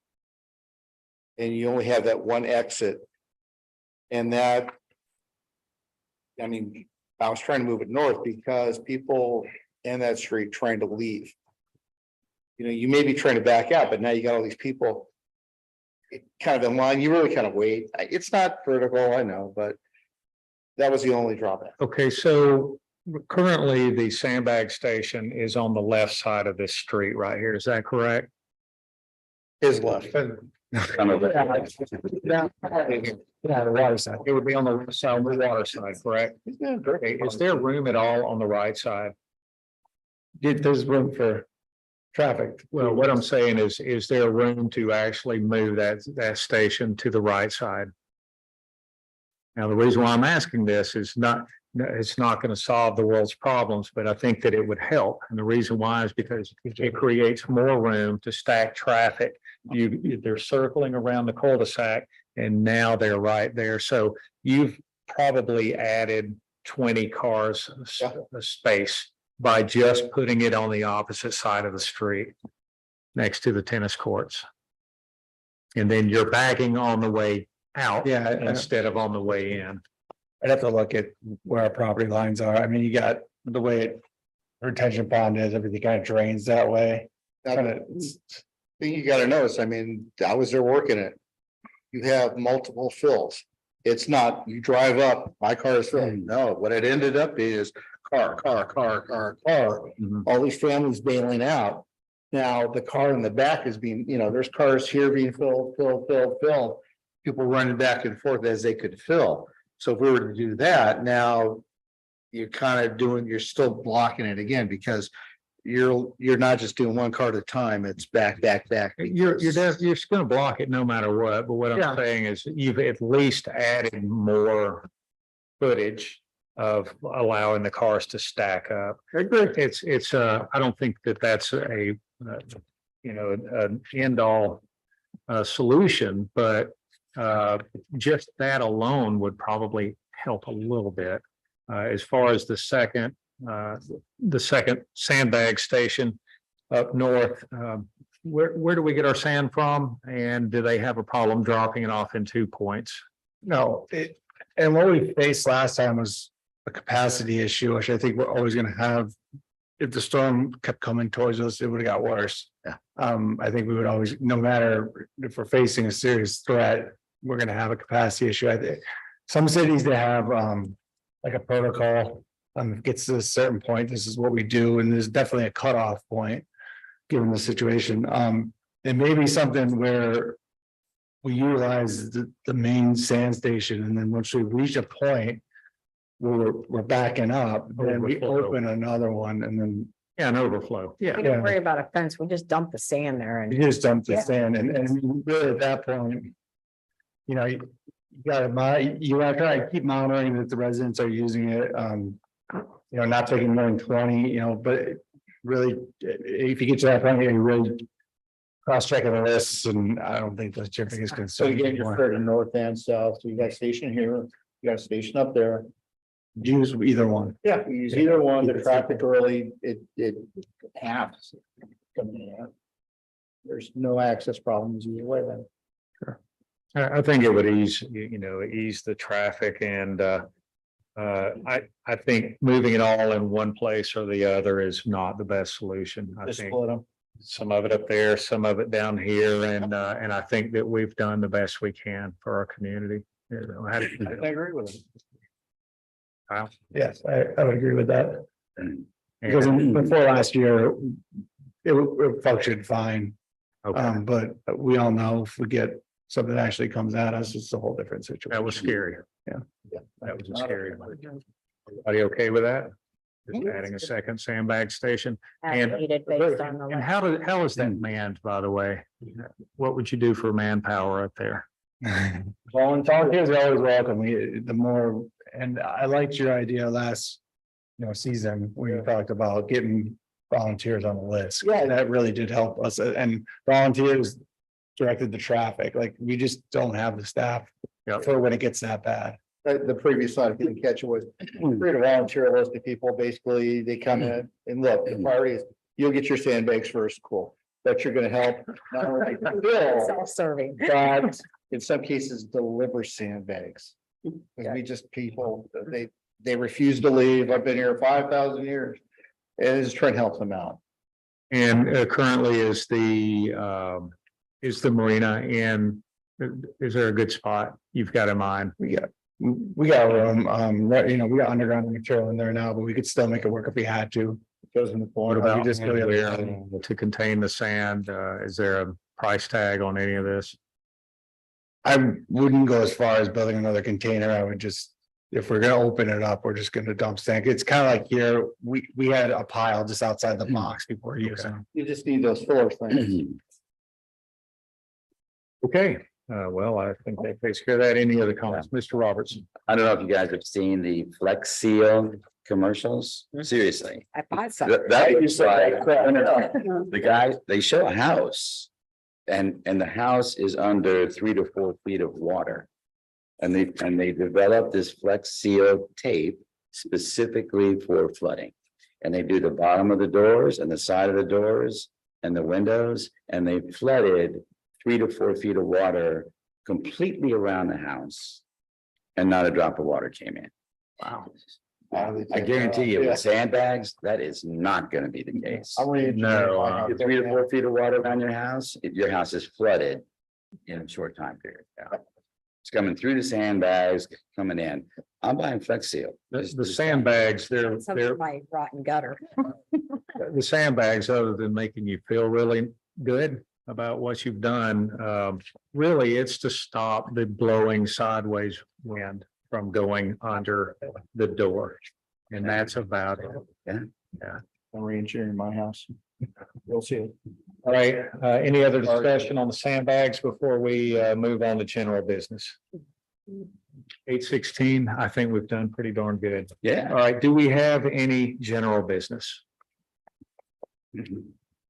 And you only have that one exit. And that, I mean, I was trying to move it north because people in that street trying to leave. You know, you may be trying to back out, but now you got all these people kind of in line. You really kind of wait. It's not vertical, I know, but that was the only drawback. Okay, so currently the sandbag station is on the left side of this street right here. Is that correct? His left. Some of it. Yeah, the water side. It would be on the left side, on the water side, correct? Okay, is there room at all on the right side? There's room for traffic. Well, what I'm saying is there room to actually move that station to the right side? Now, the reason why I'm asking this is it's not going to solve the world's problems, but I think that it would help. And the reason why is because it creates more room to stack traffic. They're circling around the cul-de-sac and now they're right there. So you've probably added 20 cars a space by just putting it on the opposite side of the street next to the tennis courts. And then you're backing on the way out instead of on the way in. I'd have to look at where our property lines are. I mean, you got the way retention pond is, everything kind of drains that way. Thing you gotta know is, I mean, I was there working it. You have multiple fills. It's not, you drive up, my car is filled. No, what it ended up is car. Mhm. All these families bailing out. Now, the car in the back is being, you know, there's cars here being filled. People running back and forth as they could fill. So if we were to do that, now you're kind of you're still blocking it again because you're not just doing one car at a time. It's back. You're just going to block it no matter what. But what I'm saying is you've at least added more footage of allowing the cars to stack up. It's I don't think that's an end all solution, but just that alone would probably help a little bit. As far as the second sandbag station up north, where do we get our sand from? And do they have a problem dropping it off in 2 points? No, and what we faced last time was a capacity issue, which I think we're always gonna have. If the storm kept coming towards us, it would have got worse. Yeah. I think we would always, no matter if we're facing a serious threat, we're gonna have a capacity issue. I think some cities they have like a protocol. It gets to a certain point, this is what we do, and there's definitely a cutoff point, given the situation. It may be something where we utilize the main sand station, and then once we reach a point where we're backing up, then we open another one, and then Yeah, an overflow. We Yeah. don't worry about a fence, we just dump the sand there you and. just dump the Yeah. sand, and really at that point, you know, you gotta try and keep monitoring that the residents are using it. You know, not taking more than 20, you know, but really, if you get to that point, you really cross-checking the lists, and I don't think that's your biggest So concern. again, you're starting north and south. So you got a station here, you got a station up there. Use either one. Yeah, you use either one. The traffic really, it halves. coming in. There's no access problems either way then. I think it would ease the traffic and I think moving it all in one place or the other is not the best solution. I Just think split them. some of it up there, some of it down here, and I think that we've done the best we can for our community. You know, how do you feel? I agree with it. Kyle? Yes, I would agree with that. And- Because before last year, it functioned fine. Okay, But we all know if we get something that actually comes at us, it's a whole different situation. that was scary. Yeah. That was a scary one. Everybody okay with that? Just adding a second sandbag station? And- Needed based on And the. how is that manned, by the way? What would you do for manpower up there? Volunteers are always welcome. The more, and I liked your idea last season, we talked about getting volunteers on the list. Yeah. That really did help us, and volunteers directed the traffic, like, we just don't have the staff Yep. for when it gets that bad. The previous slide, if you didn't catch it, was create a volunteer list of people, basically, they come in and look, the priority is, you'll get your sandbags first, cool. But you're gonna help not only fill, Self-serving. but in some cases, deliver sandbags. Because we just, people, they refuse to leave, I've been here 5,000 years, and just trying to help them out. And currently is the marina, and is there a good spot you've got in mind? We got room, we got underground material in there now, but we could still make it work if we had to. Goes in the What corner. about just go the other where side. to contain the sand? Is there a price tag on any of this? I wouldn't go as far as building another container. I would just, if we're gonna open it up, we're just gonna dump sand. It's kind of like here, we had a pile just outside the box people were using. You just need those floor things. Okay, well, I think that takes care of that. Any other comments? Mr. Roberts? I don't know if you guys have seen the Flex Seal commercials, seriously. I bought some. That looks like, the guy, they show a house. And the house is under 3 to 4 feet of water. And they developed this Flex Seal tape specifically for flooding. And they do the bottom of the doors and the side of the doors and the windows, and they flooded 3 to 4 feet of water completely around the house. And not a drop of water came in. Wow. I guarantee you, with sandbags, that is not gonna be the case. No, 3 to 4 feet of water around your house, if your house is flooded in a short time period. Yeah. It's coming through the sandbags, coming in. I'm buying Flex Seal. the sandbags, they're, My rotten gutter. the sandbags, other than making you feel really good about what you've done, really, it's to stop the blowing sideways wind from going under the door. And that's about it. I'm reinsuring my house. You'll see it. All right, any other discussion on the sandbags before we move on to general business? 8:16, I think we've done pretty darn good. Yeah. All right, do we have any general business?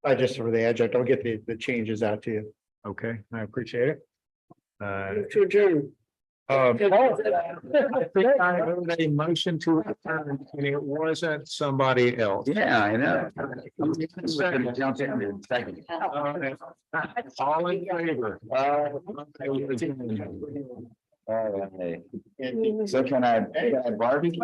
I just for the adjunct, I'll get the changes out to you. Okay, I appreciate it. To adjourn. I think I heard a motion to adjourn, and it wasn't somebody else. Yeah, I know. Jump in. Second. All in favor? All right. So can I barbecue?